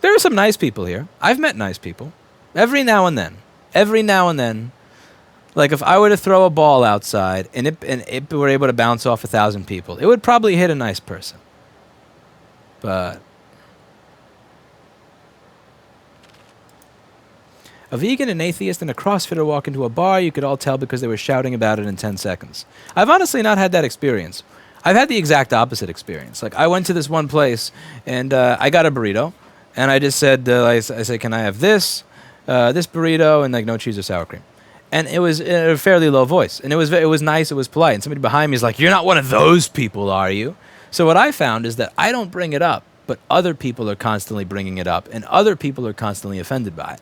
There are some nice people here. I've met nice people. Every now and then. Like, if I were to throw a ball outside and it were able to bounce off 1,000 people, it would probably hit a nice person. But a vegan, an atheist, and a CrossFitter walk into a bar, you could all tell because they were shouting about it in 10 seconds. I've honestly not had that experience. I've had the exact opposite experience. Like, I went to this one place, and I got a burrito, and I just said, I said, can I have this burrito, and, like, no cheese or sour cream. And it was in a fairly low voice, and it was nice, it was polite. And somebody behind me is like, you're not one of those people, are you? So what I found is that I don't bring it up, but other people are constantly bringing it up, and other people are constantly offended by it.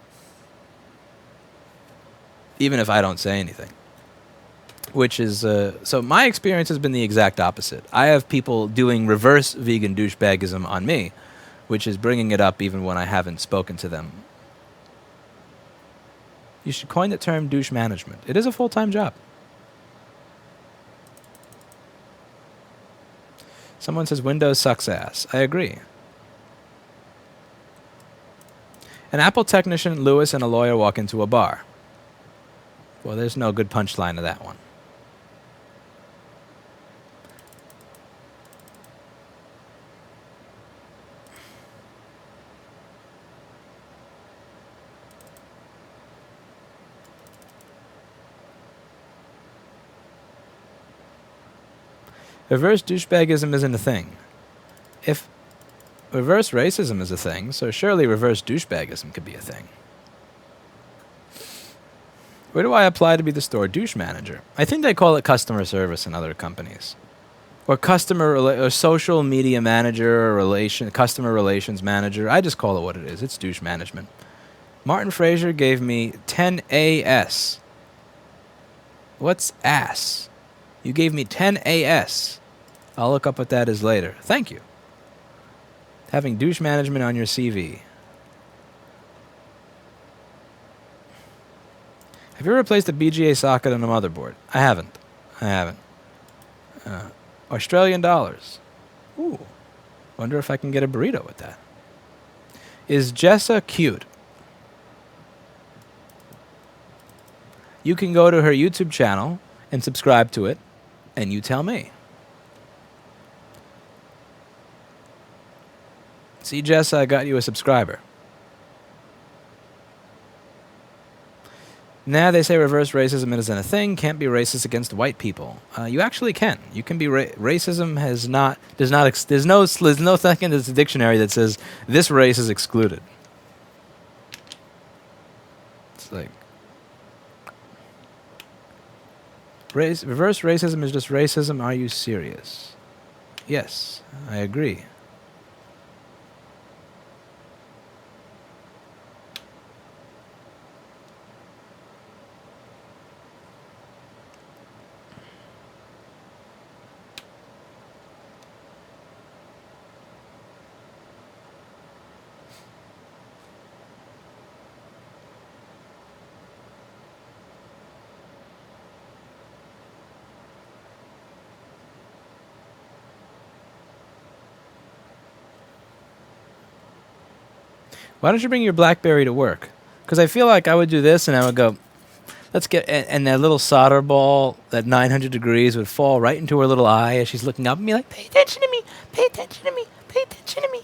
Even if I don't say anything. Which is, so my experience has been the exact opposite. I have people doing reverse vegan douchebagism on me, which is bringing it up even when I haven't spoken to them. You should coin the term douche management. It is a full-time job. Someone says Windows sucks ass. I agree. An Apple technician, Lewis, and a lawyer walk into a bar. Well, there's no good punchline to that one. Reverse douchebagism isn't a thing. If reverse racism is a thing, so surely reverse douchebagism could be a thing. Where do I apply to be the store douche manager? I think they call it customer service in other companies. Or or social media manager, or customer relations manager. I just call it what it is. It's douche management. Martin Fraser gave me 10 AS. What's ass? You gave me 10 AS. I'll look up what that is later. Thank you. Having douche management on your CV. Have you ever replaced a BGA socket on a motherboard? I haven't. Australian dollars. Ooh. Wonder if I can get a burrito with that. Is Jessa cute? You can go to her YouTube channel and subscribe to it, and you tell me. See, Jessa, I got you a subscriber. Nah, they say reverse racism isn't a thing. Can't be racist against white people. You actually can. You can be racism has not does not there's no thing in this dictionary that says this race is excluded. It's like reverse racism is just racism. Are you serious? Yes, I agree. Why don't you bring your BlackBerry to work? Because I feel like I would do this and I would go, let's get, and that little solder ball at 900 degrees would fall right into her little eye as she's looking up at me like, pay attention to me, pay attention to me, pay attention to me.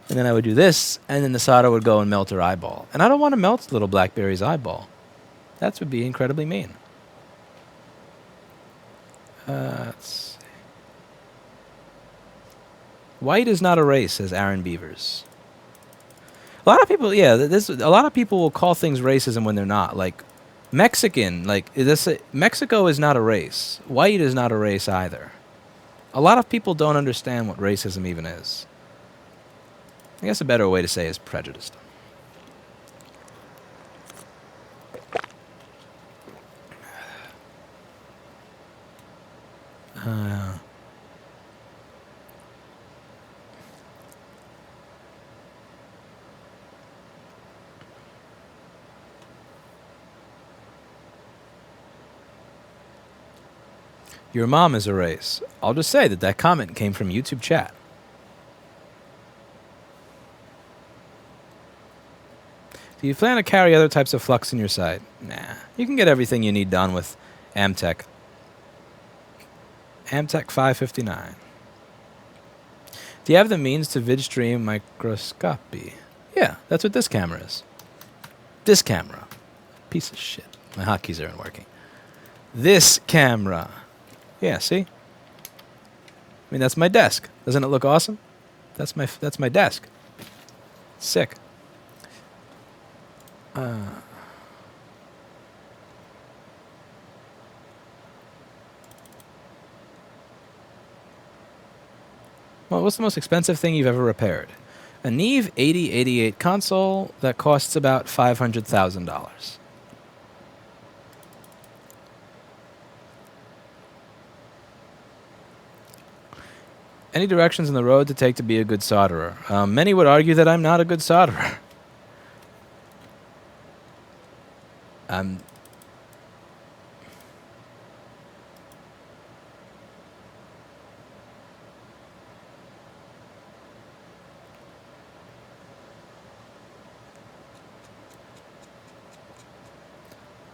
And then I would do this, and then the solder would go and melt her eyeball. And I don't want to melt little BlackBerry's eyeball. That would be incredibly mean. Let's see. White is not a race, says Aaron Beavers. A lot of people, yeah, a lot of people will call things racism when they're not. Like Mexican, like Mexico is not a race. White is not a race either. A lot of people don't understand what racism even is. I guess a better way to say is prejudiced. Your mom is a race. I'll just say that comment came from YouTube chat. Do you plan to carry other types of flux in your site? Nah. You can get everything you need done with Amtech. Amtech 559. Do you have the means to vidstream microscopy? Yeah, that's what this camera is. This camera. Piece of shit. My hotkeys aren't working. This camera. Yeah, see? I mean, that's my desk. Doesn't it look awesome? That's my desk. Sick. Well, what's the most expensive thing you've ever repaired? A Neve 8088 console that costs about $500,000. Any directions in the road to take to be a good solderer? Many would argue that I'm not a good solderer.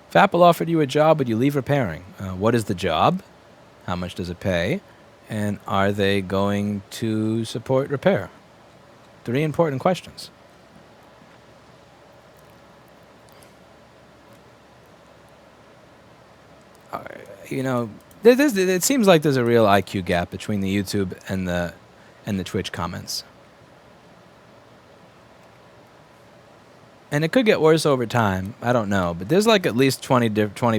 If Apple offered you a job, would you leave repairing? What is the job? How much does it pay? And are they going to support repair? 3 important questions. You know, it seems like there's a real IQ gap between the YouTube and the Twitch comments. And it could get worse over time. I don't know. But there's like at least 20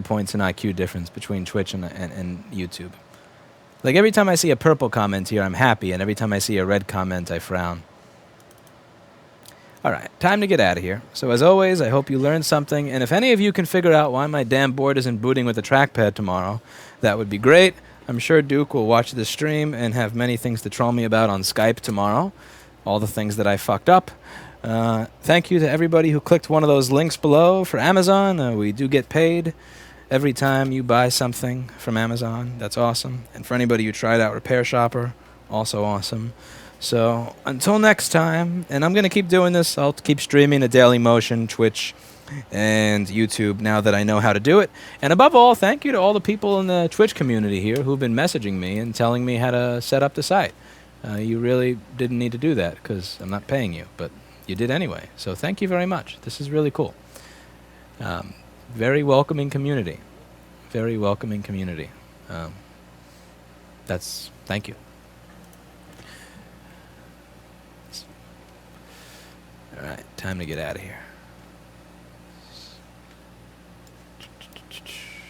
points in IQ difference between Twitch and YouTube. Like every time I see a purple comment here, I'm happy. And every time I see a red comment, I frown. All right, time to get out of here. So as always, I hope you learned something. And if any of you can figure out why my damn board isn't booting with a trackpad tomorrow, that would be great. I'm sure Duke will watch this stream and have many things to troll me about on Skype tomorrow. All the things that I fucked up. Thank you to everybody who clicked one of those links below for Amazon. We do get paid every time you buy something from Amazon. That's awesome. And for anybody who tried out Repair Shopper, also awesome. So until next time, and I'm going to keep doing this. I'll keep streaming to Daily Motion, Twitch, and YouTube now that I know how to do it. And above all, thank you to all the people in the Twitch community here who've been messaging me and telling me how to set up the site. You really didn't need to do that because I'm not paying you, but you did anyway. So thank you very much. This is really cool. very welcoming community. Very welcoming community. Thank you. All right, time to get out of here.